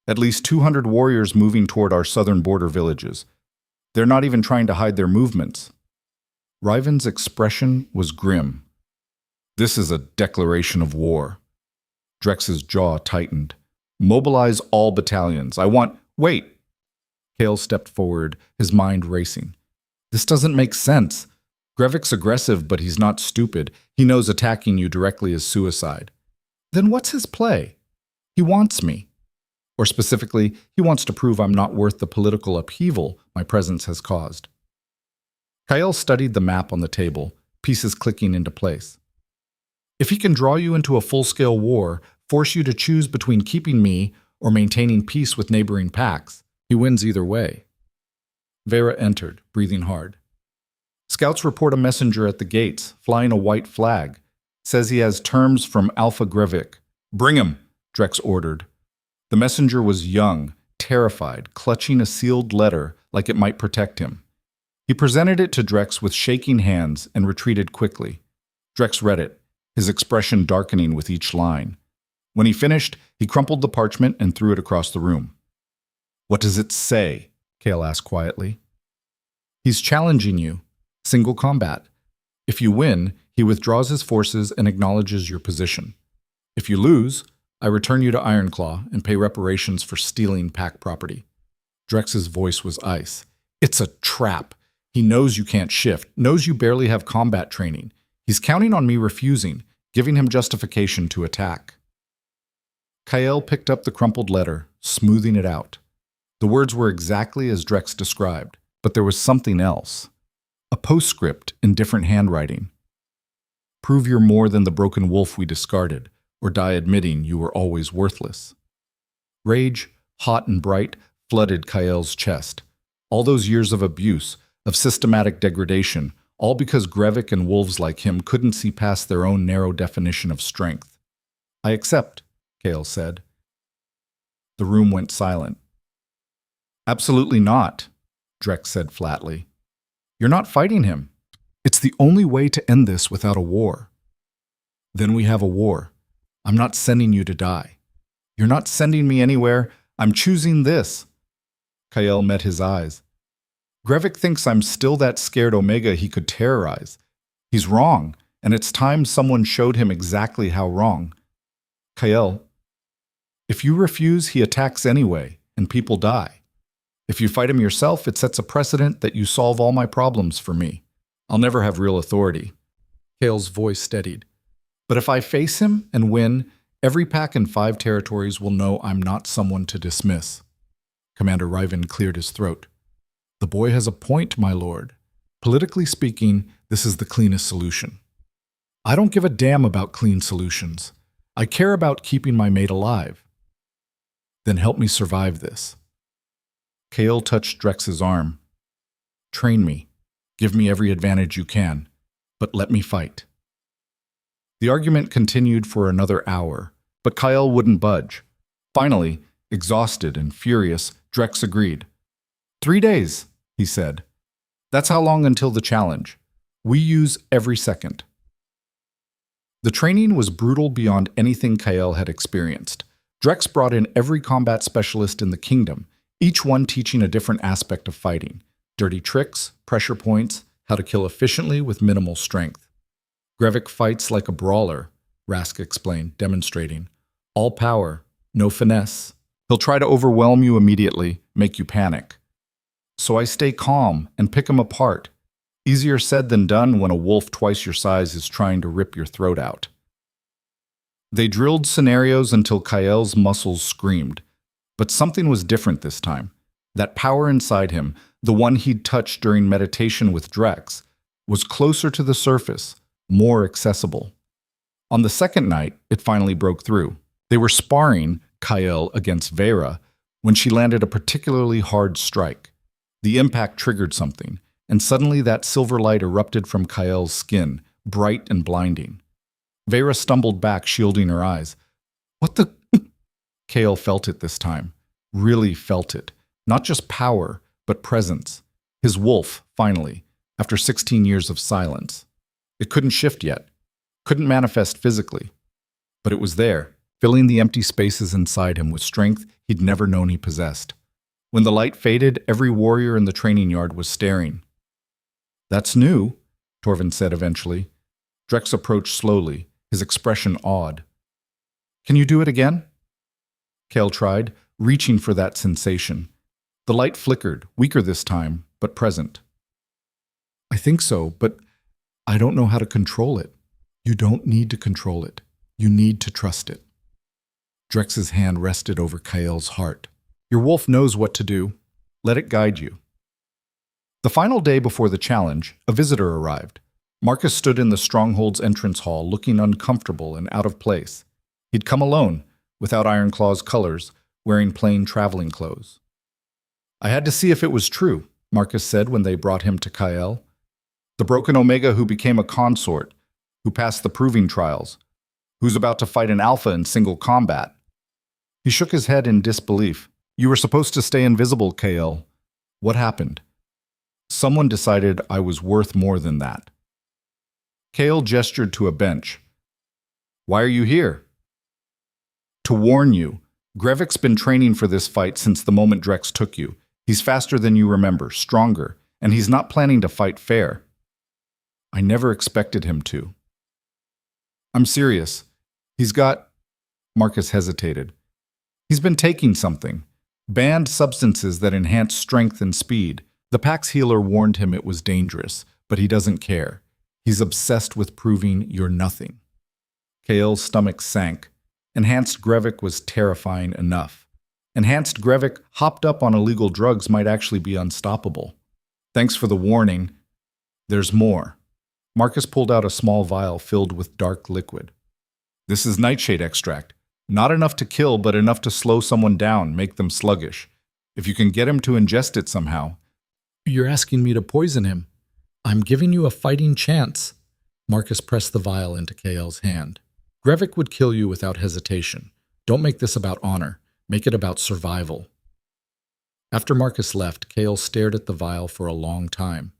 At least 200 warriors moving toward our southern border villages. They're not even trying to hide their movements." Ryvin's expression was grim. "This is a declaration of war." Drex's jaw tightened. "Mobilize all battalions. I want—" "Wait!" Kael stepped forward, his mind racing. "This doesn't make sense. Grevik's aggressive, but he's not stupid. He knows attacking you directly is suicide. Then what's his play? He wants me. Or specifically, he wants to prove I'm not worth the political upheaval my presence has caused." Kael studied the map on the table, pieces clicking into place. "If he can draw you into a full-scale war, force you to choose between keeping me or maintaining peace with neighboring packs, he wins either way." Vera entered, breathing hard. "Scouts report a messenger at the gates, flying a white flag. Says he has terms from Alpha Grevik." "Bring him," Drex ordered. The messenger was young, terrified, clutching a sealed letter like it might protect him. He presented it to Drex with shaking hands and retreated quickly. Drex read it, his expression darkening with each line. When he finished, he crumpled the parchment and threw it across the room. "What does it say?" Kael asked quietly. "He's challenging you. Single combat. If you win, he withdraws his forces and acknowledges your position. If you lose, I return you to Ironclaw and pay reparations for stealing pack property." Drex's voice was ice. "It's a trap. He knows you can't shift, knows you barely have combat training. He's counting on me refusing, giving him justification to attack." Kael picked up the crumpled letter, smoothing it out. The words were exactly as Drex described, but there was something else. A postscript in different handwriting. "Prove you're more than the broken wolf we discarded, or die admitting you were always worthless." Rage, hot and bright, flooded Kael's chest. All those years of abuse, of systematic degradation, all because Grevik and wolves like him couldn't see past their own narrow definition of strength. "I accept," Kael said. The room went silent. "Absolutely not," Drex said flatly. "You're not fighting him. It's the only way to end this without a war." "Then we have a war. I'm not sending you to die. You're not sending me anywhere. I'm choosing this. Kael met his eyes. Grevik thinks I'm still that scared Omega he could terrorize. He's wrong, and it's time someone showed him exactly how wrong. Kael, if you refuse, he attacks anyway, and people die. If you fight him yourself, it sets a precedent that you solve all my problems for me. I'll never have real authority. Kael's voice steadied. But if I face him and win, every pack in 5 territories will know I'm not someone to dismiss. Commander Riven cleared his throat. The boy has a point, my lord. Politically speaking, this is the cleanest solution. I don't give a damn about clean solutions. I care about keeping my mate alive. Then help me survive this. Kael touched Drex's arm. Train me. Give me every advantage you can, but let me fight. The argument continued for another hour, but Kael wouldn't budge. Finally, exhausted and furious, Drex agreed. 3 days, he said. That's how long until the challenge. We use every second. The training was brutal beyond anything Kael had experienced. Drex brought in every combat specialist in the kingdom, each one teaching a different aspect of fighting. Dirty tricks, pressure points, how to kill efficiently with minimal strength. Grevik fights like a brawler, Rask explained, demonstrating. All power, no finesse. He'll try to overwhelm you immediately, make you panic. So I stay calm and pick him apart. Easier said than done when a wolf twice your size is trying to rip your throat out. They drilled scenarios until Kael's muscles screamed. But something was different this time. That power inside him, the one he'd touched during meditation with Drex, was closer to the surface, more accessible. On the second night, it finally broke through. They were sparring, Kael against Vera, when she landed a particularly hard strike. The impact triggered something, and suddenly that silver light erupted from Kael's skin, bright and blinding. Vera stumbled back, shielding her eyes. What the... Kael felt it this time. Really felt it. Not just power, but presence. His wolf, finally, after 16 years of silence. It couldn't shift yet. Couldn't manifest physically. But it was there, filling the empty spaces inside him with strength he'd never known he possessed. When the light faded, every warrior in the training yard was staring. That's new, Torvin said eventually. Drex approached slowly, his expression awed. Can you do it again? Kael tried, reaching for that sensation. The light flickered, weaker this time, but present. I think so, but I don't know how to control it. You don't need to control it. You need to trust it. Drex's hand rested over Kael's heart. Your wolf knows what to do. Let it guide you. The final day before the challenge, a visitor arrived. Marcus stood in the stronghold's entrance hall, looking uncomfortable and out of place. He'd come alone, without Ironclaw's colors, wearing plain traveling clothes. I had to see if it was true, Marcus said when they brought him to Kael. The broken Omega who became a consort, who passed the proving trials, who's about to fight an alpha in single combat. He shook his head in disbelief. You were supposed to stay invisible, Kael. What happened? Someone decided I was worth more than that. Kael gestured to a bench. Why are you here? To warn you. Grevik's been training for this fight since the moment Drex took you. He's faster than you remember, stronger, and he's not planning to fight fair. I never expected him to. I'm serious. He's got... Marcus hesitated. He's been taking something. Banned substances that enhance strength and speed. The Pax healer warned him it was dangerous, but he doesn't care. He's obsessed with proving you're nothing. Kael's stomach sank. Enhanced Grevik was terrifying enough. Enhanced Grevik hopped up on illegal drugs might actually be unstoppable. Thanks for the warning. There's more. Marcus pulled out a small vial filled with dark liquid. This is nightshade extract. Not enough to kill, but enough to slow someone down, make them sluggish. If you can get him to ingest it somehow. You're asking me to poison him. I'm giving you a fighting chance. Marcus pressed the vial into Kael's hand. Grevik would kill you without hesitation. Don't make this about honor. Make it about survival. After Marcus left, Kael stared at the vial for a long time.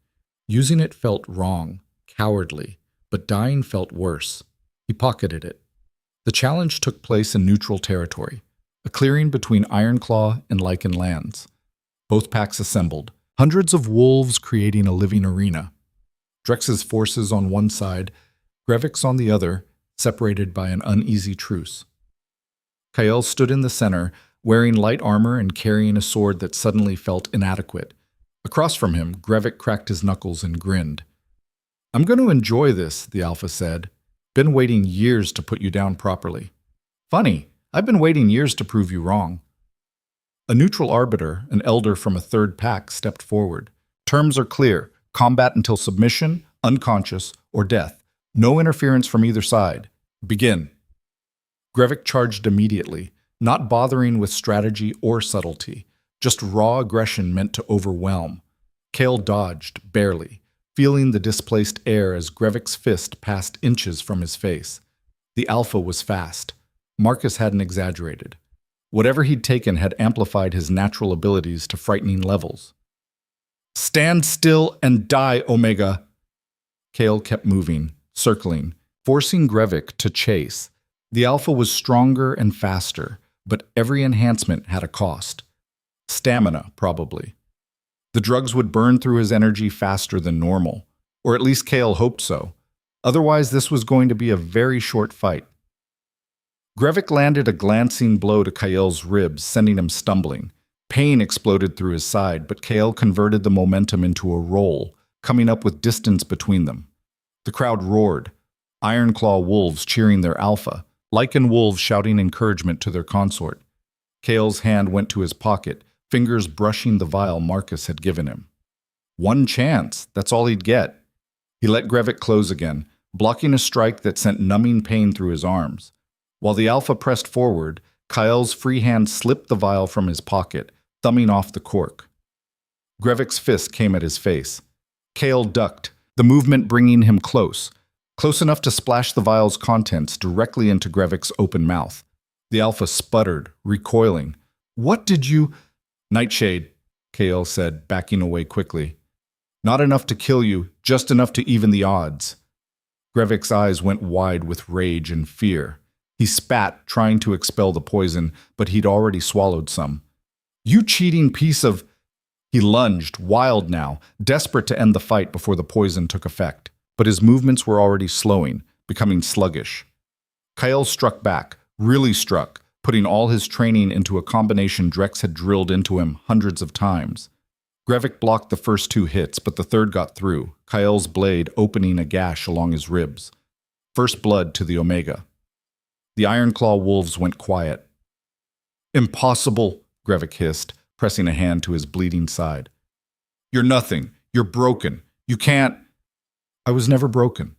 Using it felt wrong, cowardly, but dying felt worse. He pocketed it. The challenge took place in neutral territory. a clearing between Ironclaw and Lycan lands. Both packs assembled, hundreds of wolves creating a living arena. Drex's forces on one side, Grevik's on the other, separated by an uneasy truce. Kael stood in the center, wearing light armor and carrying a sword that suddenly felt inadequate. Across from him, Grevik cracked his knuckles and grinned. "I'm going to enjoy this," the Alpha said. "Been waiting years to put you down properly." "Funny, I've been waiting years to prove you wrong." A neutral arbiter, an elder from a third pack, stepped forward. "Terms are clear. Combat until submission, unconscious, or death. No interference from either side. Begin." Grevik charged immediately, not bothering with strategy or subtlety, just raw aggression meant to overwhelm. Kael dodged, barely, feeling the displaced air as Grevik's fist passed inches from his face. The Alpha was fast. Marcus hadn't exaggerated. Whatever he'd taken had amplified his natural abilities to frightening levels. "Stand still and die, Omega!" Kael kept moving, circling, forcing Grevik to chase. The Alpha was stronger and faster, but every enhancement had a cost. Stamina, probably. The drugs would burn through his energy faster than normal, or at least Kael hoped so. Otherwise, this was going to be a very short fight. Grevik landed a glancing blow to Kael's ribs, sending him stumbling. Pain exploded through his side, but Kael converted the momentum into a roll, coming up with distance between them. The crowd roared. Ironclaw wolves cheering their Alpha, Lycan wolves shouting encouragement to their consort. Kael's hand went to his pocket, fingers brushing the vial Marcus had given him. One chance, that's all he'd get. He let Grevik close again, blocking a strike that sent numbing pain through his arms. While the Alpha pressed forward, Kael's free hand slipped the vial from his pocket, thumbing off the cork. Grevik's fist came at his face. Kael ducked, the movement bringing him close enough to splash the vial's contents directly into Grevik's open mouth. The Alpha sputtered, recoiling. "What did you—" "Nightshade," Kael said, backing away quickly. "Not enough to kill you, just enough to even the odds." Grevik's eyes went wide with rage and fear. He spat, trying to expel the poison, but he'd already swallowed some. "You cheating piece of—" He lunged, wild now, desperate to end the fight before the poison took effect. But his movements were already slowing, becoming sluggish. Kael struck back, really struck, putting all his training into a combination Drex had drilled into him hundreds of times. Grevik blocked the first two hits, but the third got through, Kael's blade opening a gash along his ribs. First blood to the Omega. The Ironclaw wolves went quiet. "Impossible," Grevik hissed, pressing a hand to his bleeding side. "You're nothing. You're broken. You can't—" "I was never broken."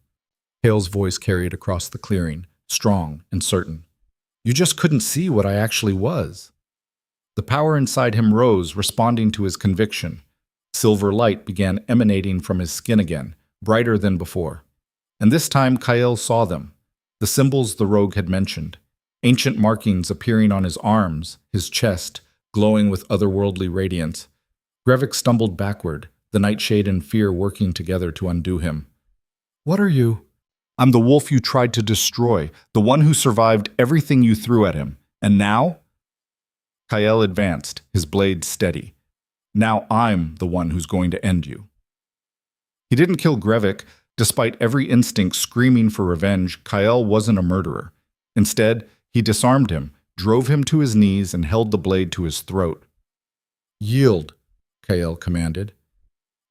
Kael's voice carried across the clearing, strong and certain. "You just couldn't see what I actually was." The power inside him rose, responding to his conviction. Silver light began emanating from his skin again, brighter than before. And this time Kael saw them, the symbols the rogue had mentioned, ancient markings appearing on his arms, his chest, glowing with otherworldly radiance. Grevik stumbled backward, the Nightshade and fear working together to undo him. "What are you?" "I'm the wolf you tried to destroy, the one who survived everything you threw at him. And now?" Kael advanced, his blade steady. "Now I'm the one who's going to end you." He didn't kill Grevik. Despite every instinct screaming for revenge, Kael wasn't a murderer. Instead, he disarmed him, drove him to his knees, and held the blade to his throat. "Yield," Kael commanded.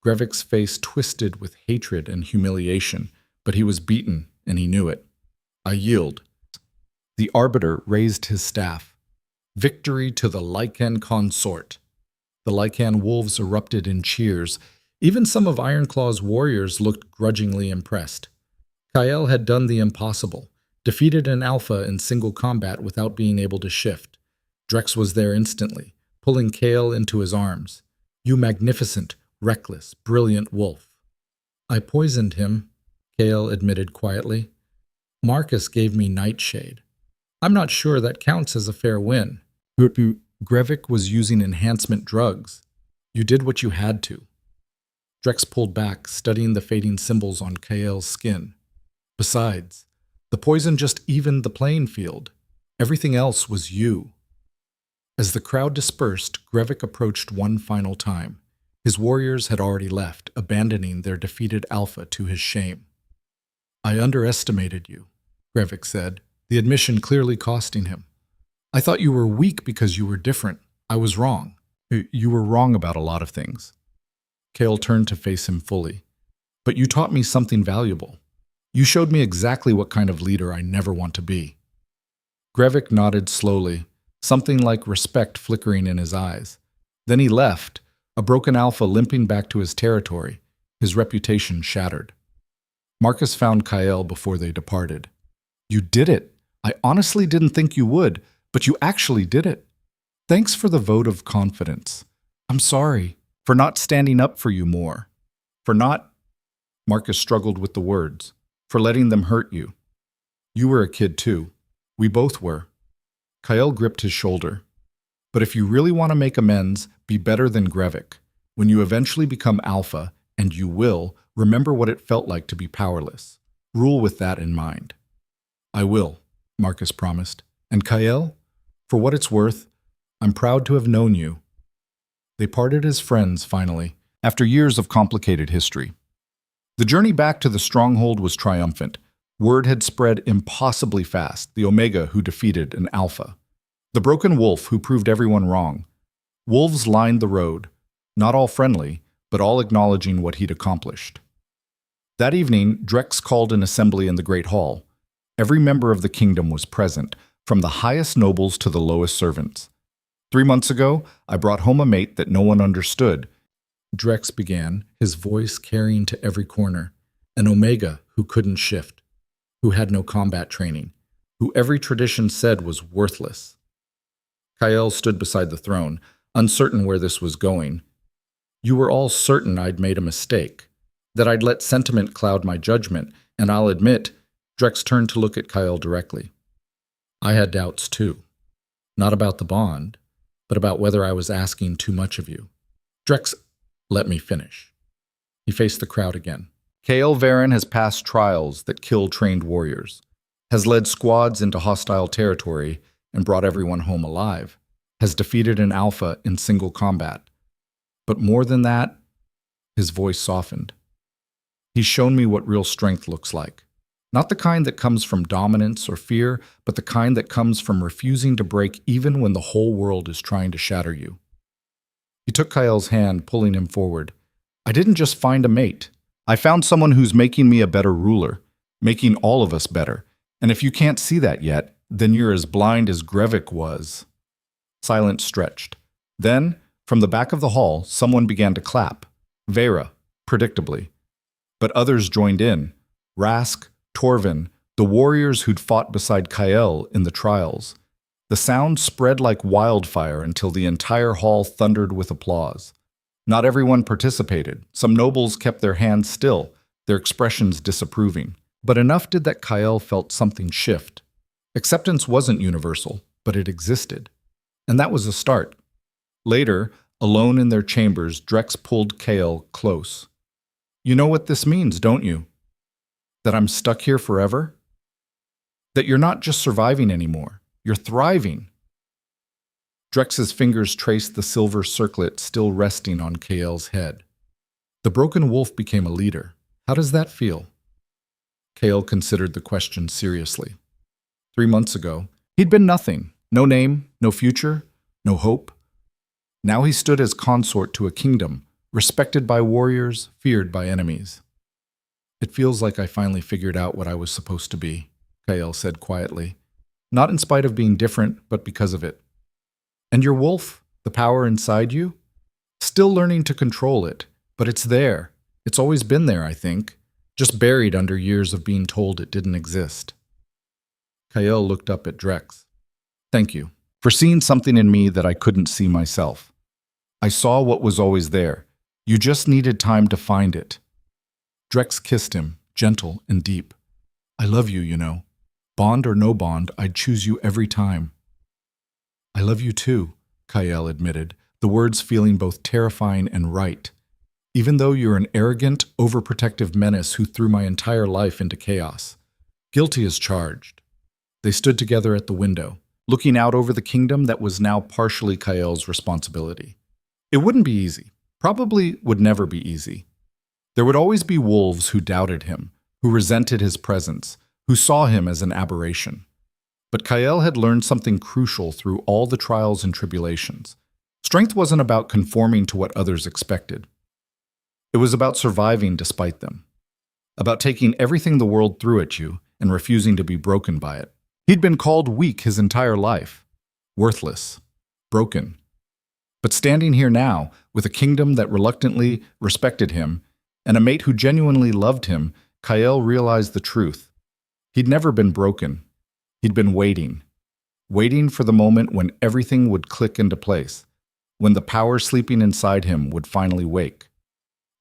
Grevik's face twisted with hatred and humiliation, but he was beaten, and he knew it. "I yield." The Arbiter raised his staff. "Victory to the Lycan consort." The Lycan wolves erupted in cheers. Even some of Ironclaw's warriors looked grudgingly impressed. Kael had done the impossible, defeated an Alpha in single combat without being able to shift. Drex was there instantly, pulling Kael into his arms. "You magnificent, reckless, brilliant wolf." "I poisoned him," Kael admitted quietly. "Marcus gave me Nightshade. I'm not sure that counts as a fair win." Grevik was using enhancement drugs. "You did what you had to." Drex pulled back, studying the fading symbols on Kael's skin. "Besides, the poison just evened the playing field. Everything else was you." As the crowd dispersed, Grevik approached one final time. His warriors had already left, abandoning their defeated alpha to his shame. I underestimated you, Grevik said, the admission clearly costing him. I thought you were weak because you were different. I was wrong. You were wrong about a lot of things. Kale turned to face him fully. But you taught me something valuable. You showed me exactly what kind of leader I never want to be. Grevik nodded slowly, something like respect flickering in his eyes. Then he left, a broken alpha limping back to his territory, his reputation shattered. Marcus found Kael before they departed. You did it. I honestly didn't think you would, but you actually did it. Thanks for the vote of confidence. I'm sorry for not standing up for you more. For not, Marcus struggled with the words, for letting them hurt you. You were a kid too. We both were. Kael gripped his shoulder. But if you really want to make amends, be better than Grevik. When you eventually become alpha, and you will, remember what it felt like to be powerless. Rule with that in mind. I will, Marcus promised. And Kael, for what it's worth, I'm proud to have known you. They parted as friends, finally, after years of complicated history. The journey back to the stronghold was triumphant. Word had spread impossibly fast, the Omega who defeated an Alpha. The broken wolf who proved everyone wrong. Wolves lined the road, not all friendly, but all acknowledging what he'd accomplished. That evening, Drex called an assembly in the Great Hall. Every member of the kingdom was present, from the highest nobles to the lowest servants. 3 months ago, I brought home a mate that no one understood. Drex began, his voice carrying to every corner. An Omega who couldn't shift, who had no combat training, who every tradition said was worthless. Kael stood beside the throne, uncertain where this was going. You were all certain I'd made a mistake, that I'd let sentiment cloud my judgment, and I'll admit, Drex turned to look at Kael directly. I had doubts too. Not about the bond, but about whether I was asking too much of you. Drex, let me finish. He faced the crowd again. Kael Varen has passed trials that kill trained warriors, has led squads into hostile territory and brought everyone home alive, has defeated an alpha in single combat. But more than that, his voice softened. He's shown me what real strength looks like. Not the kind that comes from dominance or fear, but the kind that comes from refusing to break even when the whole world is trying to shatter you. He took Kael's hand, pulling him forward. I didn't just find a mate. I found someone who's making me a better ruler, making all of us better. And if you can't see that yet, then you're as blind as Grevik was. Silence stretched. Then, from the back of the hall, someone began to clap. Vera, predictably. But others joined in. Rask, Torvin, the warriors who'd fought beside Kael in the trials. The sound spread like wildfire until the entire hall thundered with applause. Not everyone participated. Some nobles kept their hands still, their expressions disapproving. But enough did that Kael felt something shift. Acceptance wasn't universal, but it existed. And that was a start. Later, alone in their chambers, Drex pulled Kael close. You know what this means, don't you? That I'm stuck here forever? That you're not just surviving anymore, you're thriving. Drex's fingers traced the silver circlet still resting on Kael's head. The broken wolf became a leader. How does that feel? Kael considered the question seriously. 3 months ago, he'd been nothing. No name, no future, no hope. Now he stood as consort to a kingdom, respected by warriors, feared by enemies. It feels like I finally figured out what I was supposed to be, Kael said quietly. Not in spite of being different, but because of it. And your wolf, the power inside you? Still learning to control it, but it's there. It's always been there, I think, just buried under years of being told it didn't exist. Kael looked up at Drex. Thank you for seeing something in me that I couldn't see myself. I saw what was always there. You just needed time to find it. Drex kissed him, gentle and deep. I love you, you know. Bond or no bond, I'd choose you every time. I love you too, Kael admitted, the words feeling both terrifying and right. Even though you're an arrogant, overprotective menace who threw my entire life into chaos. Guilty as charged. They stood together at the window, looking out over the kingdom that was now partially Kael's responsibility. It wouldn't be easy. Probably would never be easy. There would always be wolves who doubted him, who resented his presence, who saw him as an aberration. But Kael had learned something crucial through all the trials and tribulations. Strength wasn't about conforming to what others expected. It was about surviving despite them, about taking everything the world threw at you and refusing to be broken by it. He'd been called weak his entire life, worthless, broken. But standing here now, with a kingdom that reluctantly respected him and a mate who genuinely loved him, Kael realized the truth. He'd never been broken. He'd been waiting for the moment when everything would click into place, when the power sleeping inside him would finally wake,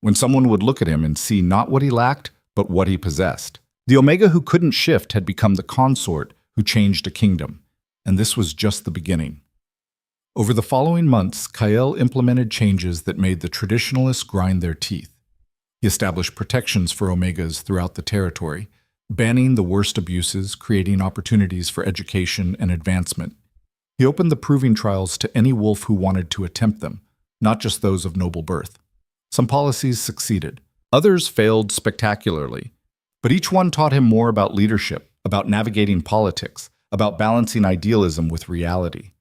when someone would look at him and see not what he lacked, but what he possessed. The Omega who couldn't shift had become the consort who changed a kingdom, and this was just the beginning. Over the following months, Kael implemented changes that made the traditionalists grind their teeth. He established protections for Omegas throughout the territory, banning the worst abuses, creating opportunities for education and advancement. He opened the proving trials to any wolf who wanted to attempt them, not just those of noble birth. Some policies succeeded. Others failed spectacularly. But each one taught him more about leadership, about navigating politics, about balancing idealism with reality.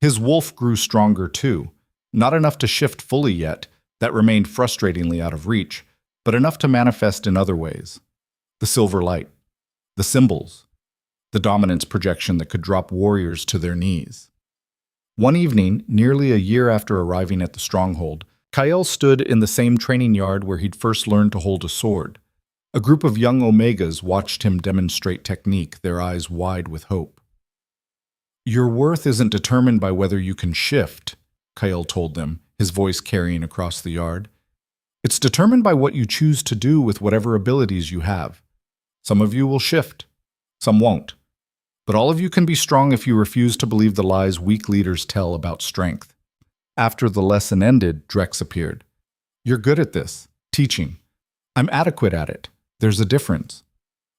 His wolf grew stronger too, not enough to shift fully yet, that remained frustratingly out of reach, but enough to manifest in other ways. The silver light, the symbols, the dominance projection that could drop warriors to their knees. One evening, nearly a year after arriving at the stronghold, Kael stood in the same training yard where he'd first learned to hold a sword. A group of young Omegas watched him demonstrate technique, their eyes wide with hope. "Your worth isn't determined by whether you can shift," Kael told them, his voice carrying across the yard. "It's determined by what you choose to do with whatever abilities you have. Some of you will shift, some won't. But all of you can be strong if you refuse to believe the lies weak leaders tell about strength." After the lesson ended, Drex appeared. "You're good at this, teaching. I'm adequate at it. There's a difference."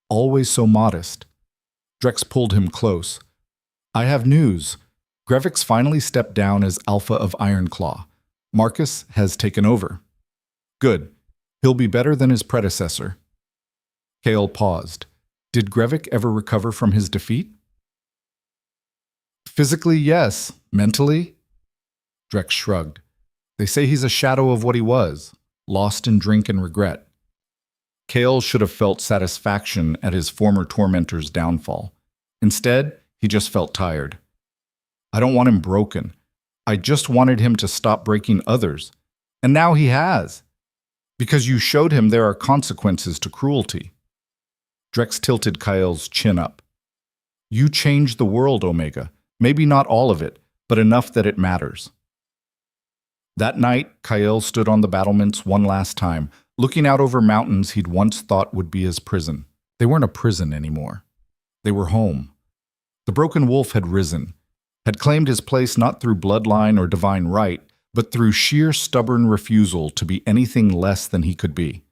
Always so modest. Drex pulled him close. "I have news. Grevix finally stepped down as Alpha of Ironclaw. Marcus has taken over." "Good. He'll be better than his predecessor." Kael paused. Did Grevik ever recover from his defeat? "Physically, yes. Mentally?" Drex shrugged. "They say he's a shadow of what he was, lost in drink and regret." Kael should have felt satisfaction at his former tormentor's downfall. Instead, he just felt tired. "I don't want him broken. I just wanted him to stop breaking others. And now he has. Because you showed him there are consequences to cruelty." Drex tilted Kael's chin up. "You changed the world, Omega. Maybe not all of it, but enough that it matters." That night, Kael stood on the battlements one last time, looking out over mountains he'd once thought would be his prison. They weren't a prison anymore. They were home. The broken wolf had risen, had claimed his place not through bloodline or divine right, but through sheer stubborn refusal to be anything less than he could be.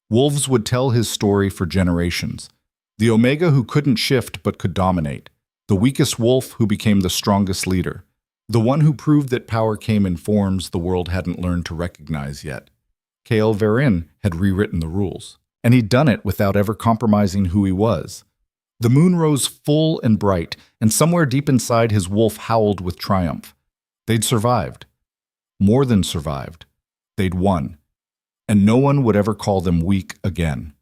Wolves would tell his story for generations. The Omega who couldn't shift but could dominate. The weakest wolf who became the strongest leader. The one who proved that power came in forms the world hadn't learned to recognize yet. Kael Verin had rewritten the rules, and he'd done it without ever compromising who he was. The moon rose full and bright, and somewhere deep inside his wolf howled with triumph. They'd survived. More than survived. They'd won. And no one would ever call them weak again.